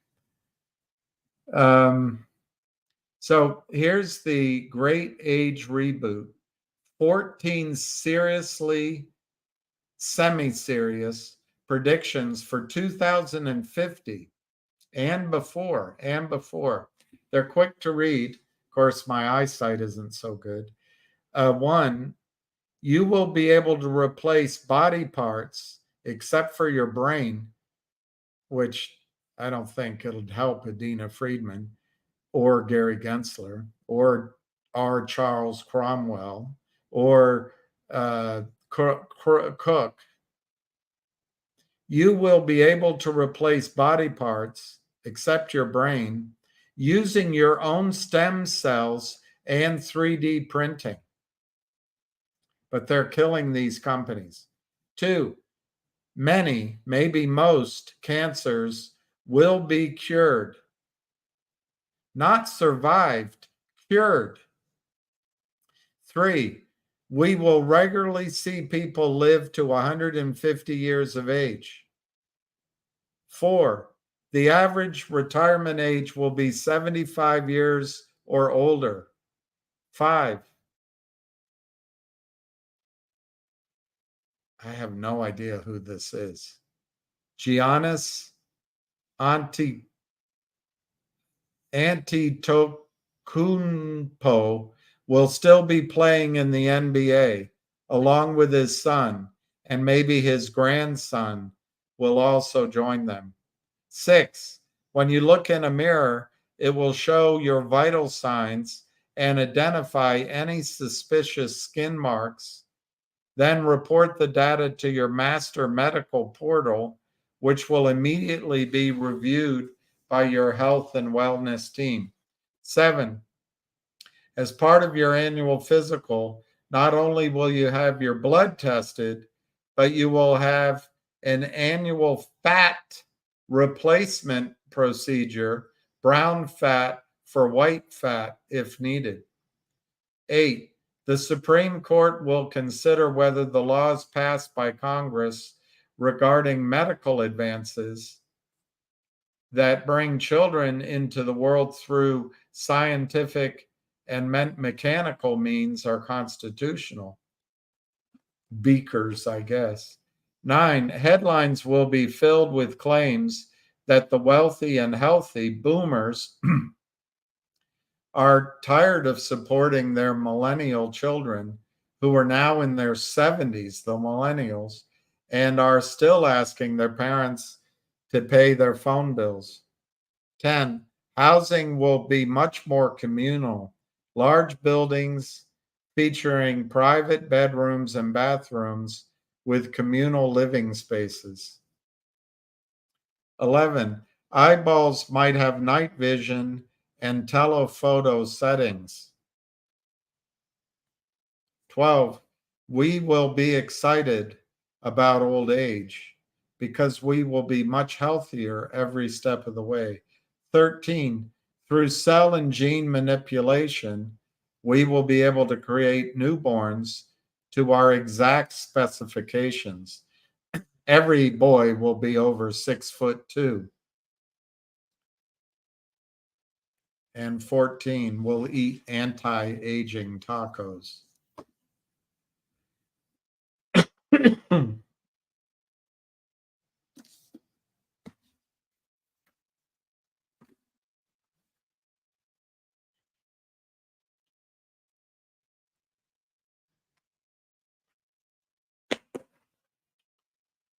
C: So here's the Great Age Reboot. 14 seriously semi-serious predictions for 2050 and before. They're quick to read. Of course, my eyesight isn't so good. 1, you will be able to replace body parts except for your brain, which I don't think it'll help Adina Friedman or Gary Gensler or R. Charles Cromwell or Cook. You will be able to replace body parts, except your brain, using your own stem cells and 3D printing. But they're killing these companies. 2, many, maybe most cancers will be cured. Not survived, cured. 3, we will regularly see people live to 150 years of age. 4, the average retirement age will be 75 years or older. 5, I have no idea who this is. Giannis Antetokounmpo will still be playing in the NBA along with his son, and maybe his grandson will also join them. 6, when you look in a mirror, it will show your vital signs and identify any suspicious skin marks. Then report the data to your master medical portal, which will immediately be reviewed by your health and wellness team. 7, as part of your annual physical, not only will you have your blood tested, but you will have an annual fat replacement procedure, brown fat for white fat if needed. 8, the Supreme Court will consider whether the laws passed by Congress regarding medical advances that bring children into the world through scientific and mechanical means are constitutional. Beakers, I guess. 9, headlines will be filled with claims that the wealthy and healthy boomers are tired of supporting their millennial children who are now in their 70s, the millennials, and are still asking their parents to pay their phone bills. 10, housing will be much more communal. Large buildings featuring private bedrooms and bathrooms with communal living spaces. 11, eyeballs might have night vision and telephoto settings. 12, we will be excited about old age because we will be much healthier every step of the way. 13, through cell and gene manipulation, we will be able to create newborns to our exact specifications. Every boy will be over 6'2". And 14, will eat anti-aging tacos.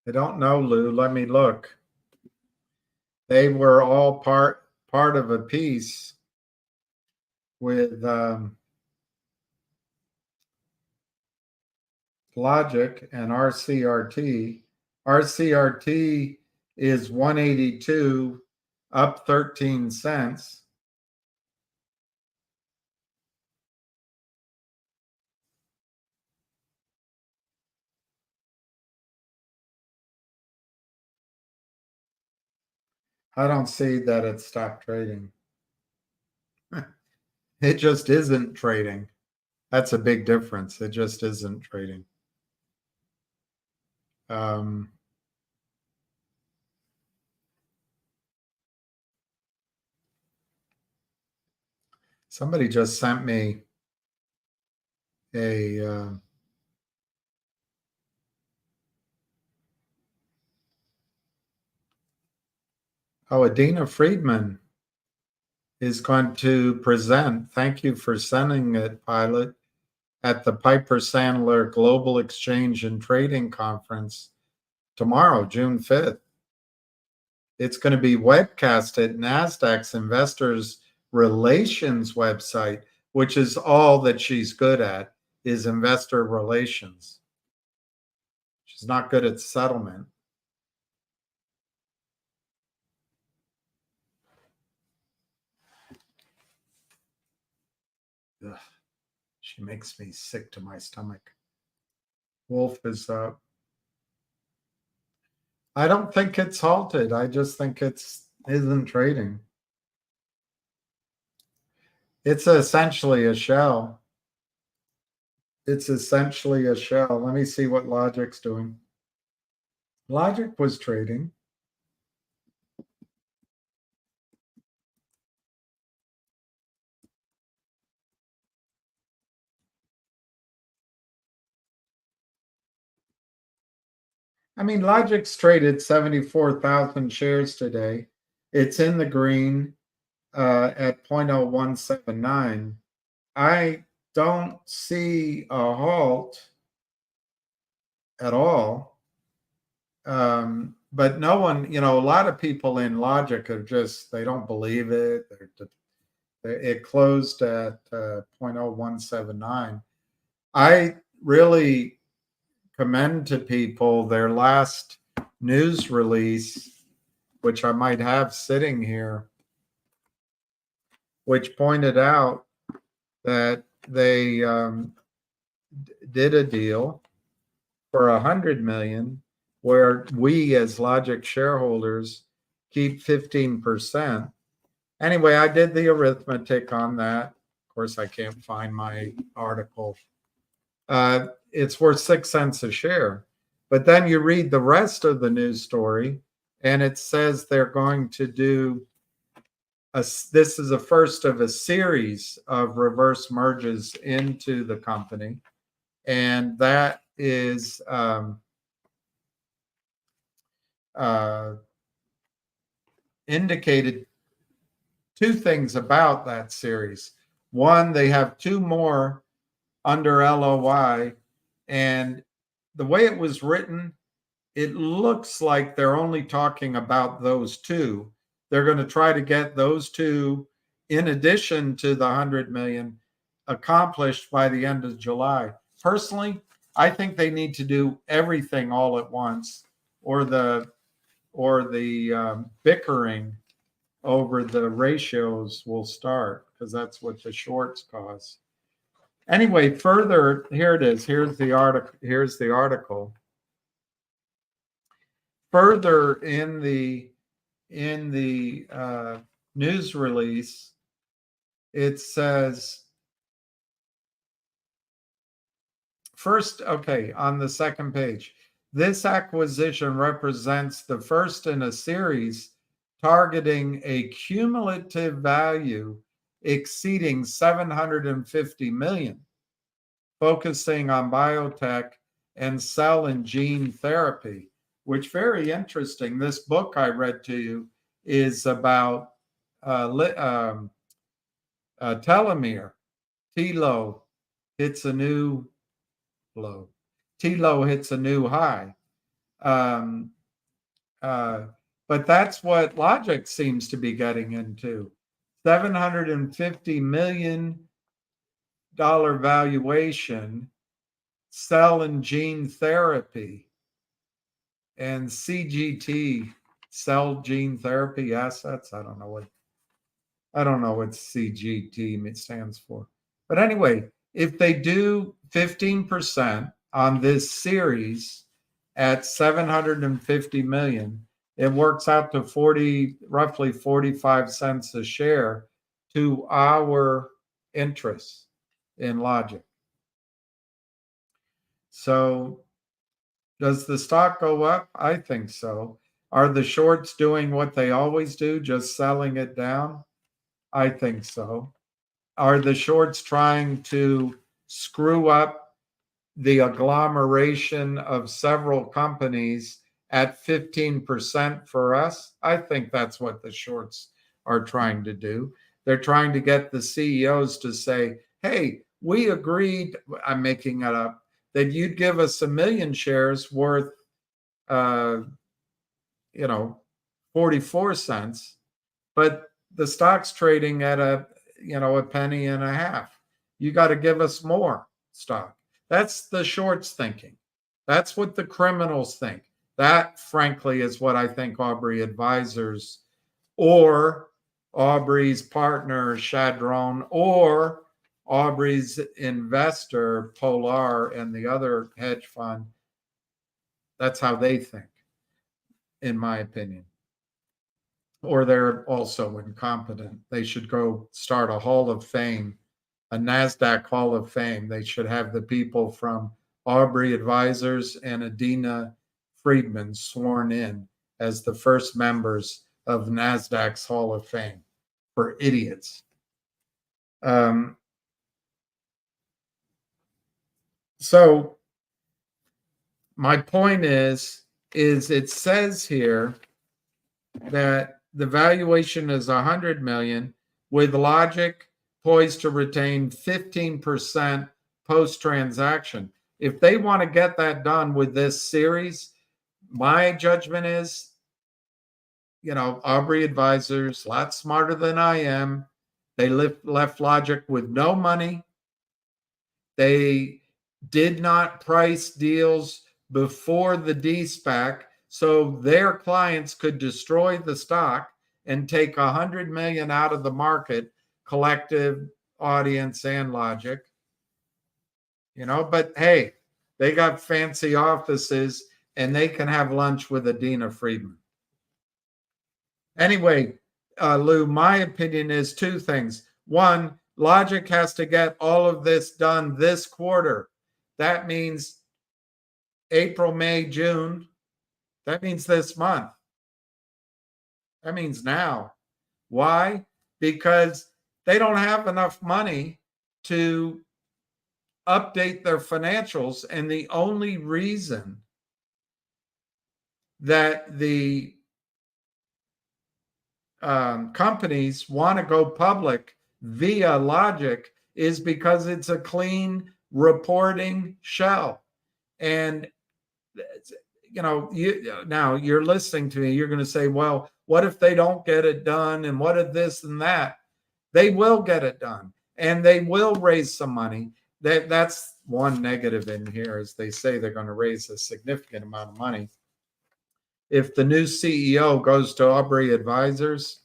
C: I don't know, Lou. Let me look. They were all part of a piece with Logic and RCRT. RCRT is 182, up 13 cents. I don't see that it stopped trading. It just isn't trading. That's a big difference. It just isn't trading. Somebody just sent me a Adina Friedman is going to present. Thank you for sending it, Pilot, at the Piper Sandler Global Exchange and Trading Conference tomorrow, June 5th. It's going to be webcast at NASDAQ's Investors Relations website, which is all that she's good at, is investor relations. She's not good at settlement. Ugh, she makes me sick to my stomach. Wolf is up. I don't think it's halted. I just think isn't trading. It's essentially a shell. It's essentially a shell. Let me see what Logic's doing. Logic was trading. I mean, Logic's traded 74,000 shares today. It's in the green at 0.0179. I don't see a halt at all. But no one, a lot of people in Logic are just, they don't believe it. It closed at 0.0179. I really commend to people their last news release, which I might have sitting here, which pointed out that they did a deal for $100 million, where we as Logic shareholders keep 15%. Anyway, I did the arithmetic on that. Of course, I can't find my article. It's worth 6 cents a share. But then you read the rest of the news story, and it says they're going to do this is a first of a series of reverse merges into the company. And that is indicated two things about that series. One, they have 2 more under LOI, and the way it was written, it looks like they're only talking about those 2. They're going to try to get those 2, in addition to the 100 million, accomplished by the end of July. Personally, I think they need to do everything all at once, or the bickering over the ratios will start, because that's what the shorts cause. Anyway, further, here it is. Here's the article. Further in the news release, it says, first, okay, on the second page, this acquisition represents the first in a series targeting a cumulative value exceeding $750 million, focusing on biotech and cell and gene therapy, which very interesting. This book I read to you is about telomere. Telo hits a new low. Telo hits a new high. But that's what Logic seems to be getting into. $750 million valuation, cell and gene therapy, and CGT, cell gene therapy assets. I don't know what CGT stands for. But anyway, if they do 15% on this series at $750 million, it works out to roughly 45 cents a share to our interests in Logic. So does the stock go up? I think so. Are the shorts doing what they always do, just selling it down? I think so. Are the shorts trying to screw up the agglomeration of several companies at 15% for us? I think that's what the shorts are trying to do. They're trying to get the CEOs to say, hey, we agreed, I'm making it up, that you'd give us 1 million shares worth, 44 cents, but the stock's trading at a penny and a half. You got to give us more stock. That's the shorts thinking. That's what the criminals think. That, frankly, is what I think Aubrey Advisors or Aubrey's partner, Chadron, or Aubrey's investor, Polar, and the other hedge fund, that's how they think, in my opinion. Or they're also incompetent. They should go start a Hall of Fame, a NASDAQ Hall of Fame. They should have the people from Aubrey Advisors and Adina Friedman sworn in as the first members of NASDAQ's Hall of Fame for idiots. So my point is it says here that the valuation is 100 million, with Logic poised to retain 15% post-transaction. If they want to get that done with this series, my judgment is, Aubrey Advisors, a lot smarter than I am. They left Logic with no money. They did not price deals before the de-SPAC, so their clients could destroy the stock and take 100 million out of the market, collective, audience, and Logic. But hey, they got fancy offices and they can have lunch with Adina Friedman. Anyway, Lou, my opinion is two things. One, Logic has to get all of this done this quarter. That means April, May, June. That means this month. That means now. Why? Because they don't have enough money to update their financials. And the only reason that the companies want to go public via Logic is because it's a clean reporting shell. And now you're listening to me, you're going to say, well, what if they don't get it done? And what if this and that? They will get it done, and they will raise some money. That's one negative in here, is they say they're going to raise a significant amount of money. If the new CEO goes to Aubrey Advisors,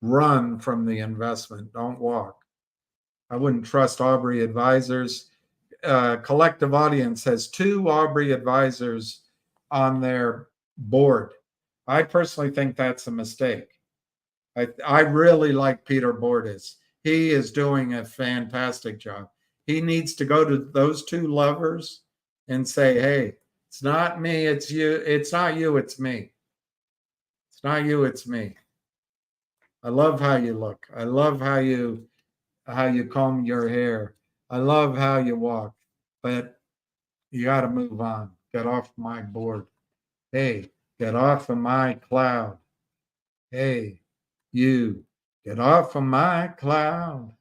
C: run from the investment, don't walk. I wouldn't trust Aubrey Advisors. Collective Audience has 2 Aubrey Advisors on their board. I personally think that's a mistake. I really like Peter Bordas. He is doing a fantastic job. He needs to go to those 2 lovers and say, hey, it's not me, it's you. It's not you, it's me. It's not you, it's me. I love how you look. I love how you comb your hair. I love how you walk, but you got to move on. Get off my board. Hey, get off of my cloud. Hey, you, get off of my cloud.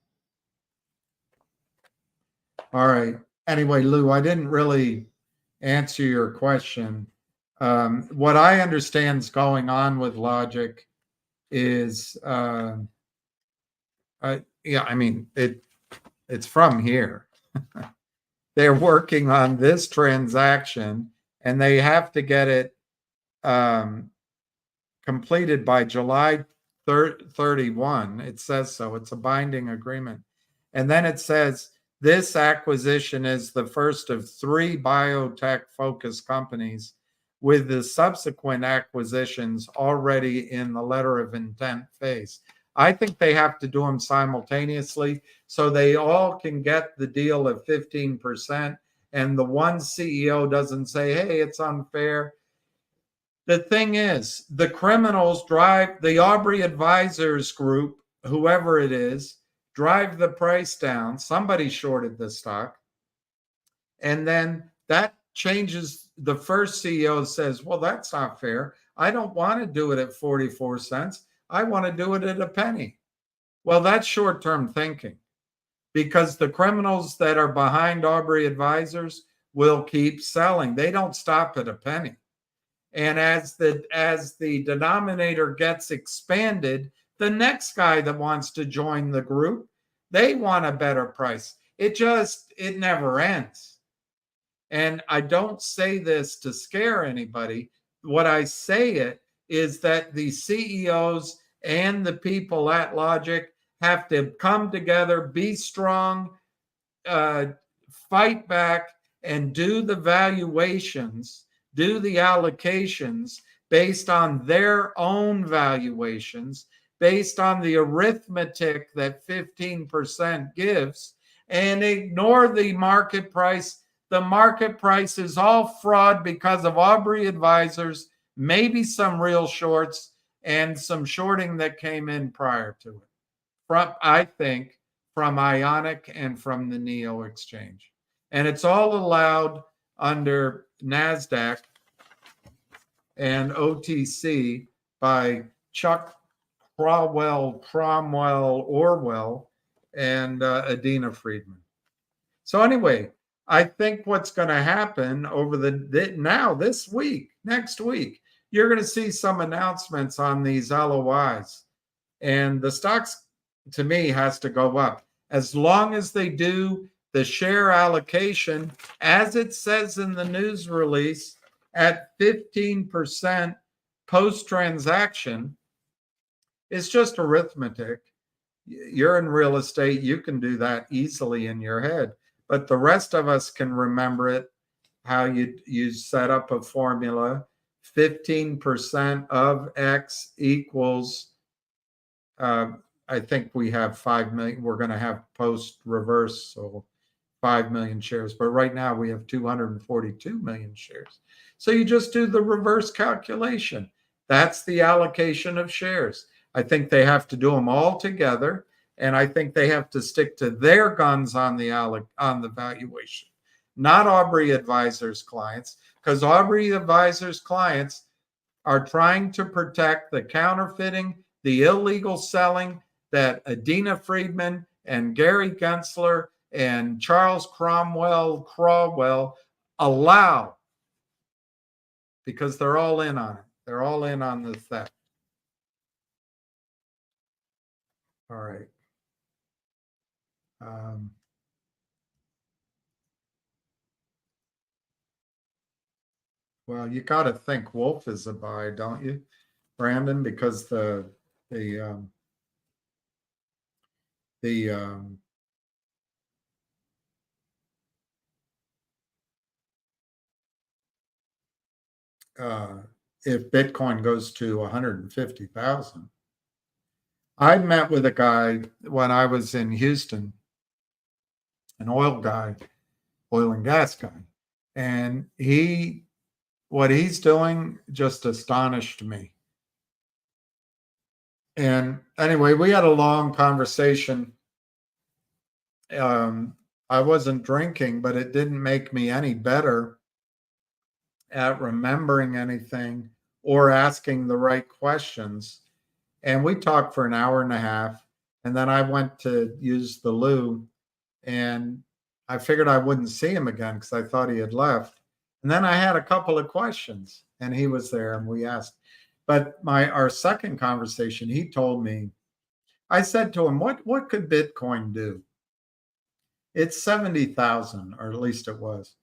C: All right. Anyway, Lou, I didn't really answer your question. What I understand is going on with Logic is, it's from here. They're working on this transaction, and they have to get it completed by July 31. It says so. It's a binding agreement. And then it says this acquisition is the first of 3 biotech-focused companies, with the subsequent acquisitions already in the letter of intent phase. I think they have to do them simultaneously so they all can get the deal of 15%, and the one CEO doesn't say, hey, it's unfair. The thing is, the criminals drive the Aubrey Advisors group, whoever it is, drive the price down. Somebody shorted the stock. And then that changes. The first CEO says, well, that's not fair. I don't want to do it at 44 cents. I want to do it at a penny. Well, that's short-term thinking, because the criminals that are behind Aubrey Advisors will keep selling. They don't stop at a penny. And as the denominator gets expanded, the next guy that wants to join the group, they want a better price. It never ends. And I don't say this to scare anybody. What I say it is that the CEOs and the people at Logic have to come together, be strong, fight back, and do the valuations, do the allocations based on their own valuations, based on the arithmetic that 15% gives, and ignore the market price. The market price is all fraud because of Aubrey Advisors, maybe some real shorts, and some shorting that came in prior to it. I think from Ionic and from the Neo exchange. And it's all allowed under NASDAQ and OTC by Chuck Orwell, and Adina Friedman. So anyway, I think what's going to happen over this week, next week, you're going to see some announcements on these LOIs. And the stocks, to me, has to go up. As long as they do the share allocation, as it says in the news release, at 15% post-transaction, it's just arithmetic. You're in real estate. You can do that easily in your head. But the rest of us can remember it, how you set up a formula. 15% of X equals, I think we have 5 million. We're going to have post-reverse, so 5 million shares. But right now we have 242 million shares. So you just do the reverse calculation. That's the allocation of shares. I think they have to do them all together. And I think they have to stick to their guns on the valuation, not Aubrey Advisors clients, because Aubrey Advisors clients are trying to protect the counterfeiting, the illegal selling that Adina Friedman and Gary Gensler and Charles Cromwell allow, because they're all in on it. They're all in on the theft. All right. Well, you got to think Wolf is a buy, don't you, Brandon? Because if Bitcoin goes to 150,000. I met with a guy when I was in Houston, an oil and gas guy, and what he's doing just astonished me. And anyway, we had a long conversation. I wasn't drinking, but it didn't make me any better at remembering anything or asking the right questions. And we talked for an hour and a half, and then I went to use the loo, and I figured I wouldn't see him again because I thought he had left. And then I had a couple of questions, and he was there, and we asked. But our second conversation, he told me, I said to him, what could Bitcoin do? It's 70,000, or at least it was.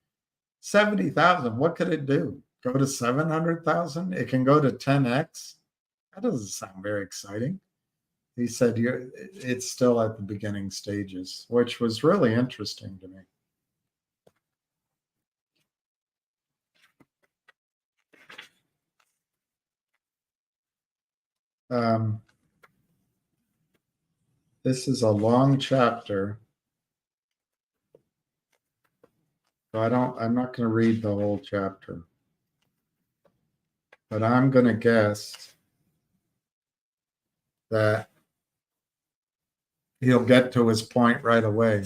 C: 70,000, what could it do? Go to 700,000? It can go to 10x? That doesn't sound very exciting. He said, it's still at the beginning stages, which was really interesting to me. This is a long chapter. So I'm not going to read the whole chapter, but I'm going to guess that he'll get to his point right away.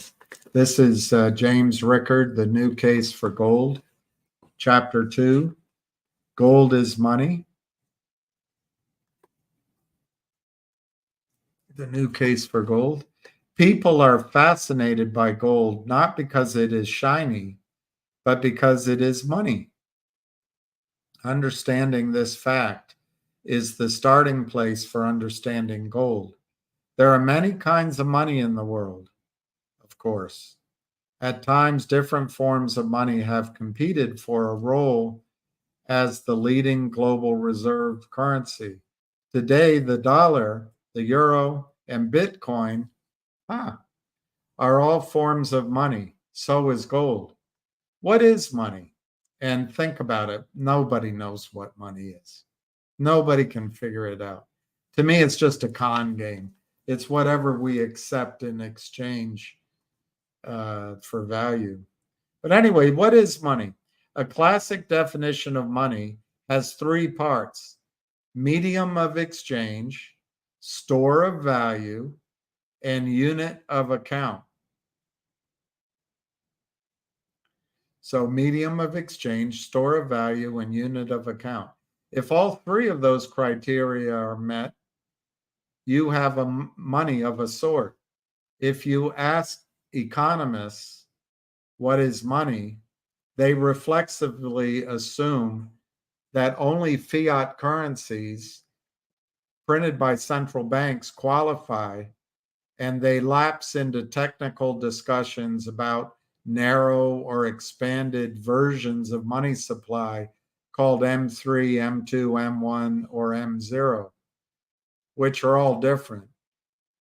C: This is James Rickard, The New Case for Gold, Chapter 2, Gold is Money. The New Case for Gold. People are fascinated by gold, not because it is shiny, but because it is money. Understanding this fact is the starting place for understanding gold. There are many kinds of money in the world, of course. At times, different forms of money have competed for a role as the leading global reserve currency. Today, the dollar, the euro, and Bitcoin are all forms of money. So is gold. What is money? And think about it. Nobody knows what money is. Nobody can figure it out. To me, it's just a con game. It's whatever we accept in exchange for value. But anyway, what is money? A classic definition of money has three parts: medium of exchange, store of value, and unit of account. So medium of exchange, store of value, and unit of account. If all three of those criteria are met, you have a money of a sort. If you ask economists what is money, they reflexively assume that only fiat currencies printed by central banks qualify, and they lapse into technical discussions about narrow or expanded versions of money supply called M3, M2, M1, or M0, which are all different,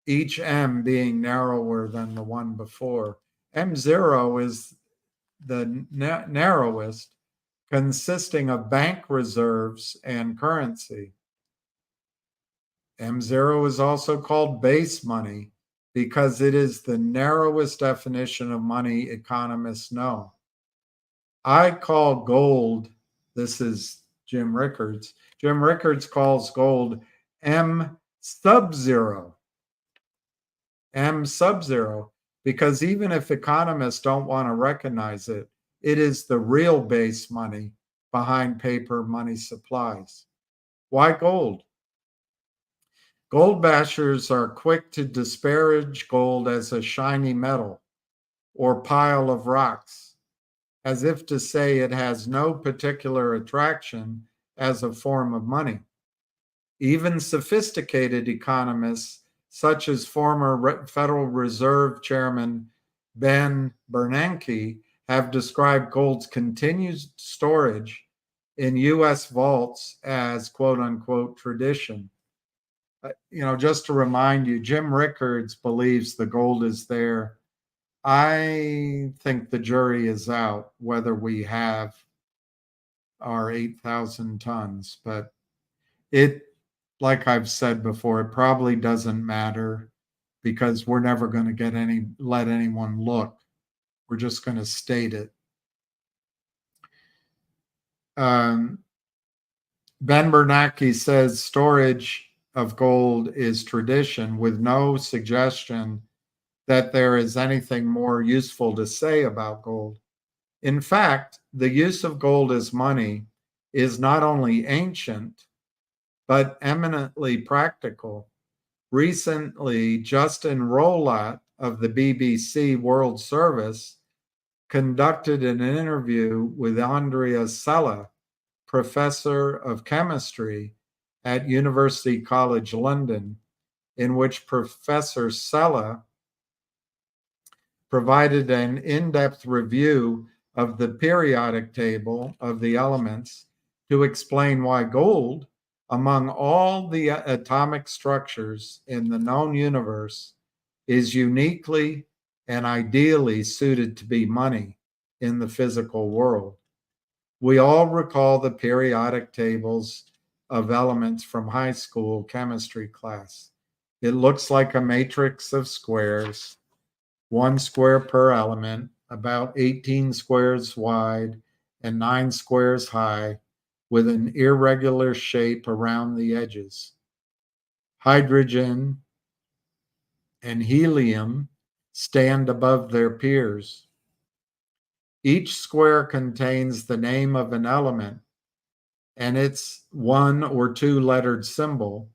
C: each M being narrower than the one before. M0 is the narrowest, consisting of bank reserves and currency. M0 is also called base money because it is the narrowest definition of money economists know. I call gold, this is Jim Rickards. Jim Rickards calls gold M sub-zero. M sub-zero, because even if economists don't want to recognize it, it is the real base money behind paper money supplies. Why gold? Gold bashers are quick to disparage gold as a shiny metal or pile of rocks, as if to say it has no particular attraction as a form of money. Even sophisticated economists, such as former Federal Reserve Chairman Ben Bernanke, have described gold's continued storage in U.S. vaults as quote unquote tradition. Just to remind you, Jim Rickards believes the gold is there. I think the jury is out whether we have our 8,000 tons, but like I've said before, it probably doesn't matter because we're never going to let anyone look. We're just going to state it. Ben Bernanke says storage of gold is tradition, with no suggestion that there is anything more useful to say about gold. In fact, the use of gold as money is not only ancient, but eminently practical. Recently, Justin Rolat of the BBC World Service conducted an interview with Andrea Sella, professor of chemistry at University College London, in which Professor Sella provided an in-depth review of the periodic table of the elements to explain why gold, among all the atomic structures in the known universe, is uniquely and ideally suited to be money in the physical world. We all recall the periodic tables of elements from high school chemistry class. It looks like a matrix of squares, 1 square per element, about 18 squares wide and 9 squares high, with an irregular shape around the edges. Hydrogen and helium stand above their peers. Each square contains the name of an element and its one or two lettered symbol,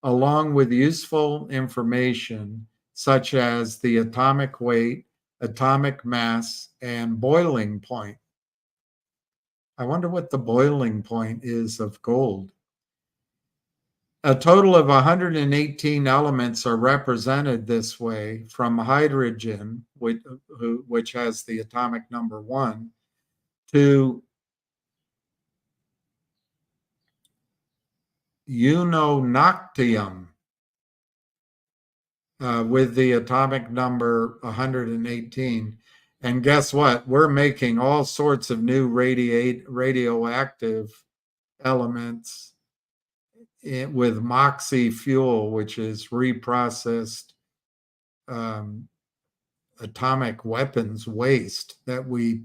C: along with useful information such as the atomic weight, atomic mass, and boiling point. I wonder what the boiling point is of gold. A total of 118 elements are represented this way, from hydrogen, which has the atomic number 1, to unonactium, with the atomic number 118. And guess what? We're making all sorts of new radioactive elements with moxie fuel, which is reprocessed atomic weapons waste that we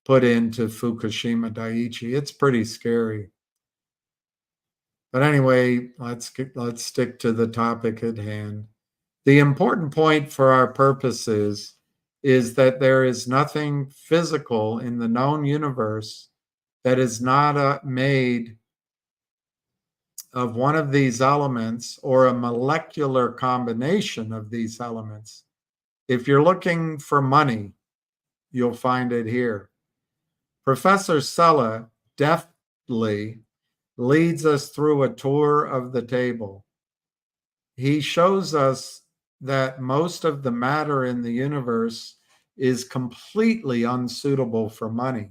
C: put into Fukushima Daiichi. It's pretty scary. But anyway, let's stick to the topic at hand. The important point for our purposes is that there is nothing physical in the known universe that is not made of one of these elements or a molecular combination of these elements. If you're looking for money, you'll find it here. Professor Sella deftly leads us through a tour of the table. He shows us that most of the matter in the universe is completely unsuitable for money.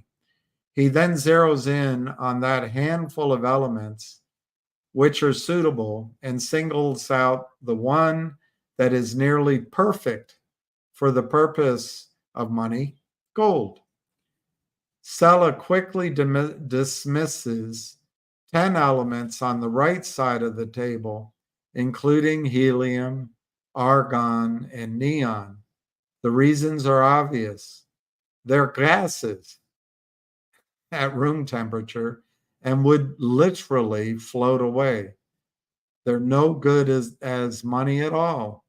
C: He then zeroes in on that handful of elements which are suitable and singles out the one that is nearly perfect for the purpose of money, gold. Sella quickly dismisses 10 elements on the right side of the table, including helium, argon, and neon. The reasons are obvious. They're gases at room temperature and would literally float away. They're no good as money at all.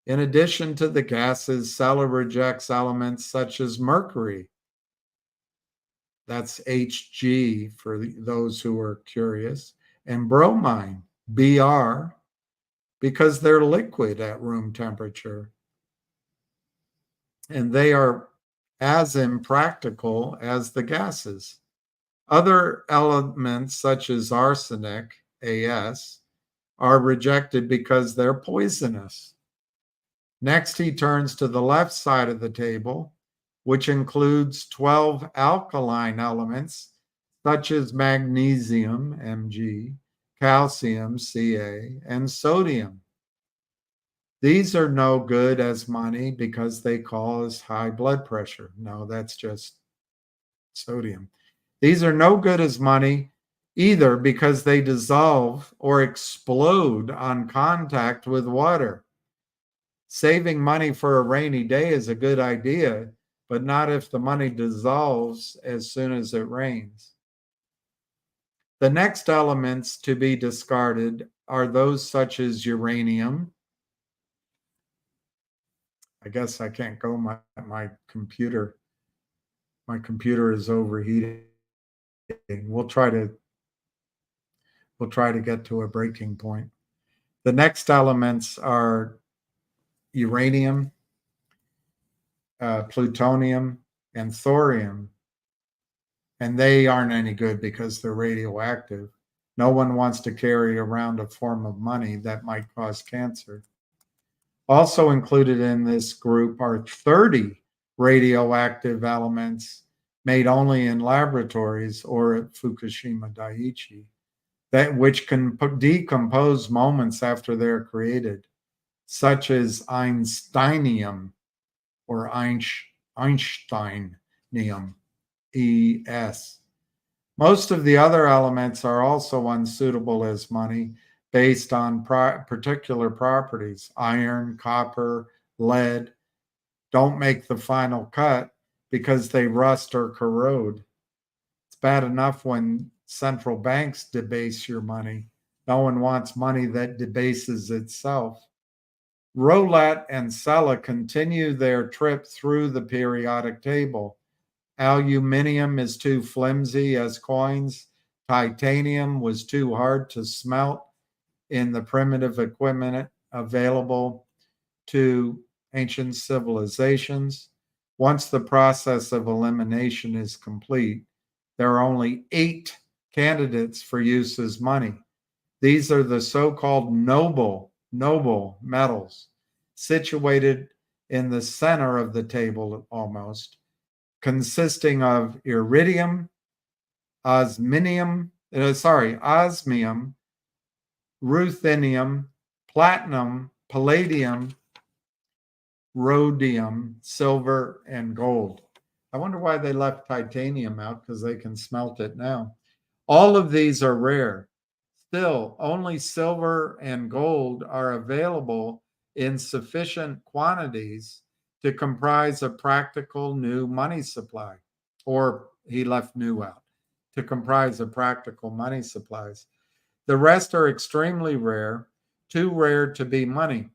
C: In addition to the gases, Sella rejects elements such as mercury. That's Hg for those who are curious, and bromine, Br, because they're liquid at room temperature. And they are as impractical as the gases. Other elements, such as arsenic, As, are rejected because they're poisonous. Next, he turns to the left side of the table, which includes 12 alkaline elements, such as magnesium, Mg, calcium, Ca, and sodium. These are no good as money because they cause high blood pressure. No, that's just sodium. These are no good as money either because they dissolve or explode on contact with water. Saving money for a rainy day is a good idea, but not if the money dissolves as soon as it rains. The next elements to be discarded are those such as uranium. I guess I can't go, my computer is overheating. We'll try to get to a breaking point. The next elements are uranium, plutonium, and thorium. And they aren't any good because they're radioactive. No one wants to carry around a form of money that might cause cancer. Also included in this group are 30 radioactive elements made only in laboratories or at Fukushima Daiichi, which can decompose moments after they're created, such as Einsteinium or Einsteinium, ES. Most of the other elements are also unsuitable as money based on particular properties. Iron, copper, lead don't make the final cut because they rust or corrode. It's bad enough when central banks debase your money. No one wants money that debases itself. Roulette and Sella continue their trip through the periodic table. Aluminium is too flimsy as coins. Titanium was too hard to smelt in the primitive equipment available to ancient civilizations. Once the process of elimination is complete, there are only 8 candidates for use as money. These are the so-called noble metals, situated in the center of the table almost, consisting of iridium, osmium, ruthenium, platinum, palladium, rhodium, silver, and gold. I wonder why they left titanium out, because they can smelt it now. All of these are rare. Still, only silver and gold are available in sufficient quantities to comprise a practical new money supply. Or he left new out, to comprise a practical money supplies. The rest are extremely rare, too rare to be money.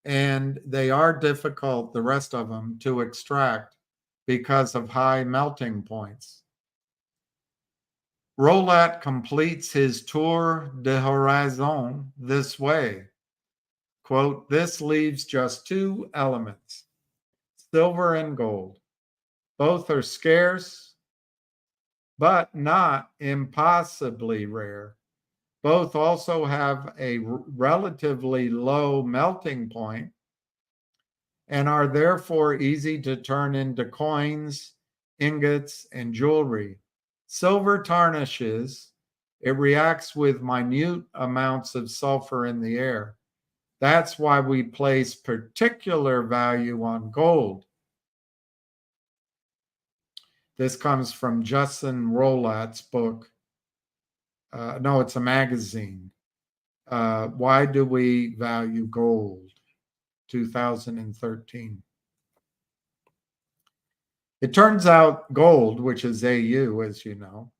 C: And they are difficult, the rest of them, to extract because of high melting points. Roulette completes his tour de horizon this way. Quote, this leaves just 2 elements, silver and gold. Both are scarce, but not impossibly rare. Both also have a relatively low melting point and are therefore easy to turn into coins, ingots, and jewelry. Silver tarnishes. It reacts with minute amounts of sulfur in the air. That's why we place particular value on gold. This comes from Justin Roulette's book. No, it's a magazine. Why do we value gold? 2013. It turns out gold, which is AU, as you know,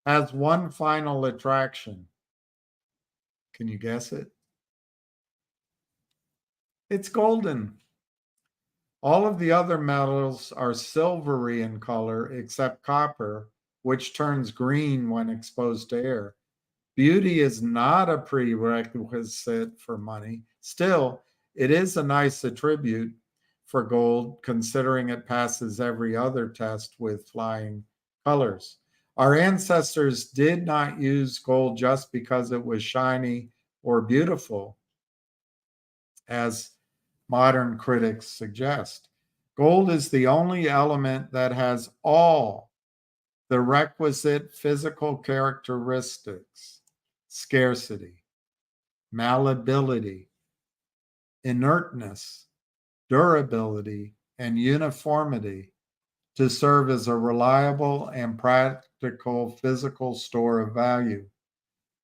C: has one final attraction. Can you guess it? It's golden. All of the other metals are silvery in color except copper, which turns green when exposed to air. Beauty is not a prerequisite for money. Still, it is a nice attribute for gold, considering it passes every other test with flying colors. Our ancestors did not use gold just because it was shiny or beautiful, as modern critics suggest. Gold is the only element that has all the requisite physical characteristics: scarcity, malleability, inertness, durability, and uniformity to serve as a reliable and practical physical store of value.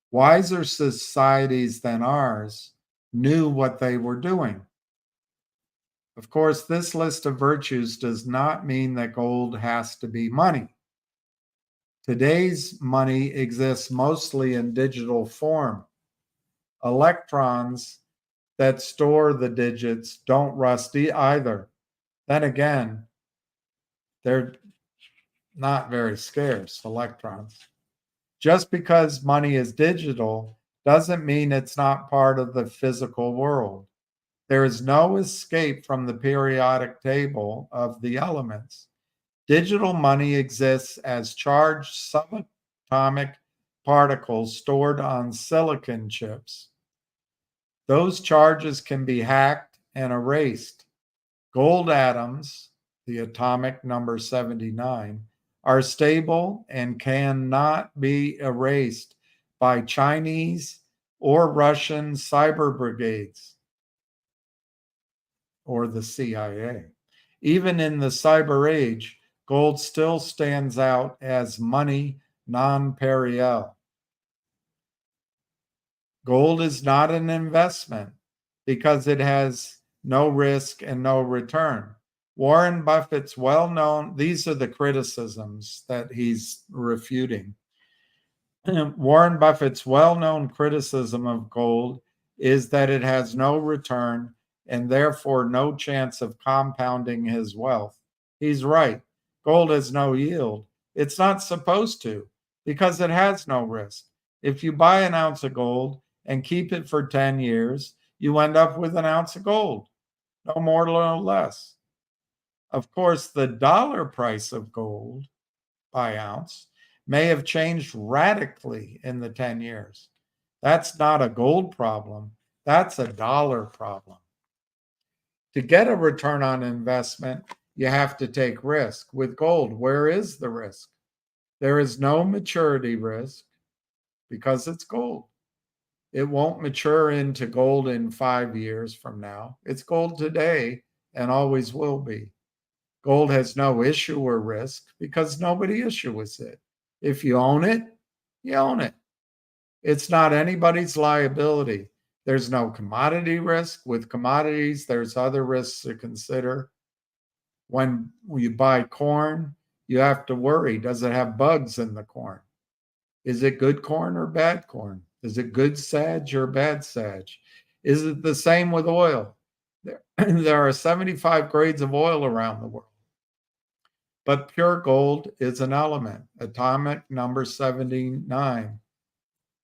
C: Wiser societies than ours knew what they were doing. Of course, this list of virtues does not mean that gold has to be money. Today's money exists mostly in digital form. Electrons that store the digits don't rust either. Then again, they're not very scarce, electrons. Just because money is digital doesn't mean it's not part of the physical world. There is no escape from the periodic table of the elements. Digital money exists as charged subatomic particles stored on silicon chips. Those charges can be hacked and erased. Gold atoms, the atomic number 79, are stable and cannot be erased by Chinese or Russian cyber brigades or the CIA. Even in the cyber age, gold still stands out as money non-pareil. Gold is not an investment because it has no risk and no return. Warren Buffett's well-known, these are the criticisms that he's refuting. Warren Buffett's well-known criticism of gold is that it has no return and therefore no chance of compounding his wealth. He's right. Gold has no yield. It's not supposed to because it has no risk. If you buy an ounce of gold and keep it for 10 years, you end up with an ounce of gold, no more, no less. Of course, the dollar price of gold by ounce may have changed radically in the 10 years. That's not a gold problem. That's a dollar problem. To get a return on investment, you have to take risk. With gold, where is the risk? There is no maturity risk because it's gold. It won't mature into gold in 5 years from now. It's gold today and always will be. Gold has no issuer risk because nobody issues it. If you own it, you own it. It's not anybody's liability. There's no commodity risk. With commodities, there's other risks to consider. When you buy corn, you have to worry, does it have bugs in the corn? Is it good corn or bad corn? Is it good sage or bad sage? Is it the same with oil? There are 75 grades of oil around the world. But pure gold is an element, atomic number 79.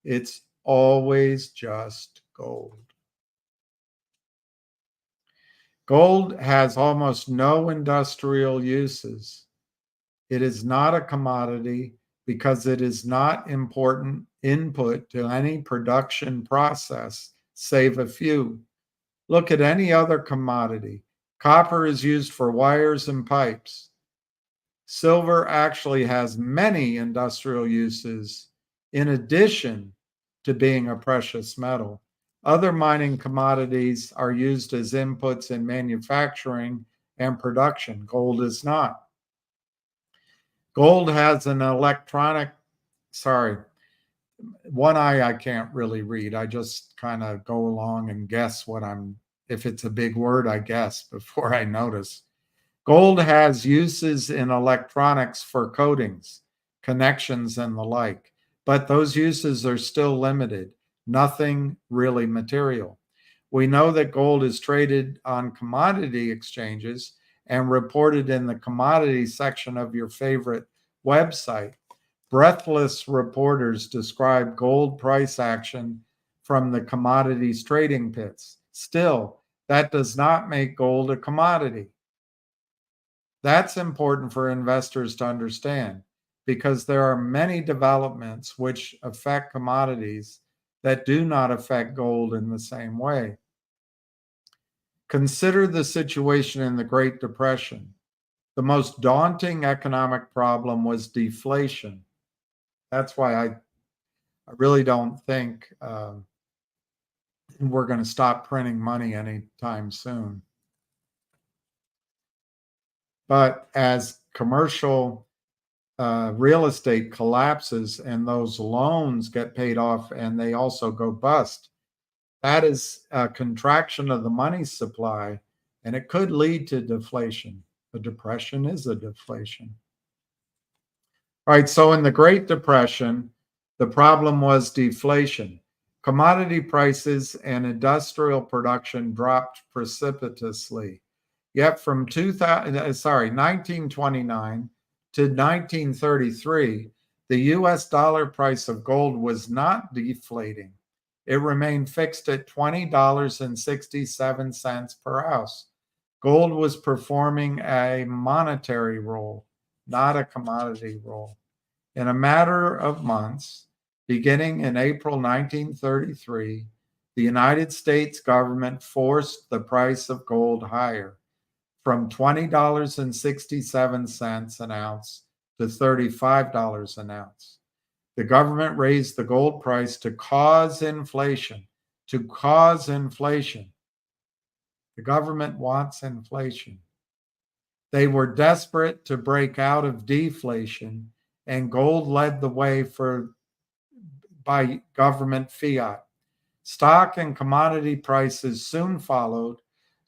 C: It's always just gold. Gold has almost no industrial uses. It is not a commodity because it is not important input to any production process, save a few. Look at any other commodity. Copper is used for wires and pipes. Silver actually has many industrial uses in addition to being a precious metal. Other mining commodities are used as inputs in manufacturing and production. Gold is not. Gold has an one eye I can't really read. I just kind of go along and guess if it's a big word, I guess before I notice. Gold has uses in electronics for coatings, connections, and the like, but those uses are still limited, nothing really material. We know that gold is traded on commodity exchanges and reported in the commodity section of your favorite website. Breathless reporters describe gold price action from the commodities trading pits. Still, that does not make gold a commodity. That's important for investors to understand because there are many developments which affect commodities that do not affect gold in the same way. Consider the situation in the Great Depression. The most daunting economic problem was deflation. That's why I really don't think we're going to stop printing money anytime soon. But as commercial real estate collapses and those loans get paid off and they also go bust, that is a contraction of the money supply, and it could lead to deflation. A depression is a deflation. All right, so in the Great Depression, the problem was deflation. Commodity prices and industrial production dropped precipitously. Yet from 1929 to 1933, the US dollar price of gold was not deflating. It remained fixed at $20.67 per ounce. Gold was performing a monetary role, not a commodity role. In a matter of months, beginning in April 1933, the United States government forced the price of gold higher from $20.67 an ounce to $35 an ounce. The government raised the gold price to cause inflation. The government wants inflation. They were desperate to break out of deflation, and gold led the way by government fiat. Stock and commodity prices soon followed.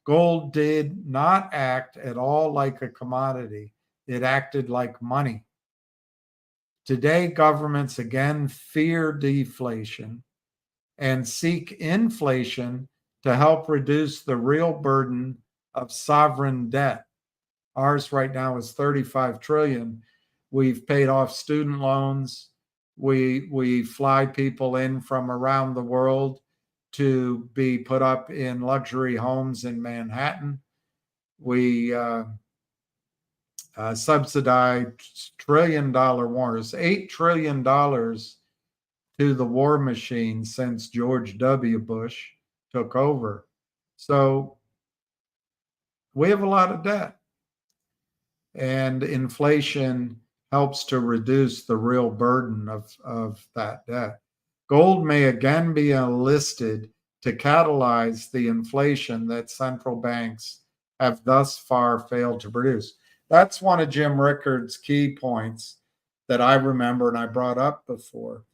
C: Gold did not act at all like a commodity. It acted like money. Today, governments again fear deflation. and seek inflation to help reduce the real burden of sovereign debt. Ours right now is 35 trillion. We've paid off student loans. We fly people in from around the world to be put up in luxury homes in Manhattan. We subsidize $1 trillion wars, $8 trillion to the war machine since George W. Bush took over. So we have a lot of debt. And inflation helps to reduce the real burden of that debt. Gold may again be enlisted to catalyze the inflation that central banks have thus far failed to produce. That's one of Jim Rickard's key points that I remember and I brought up before.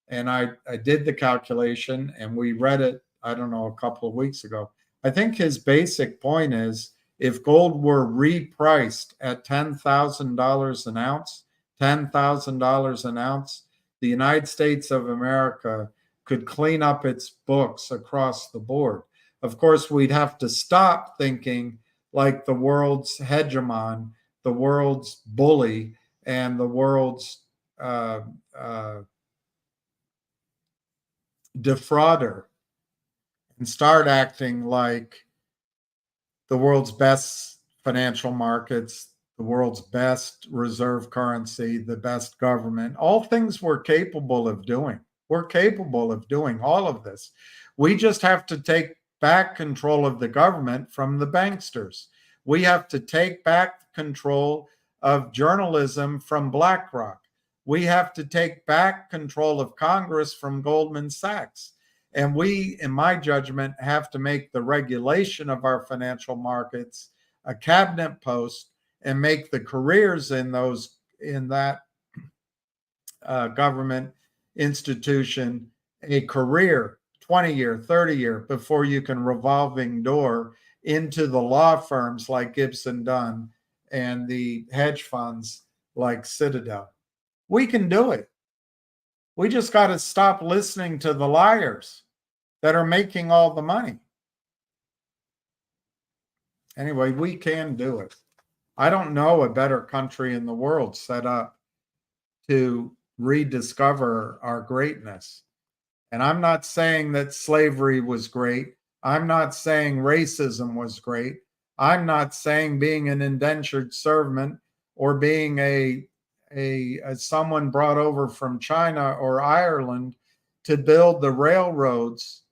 C: And I did the calculation and we read it, I don't know, a couple of weeks ago. I think his basic point is if gold were repriced at $10,000 an ounce, $10,000 an ounce, the United States of America could clean up its books across the board. Of course, we'd have to stop thinking like the world's hegemon, the world's bully, and the world's defrauder, and start acting like the world's best financial markets, the world's best reserve currency, the best government, all things we're capable of doing. We're capable of doing all of this. We just have to take back control of the government from the banksters. We have to take back control of journalism from BlackRock. We have to take back control of Congress from Goldman Sachs. And we, in my judgment, have to make the regulation of our financial markets a cabinet post and make the careers in that government institution a career, 20-year, 30-year, before you can revolving door into the law firms like Gibson Dunn and the hedge funds like Citadel. We can do it. We just got to stop listening to the liars that are making all the money. Anyway, we can do it. I don't know a better country in the world set up to rediscover our greatness. And I'm not saying that slavery was great. I'm not saying racism was great. I'm not saying being an indentured servant or being a someone brought over from China or Ireland to build the railroads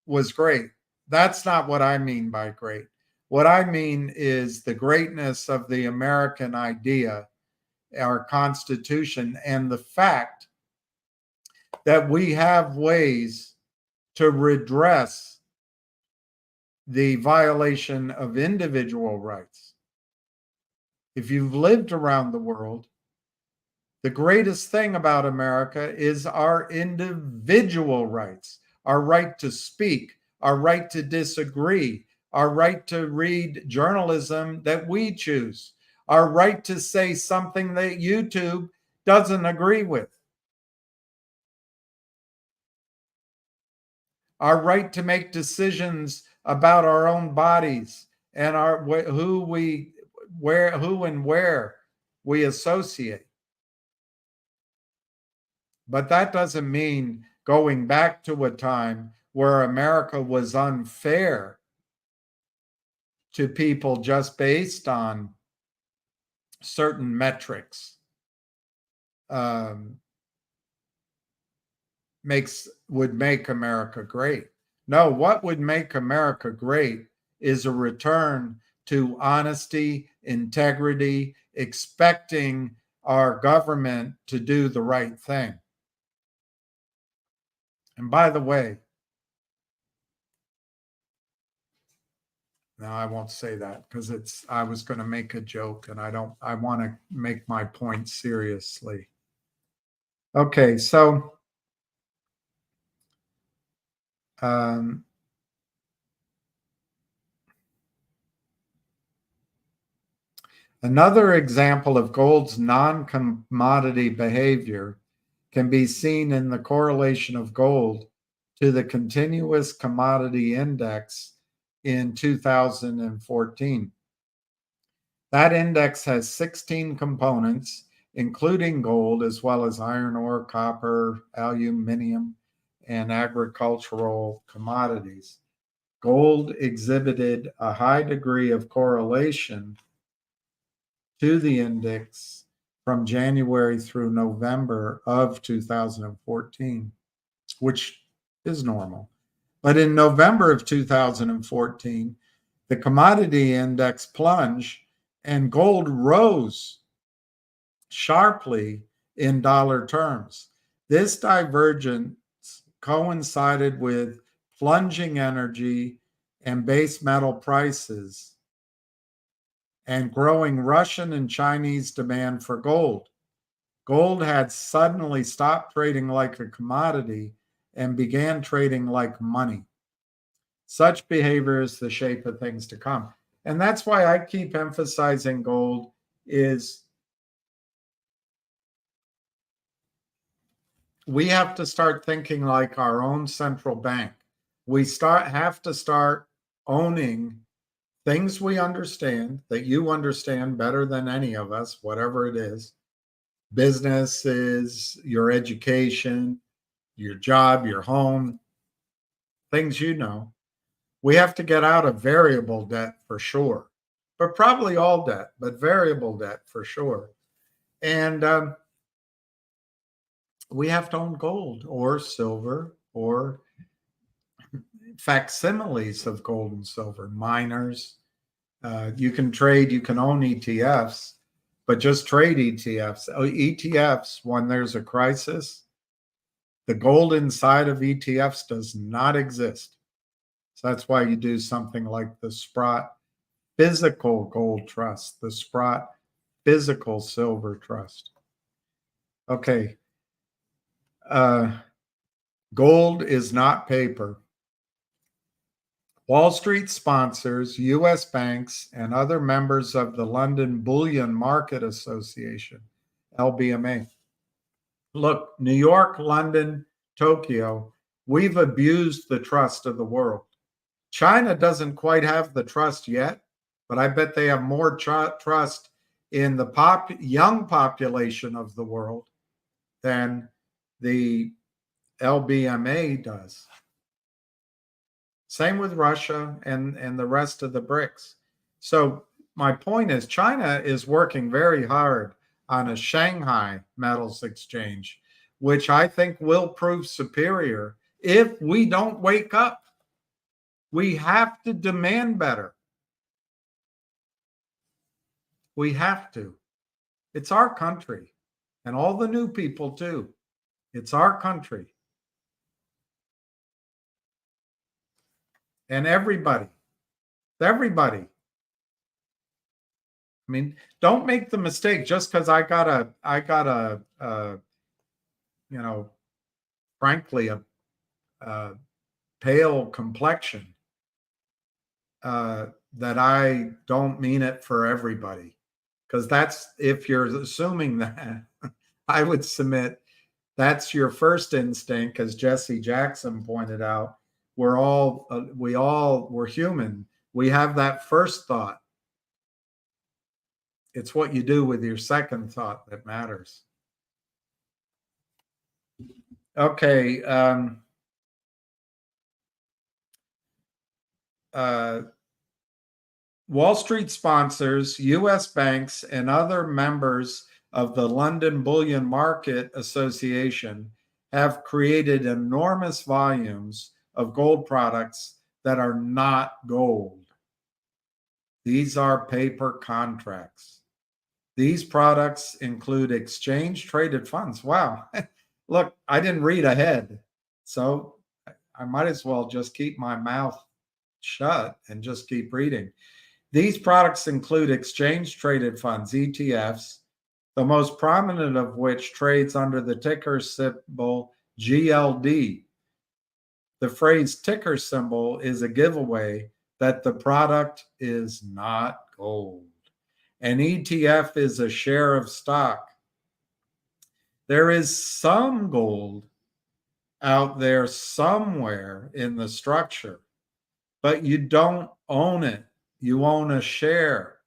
C: was great. That's not what I mean by great. What I mean is the greatness of the American idea, our Constitution, and the fact that we have ways to redress the violation of individual rights. If you've lived around the world, the greatest thing about America is our individual rights, our right to speak, our right to disagree, our right to read journalism that we choose, our right to say something that YouTube doesn't agree with, our right to make decisions about our own bodies and who and where we associate. But that doesn't mean going back to a time where America was unfair to people just based on certain metrics. Would make America great. No, what would make America great is a return to honesty, integrity, expecting our government to do the right thing. And by the way, no, I won't say that because I was going to make a joke and I want to make my point seriously. Okay, so another example of gold's non-commodity behavior can be seen in the correlation of gold to the continuous commodity index in 2014. That index has 16 components, including gold, as well as iron ore, copper, aluminum, and agricultural commodities. Gold exhibited a high degree of correlation to the index from January through November of 2014, which is normal. But in November of 2014, the commodity index plunged and gold rose sharply in dollar terms. This divergence coincided with plunging energy and base metal prices and growing Russian and Chinese demand for gold. Gold had suddenly stopped trading like a commodity and began trading like money. Such behavior is the shape of things to come. And that's why I keep emphasizing gold is we have to start thinking like our own central bank. We have to start owning things we understand, that you understand better than any of us, whatever it is. Businesses, your education, your job, your home, things you know. We have to get out of variable debt for sure, but probably all debt, but variable debt for sure. And we have to own gold or silver or facsimiles of gold and silver, miners. You can trade, you can own ETFs, but just trade ETFs. ETFs, when there's a crisis, the gold inside of ETFs does not exist. So that's why you do something like the Sprott Physical Gold Trust, the Sprott Physical Silver Trust. Okay. Gold is not paper. Wall Street sponsors, U.S. banks, and other members of the London Bullion Market Association, LBMA. Look, New York, London, Tokyo, we've abused the trust of the world. China doesn't quite have the trust yet, but I bet they have more trust in the young population of the world than the LBMA does. Same with Russia and the rest of the BRICS. So my point is China is working very hard on a Shanghai metals exchange, which I think will prove superior if we don't wake up. We have to demand better. We have to. It's our country, and all the new people too. It's our country. And everybody. I mean, don't make the mistake just because I got a frankly, a pale complexion, that I don't mean it for everybody. Because that's, if you're assuming that, I would submit that's your first instinct, as Jesse Jackson pointed out. We're human. We have that first thought. It's what you do with your second thought that matters. Okay. Wall Street sponsors, U.S. banks, and other members of the London Bullion Market Association have created enormous volumes of gold products that are not gold. These are paper contracts. These products include exchange-traded funds. Wow. Look, I didn't read ahead, so I might as well just keep my mouth shut and just keep reading. These products include exchange-traded funds, ETFs, the most prominent of which trades under the ticker symbol GLD. The phrase ticker symbol is a giveaway that the product is not gold. An ETF is a share of stock. There is some gold, out there somewhere in the structure, but you don't own it. You own a share.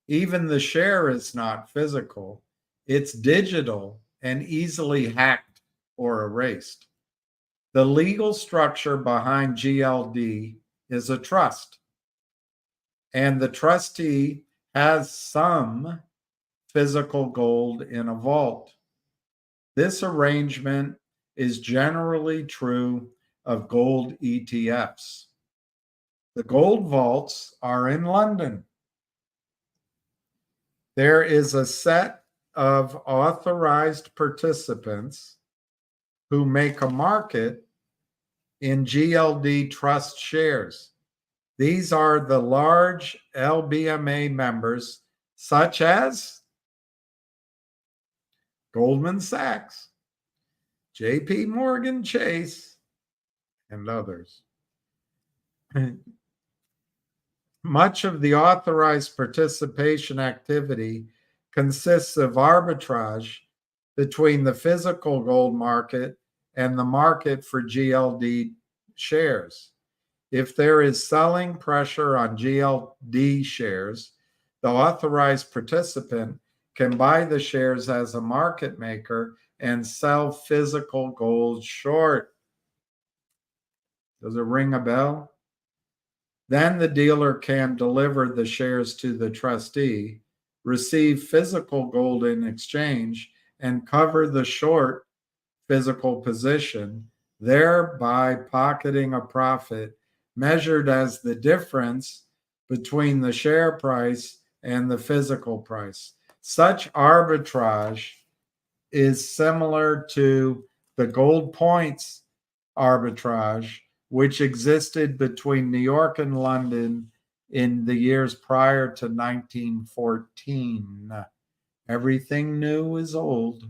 C: Even the share is not physical, it's digital and easily hacked or erased. The legal structure behind GLD is a trust, and the trustee has some physical gold in a vault. This arrangement is generally true of gold ETFs. The gold vaults are in London. There is a set of authorized participants who make a market in GLD trust shares. These are the large LBMA members, such as Goldman Sachs, JP Morgan Chase, and others. Much of the authorized participation activity consists of arbitrage between the physical gold market and the market for GLD shares. If there is selling pressure on GLD shares, the authorized participant can buy the shares as a market maker and sell physical gold short. Does it ring a bell? Then the dealer can deliver the shares to the trustee, receive physical gold in exchange, and cover the short physical position, thereby pocketing a profit measured as the difference between the share price and the physical price. Such arbitrage is similar to the gold points arbitrage, which existed between New York and London in the years prior to 1914. Everything new is old,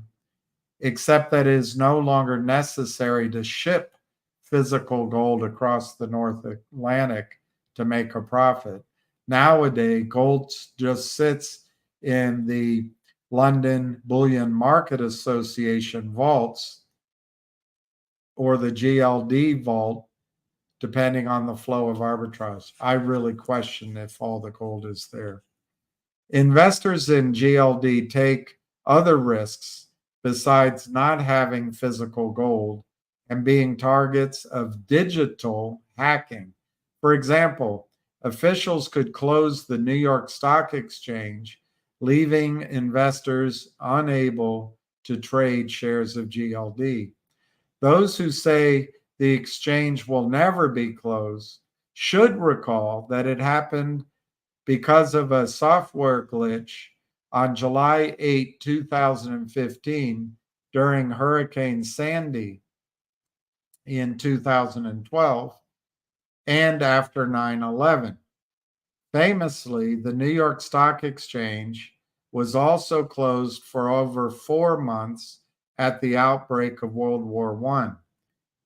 C: except that it is no longer necessary to ship physical gold across the North Atlantic to make a profit. Nowadays, gold just sits in the London Bullion Market Association vaults or the GLD vault, depending on the flow of arbitrage. I really question if all the gold is there. Investors in GLD take other risks besides not having physical gold and being targets of digital hacking. For example, officials could close the New York Stock Exchange, leaving investors unable to trade shares of GLD. Those who say the exchange will never be closed should recall that it happened because of a software glitch on July 8, 2015, during Hurricane Sandy in 2012 and after 9/11. Famously, the New York Stock Exchange was also closed for over 4 months at the outbreak of World War I.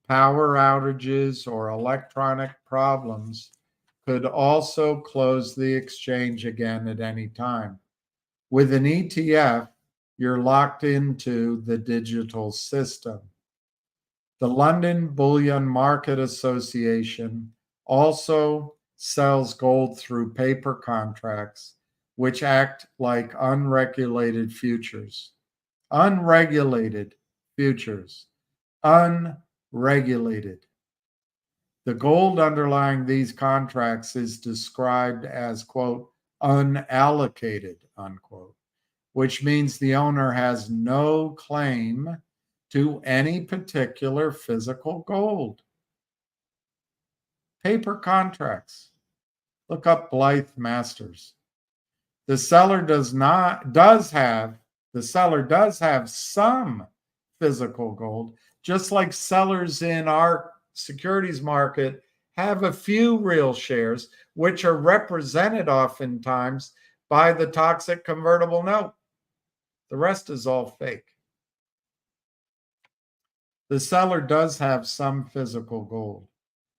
C: Power outages or electronic problems could also close the exchange again at any time. With an ETF, you're locked into the digital system. The London Bullion Market Association also sells gold through paper contracts, which act like unregulated futures. Unregulated futures. Unregulated. The gold underlying these contracts is described as, quote, unallocated, unquote, which means the owner has no claim to any particular physical gold. Paper contracts. Look up Blythe Masters. The seller does have some physical gold, just like sellers in our securities market have a few real shares, which are represented oftentimes by the toxic convertible note. The rest is all fake. The seller does have some physical gold,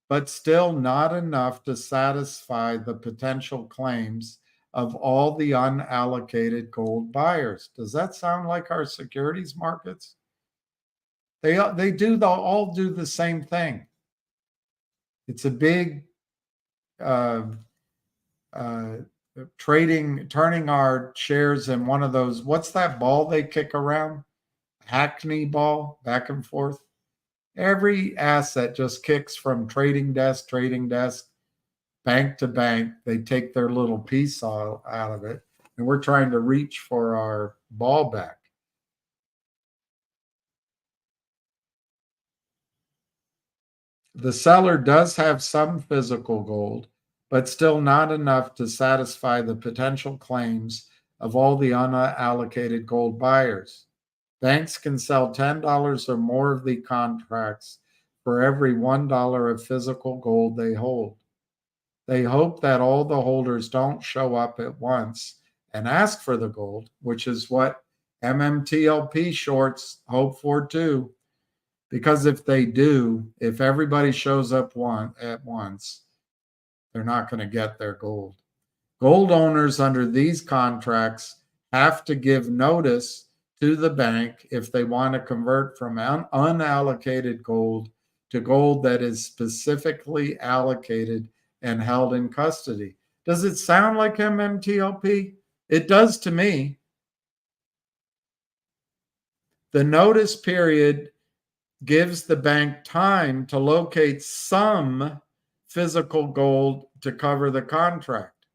C: but still not enough to satisfy the potential claims of all the unallocated gold buyers. Does that sound like our securities markets? They all do the same thing. It's a big turning our shares in one of those. What's that ball they kick around? Hackney ball, back and forth. Every asset just kicks from trading desk, bank to bank. They take their little piece out of it, and we're trying to reach for our ball back. The seller does have some physical gold, but still not enough to satisfy the potential claims of all the unallocated gold buyers. Banks can sell $10 or more of the contracts for every $1 of physical gold they hold. They hope that all the holders don't show up at once and ask for the gold, which is what MMTLP shorts hope for too. Because if they do, if everybody shows up at once, they're not going to get their gold. Gold owners under these contracts have to give notice to the bank if they want to convert from unallocated gold to gold that is specifically allocated and held in custody. Does it sound like MMTLP? It does to me. The notice period gives the bank time to locate some physical gold to cover the contract.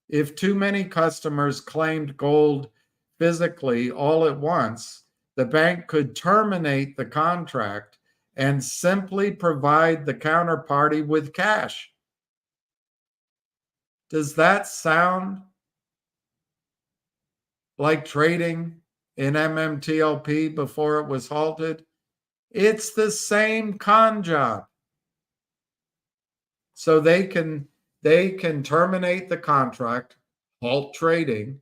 C: If too many customers claimed gold physically all at once, the bank could terminate the contract and simply provide the counterparty with cash. Does that sound like trading in MMTLP before it was halted? It's the same con job. So they can terminate the contract, halt trading,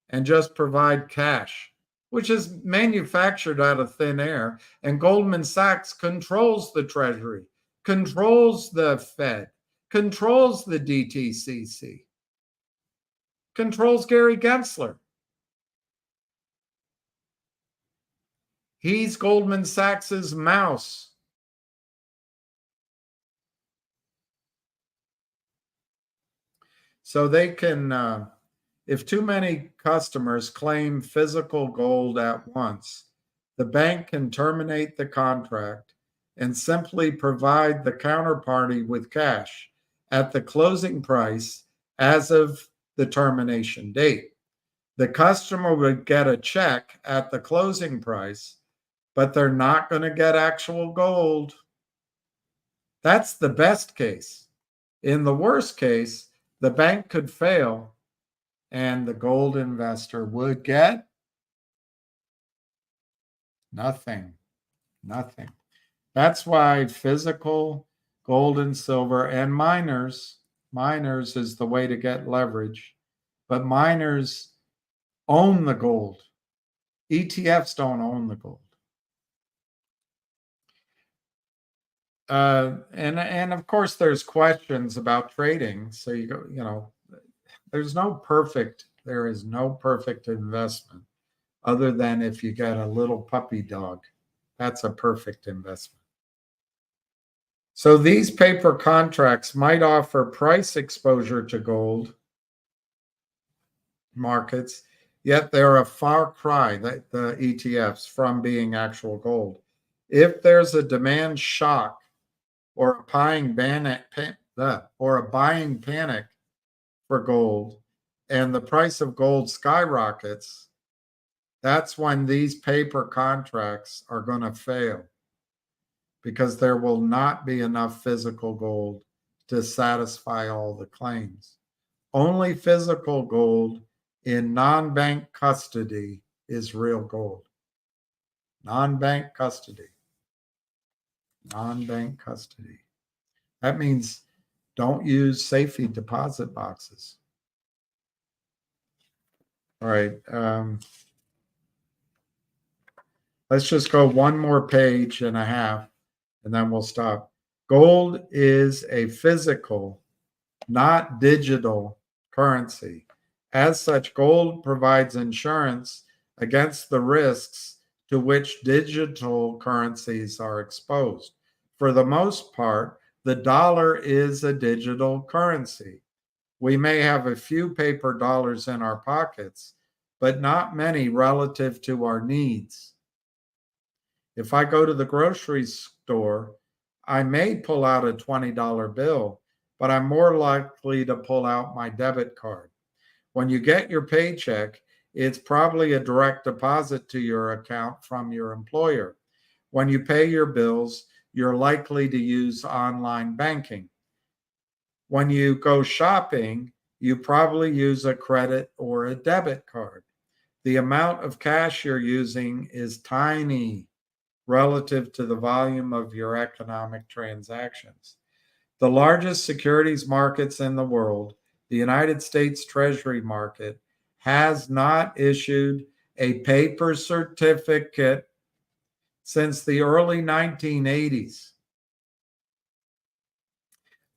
C: and just provide cash, which is manufactured out of thin air. And Goldman Sachs controls the Treasury, controls the Fed, controls the DTCC, controls Gary Gensler. He's Goldman Sachs's mouse. So they can, if too many customers claim physical gold at once, the bank can terminate the contract and simply provide the counterparty with cash at the closing price as of the termination date. The customer would get a check at the closing price, but they're not going to get actual gold. That's the best case. In the worst case, the bank could fail and the gold investor would get nothing. That's why physical gold and silver and miners is the way to get leverage, but miners own the gold. ETFs don't own the gold. And of course, there's questions about trading. So there is no perfect investment other than if you get a little puppy dog. That's a perfect investment. So these paper contracts might offer price exposure to gold markets, yet they're a far cry, the ETFs, from being actual gold. If there's a demand shock or a buying panic for gold and the price of gold skyrockets, that's when these paper contracts are going to fail, because there will not be enough physical gold to satisfy all the claims. Only physical gold in non-bank custody is real gold. Non-bank custody. That means don't use safety deposit boxes. All right. Let's just go one more page and a half, and then we'll stop. Gold is a physical, not digital currency. As such, gold provides insurance against the risks to which digital currencies are exposed. For the most part, the dollar is a digital currency. We may have a few paper dollars in our pockets, but not many relative to our needs. If I go to the grocery store, I may pull out a $20 bill, but I'm more likely to pull out my debit card. When you get your paycheck, it's probably a direct deposit to your account from your employer. When you pay your bills, you're likely to use online banking. When you go shopping, you probably use a credit or a debit card. The amount of cash you're using is tiny relative to the volume of your economic transactions. The largest securities markets in the world, the United States Treasury market, has not issued a paper certificate since the early 1980s.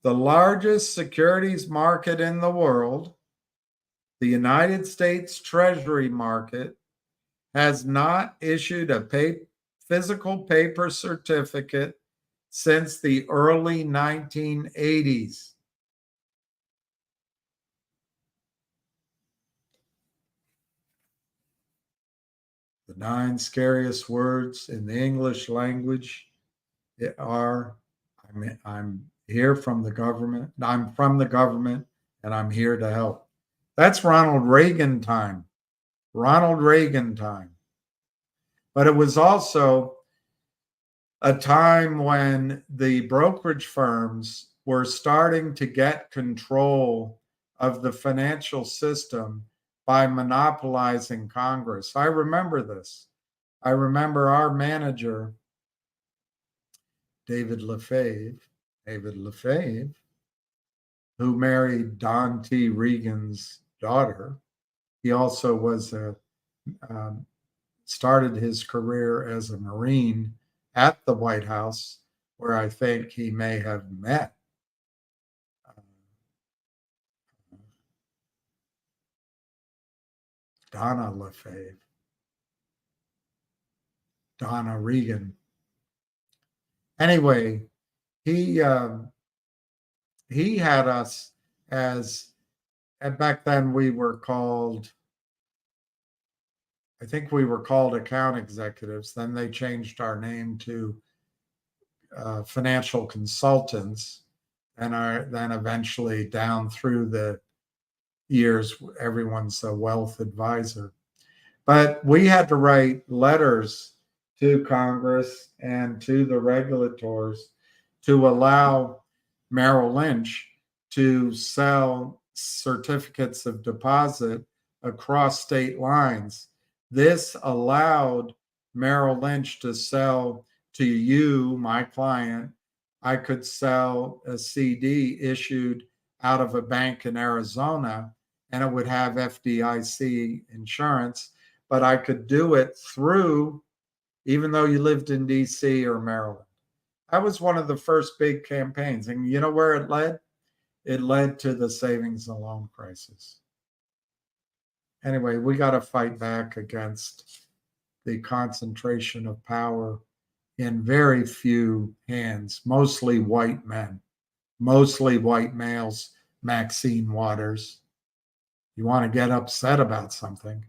C: The largest securities market in the world, the United States Treasury market, has not issued a physical paper certificate since the early 1980s. The 9 scariest words in the English language are, I'm here from the government, I'm from the government, and I'm here to help. That's Ronald Reagan time. Ronald Reagan time. But it was also a time when the brokerage firms were starting to get control of the financial system by monopolizing Congress. I remember this. I remember our manager, David Lefebvre, who married Don T. Reagan's daughter. He also was started his career as a Marine at the White House, where I think he may have met Donna Lefebvre, Donna Reagan. Anyway, he had us as, and back then we were called, I think we were called account executives. Then they changed our name to financial consultants, and then eventually down through the years, everyone's a wealth advisor. But we had to write letters to Congress and to the regulators to allow Merrill Lynch to sell certificates of deposit across state lines. This allowed Merrill Lynch to sell to you, my client. I could sell a CD issued out of a bank in Arizona, and it would have FDIC insurance, but I could do it through, even though you lived in DC or Maryland. That was one of the first big campaigns. And you know where it led? It led to the savings and loan crisis. Anyway, we got to fight back against the concentration of power in very few hands, mostly white men, mostly white males. Maxine Waters, you want to get upset about something.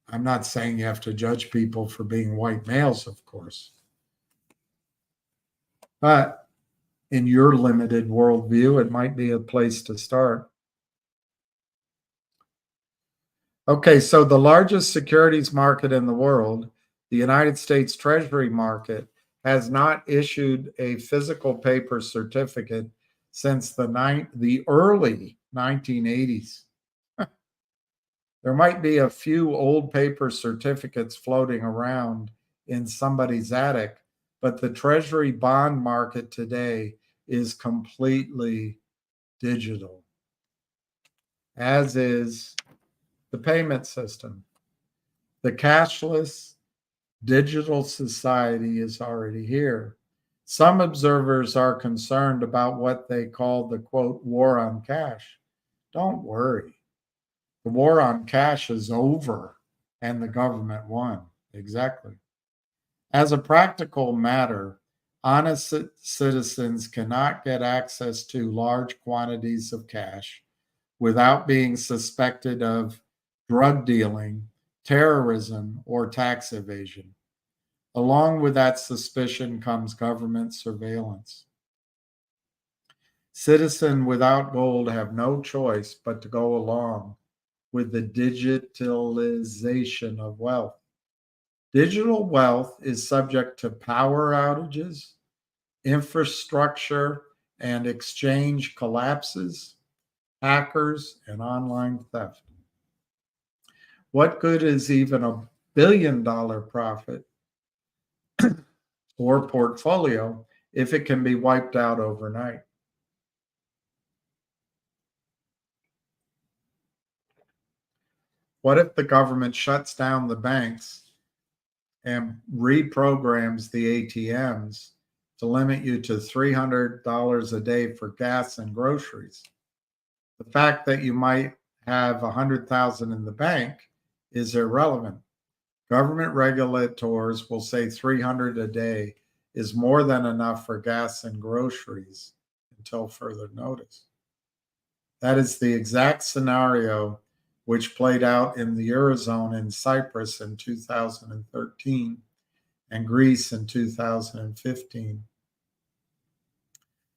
C: I'm not saying you have to judge people for being white males, of course. But in your limited worldview, it might be a place to start. Okay, so the largest securities market in the world, the United States Treasury market, has not issued a physical paper certificate since the early 1980s. There might be a few old paper certificates floating around in somebody's attic, but the Treasury bond market today is completely digital, as is the payment system. The cashless digital society is already here. Some observers are concerned about what they call the, quote, war on cash. Don't worry. The war on cash is over and the government won. Exactly. As a practical matter, honest citizens cannot get access to large quantities of cash without being suspected of drug dealing, terrorism, or tax evasion. Along with that suspicion comes government surveillance. Citizens without gold have no choice but to go along with the digitalization of wealth. Digital wealth is subject to power outages, infrastructure and exchange collapses, hackers, and online theft. What good is even $1 billion profit or portfolio if it can be wiped out overnight? What if the government shuts down the banks and reprograms the ATMs to limit you to $300 a day for gas and groceries? The fact that you might have 100,000 in the bank is irrelevant. Government regulators will say 300 a day is more than enough for gas and groceries until further notice. That is the exact scenario which played out in the Eurozone in Cyprus in 2013 and Greece in 2015.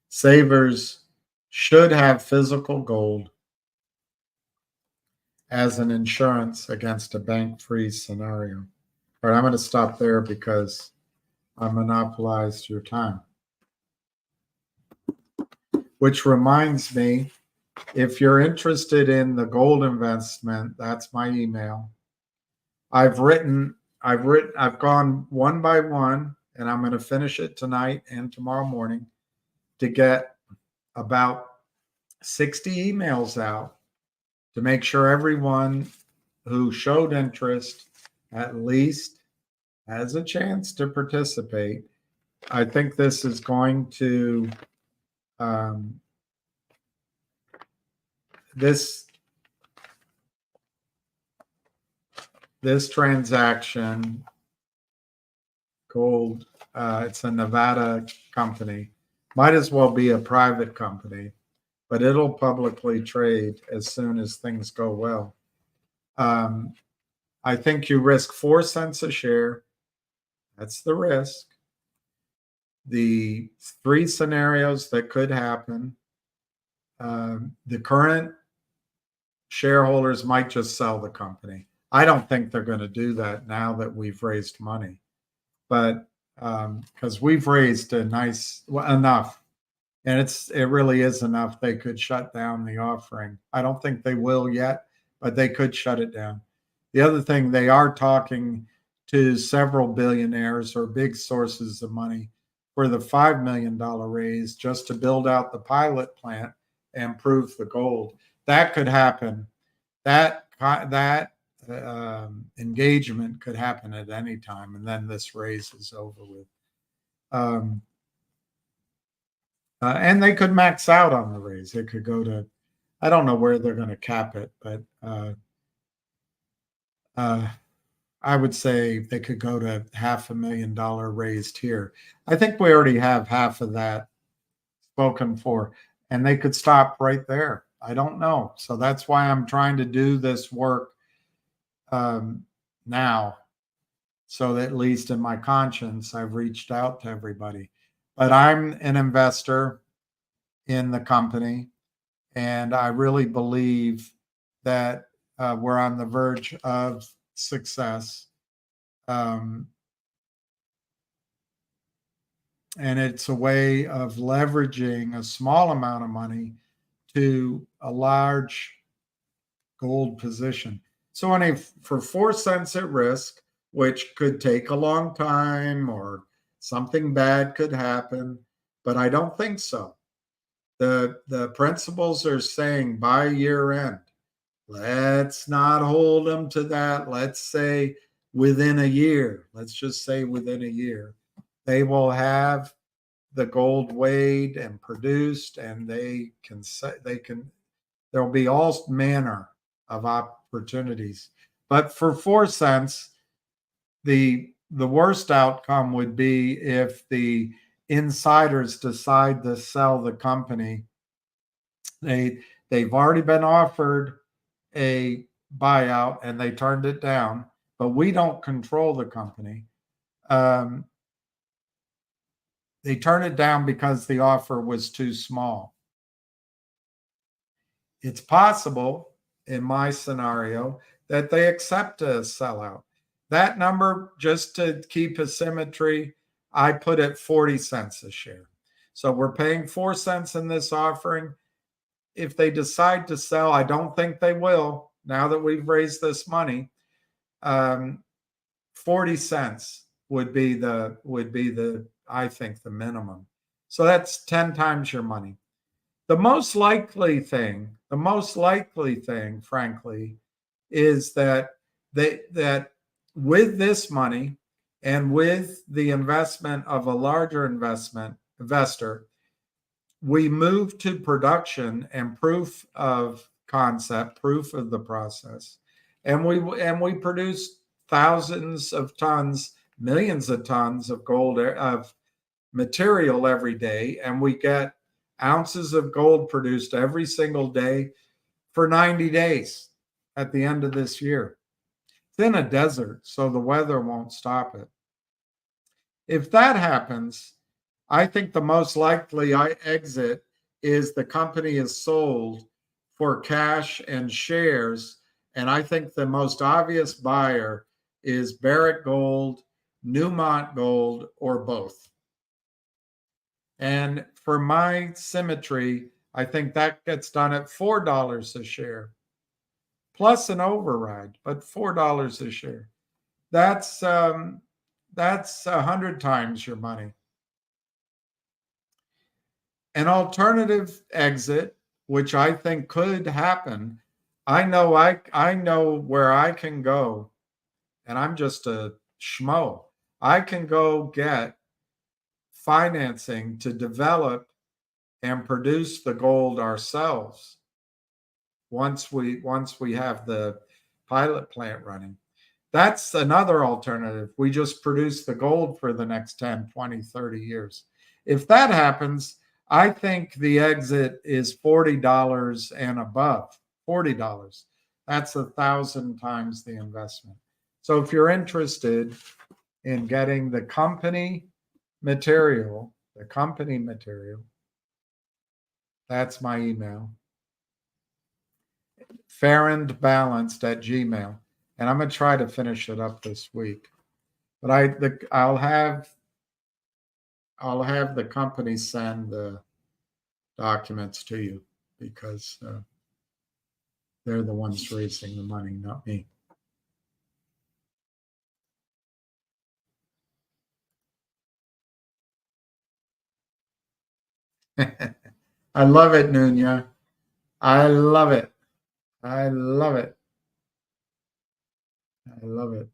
C: Savers should have physical gold as an insurance against a bank freeze scenario. All right, I'm going to stop there because I monopolized your time. Which reminds me, if you're interested in the gold investment, that's my email. I've gone one by one, and I'm going to finish it tonight and tomorrow morning to get about 60 emails out to make sure everyone who showed interest at least has a chance to participate. I think this is going to this transaction, gold, it's a Nevada company, might as well be a private company, but it'll publicly trade as soon as things go well. I think you risk 4 cents a share. That's the risk. The 3 scenarios that could happen. The current shareholders might just sell the company. I don't think they're going to do that now that we've raised money, but because we've raised enough, and it really is enough. They could shut down the offering. I don't think they will yet, but they could shut it down. The other thing, they are talking to several billionaires or big sources of money for the $5 million raise just to build out the pilot plant and prove the gold. That could happen. That engagement could happen at any time, and then this race is over with. And they could max out on the raise. It could go to, I don't know where they're going to cap it, but I would say they could go to $500,000 raised here. I think we already have half of that spoken for, and they could stop right there. I don't know. So that's why I'm trying to do this work now, so that at least in my conscience, I've reached out to everybody. But I'm an investor in the company, and I really believe that we're on the verge of success. And it's a way of leveraging a small amount of money to a large gold position. So for 4 cents at risk, which could take a long time or something bad could happen, but I don't think so. The principals are saying by year end, let's not hold them to that. Let's say within a year, let's just say within a year, they will have the gold weighed and produced, and there'll be all manner of opportunities. But for 4 cents, the worst outcome would be if the insiders decide to sell the company. They've already been offered a buyout and they turned it down, but we don't control the company. They turned it down because the offer was too small. It's possible in my scenario that they accept a sellout. That number, just to keep a symmetry, I put at 40 cents a share. So we're paying 4 cents in this offering. If they decide to sell, I don't think they will now that we've raised this money. 40 cents would be the I think the minimum. So that's 10 times your money. The most likely thing, frankly, is that that with this money and with the investment of a larger investor, we move to production and proof of concept, proof of the process, and we produce thousands of tons, millions of tons of gold of material every day, and we get ounces of gold produced every single day for 90 days at the end of this year. It's in a desert, so the weather won't stop it. If that happens, I think the most likely exit is the company is sold for cash and shares. And I think the most obvious buyer is Barrick Gold, Newmont Gold, or both. And for my symmetry, I think that gets done at $4 a share, plus an override, but $4 a share. That's 100 times your money. An alternative exit, which I think could happen, I know where I can go, and I'm just a schmo. I can go get financing to develop and produce the gold ourselves once we have the pilot plant running. That's another alternative. We just produce the gold for the next 10, 20, 30 years. If that happens, I think the exit is $40 and above. $40. That's 1,000 times the investment. So if you're interested in getting the company material, that's my email. farrandbalanced@gmail. And I'm going to try to finish it up this week. But I'll have the company send the documents to you because they're the ones raising the money, not me. I love it, Nunya. I love it. I love it. I love it.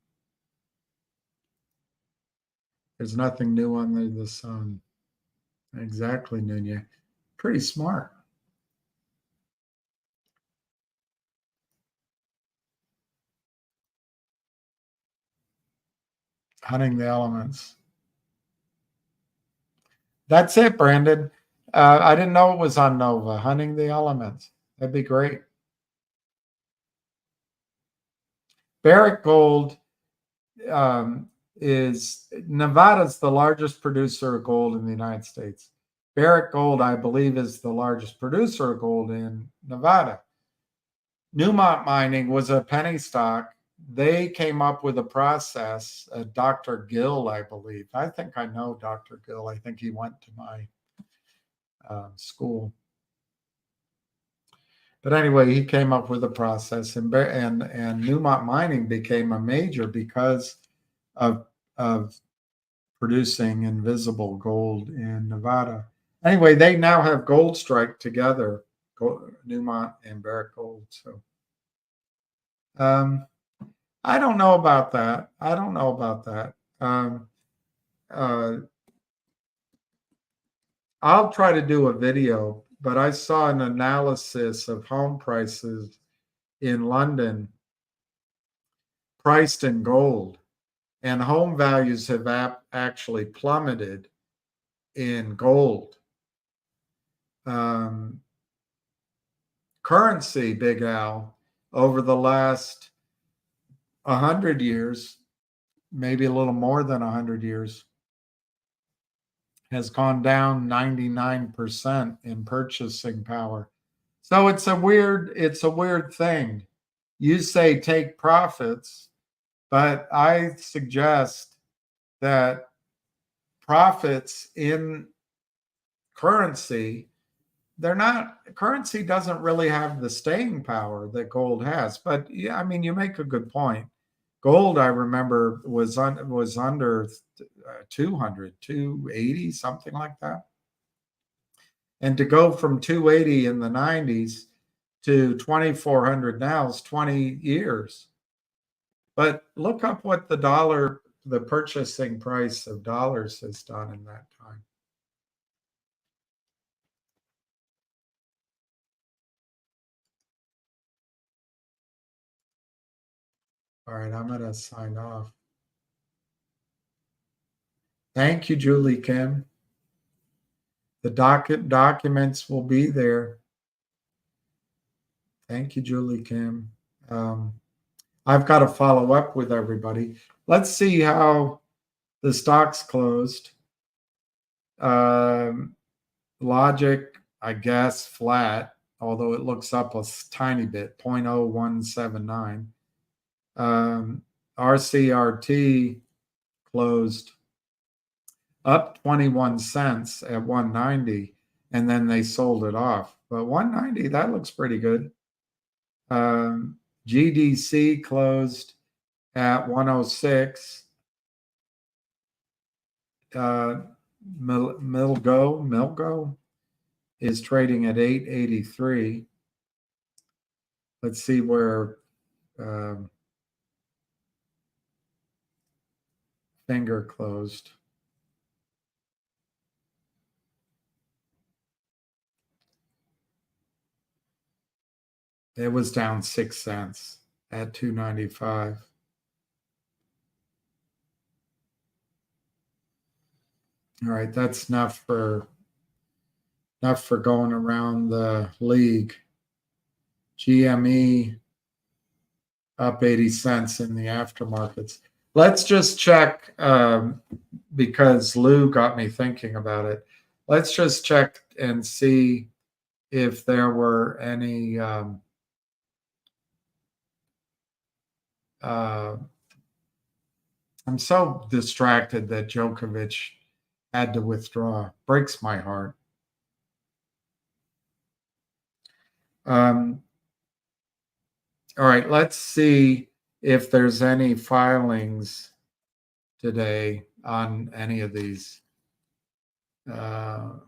C: There's nothing new under the sun. Exactly, Nunya. Pretty smart. Hunting the elements. That's it, Brandon. I didn't know it was on Nova. Hunting the elements. That'd be great. Barrick Gold is Nevada's the largest producer of gold in the United States. Barrick Gold, I believe, is the largest producer of gold in Nevada. Newmont Mining was a penny stock. They came up with a process. Dr. Gill, I believe. I think I know Dr. Gill. I think he went to my school. But anyway, he came up with a process, and Newmont Mining became a major because of producing invisible gold in Nevada. Anyway, they now have Gold Strike together, Newmont and Barrick Gold. So I don't know about that. I'll try to do a video, but I saw an analysis of home prices in London priced in gold. and home values have actually plummeted in gold. Currency, Big Al, over the last 100 years, maybe a little more than 100 years, has gone down 99% in purchasing power. So it's a weird thing. You say take profits, but I suggest that profits in currency, currency doesn't really have the staying power that gold has. But yeah, I mean, you make a good point. Gold, I remember, was under 200, 280, something like that. And to go from 280 in the 90s to 2,400 now is 20 years. But look up what the purchasing price of dollars has done in that time. All right, I'm going to sign off. Thank you, Julie Kim. The documents will be there. Thank you, Julie Kim. I've got to follow up with everybody. Let's see how the stocks closed. Logic, I guess, flat, although it looks up a tiny bit, 0.0179. RCRT closed up 21 cents at 190, and then they sold it off. But 190, that looks pretty good. GDC closed at 106. Milgo is trading at 883. Let's see where Finger closed. It was down 6 cents at 295. All right, that's enough for going around the league. GME up 80 cents in the aftermarkets. Let's just check, because Lou got me thinking about it. Let's just check and see if there were any I'm so distracted that Djokovic had to withdraw. Breaks my heart. All right, let's see if there's any filings today on any of these. I'll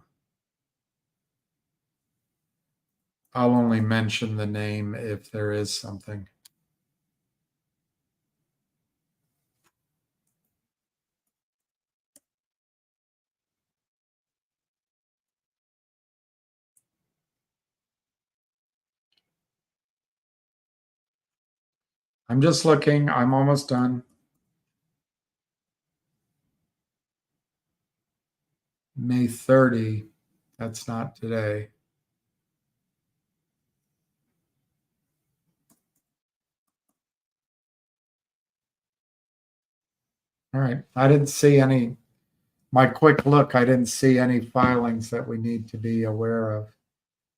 C: only mention the name if there is something. I'm just looking. I'm almost done. May 30. That's not today. All right. I didn't see any. My quick look, I didn't see any filings that we need to be aware of.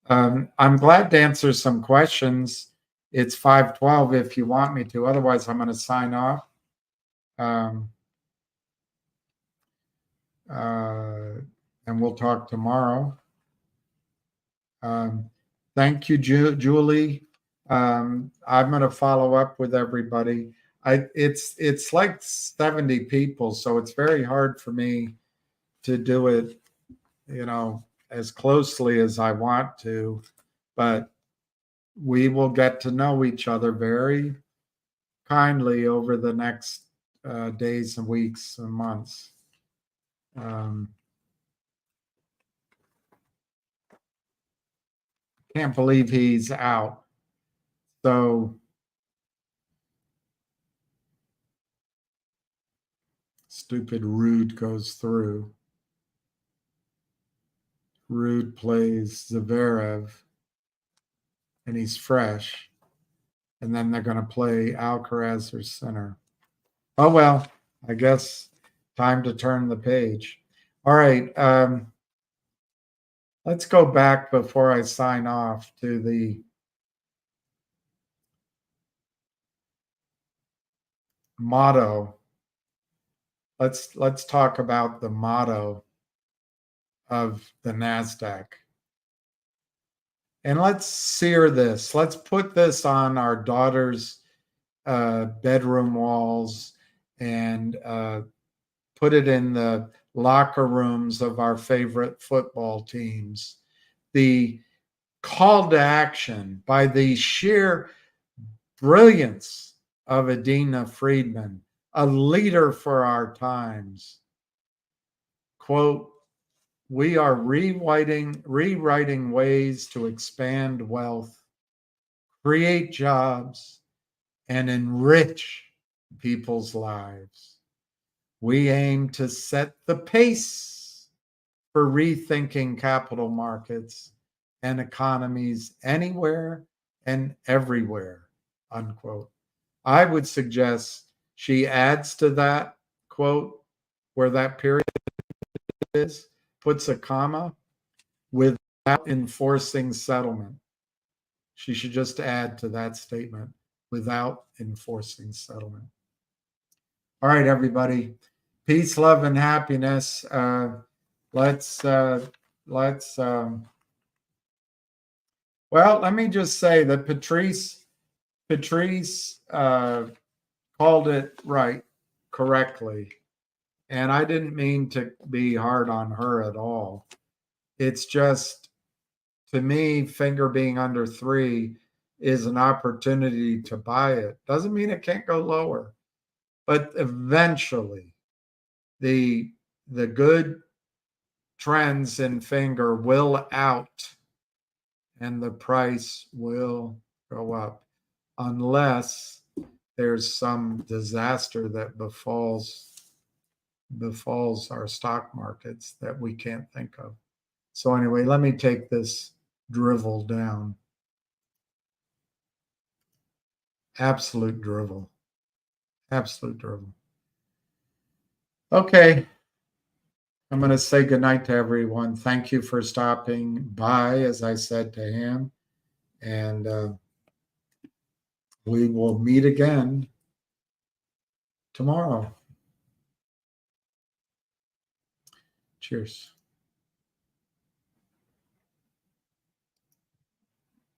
C: I'm glad to answer some questions. It's 5:12 if you want me to. Otherwise, I'm going to sign off. And we'll talk tomorrow. Thank you, Julie. I'm going to follow up with everybody. It's like 70 people, so it's very hard for me to do it, as closely as I want to, but we will get to know each other very kindly over the next days and weeks and months. Can't believe he's out. So stupid Rude goes through. Rude plays Zverev, and he's fresh. And then they're going to play Alcaraz or Sinner. Oh, well, I guess time to turn the page. All right. Let's go back before I sign off to the motto. Let's talk about the motto of the NASDAQ. And let's sear this. Let's put this on our daughter's bedroom walls and put it in the locker rooms of our favorite football teams. The call to action by the sheer brilliance of Adina Friedman, a leader for our times. Quote, we are rewriting ways to expand wealth, create jobs, and enrich people's lives. We aim to set the pace for rethinking capital markets and economies anywhere and everywhere, unquote. I would suggest she adds to that quote where that period is, puts a comma, without enforcing settlement. She should just add to that statement, without enforcing settlement. All right, everybody. Peace, love, and happiness. Well, let me just say that Patrice called it right, correctly. And I didn't mean to be hard on her at all. It's just, to me, finger being under 3 is an opportunity to buy it. Doesn't mean it can't go lower. But eventually, the good trends in finger will out and the price will go up unless there's some disaster that befalls our stock markets that we can't think of. So anyway, let me take this drivel down. Absolute drivel. Absolute drivel. Okay. I'm going to say goodnight to everyone. Thank you for stopping by, as I said to him. And we will meet again tomorrow. Cheers.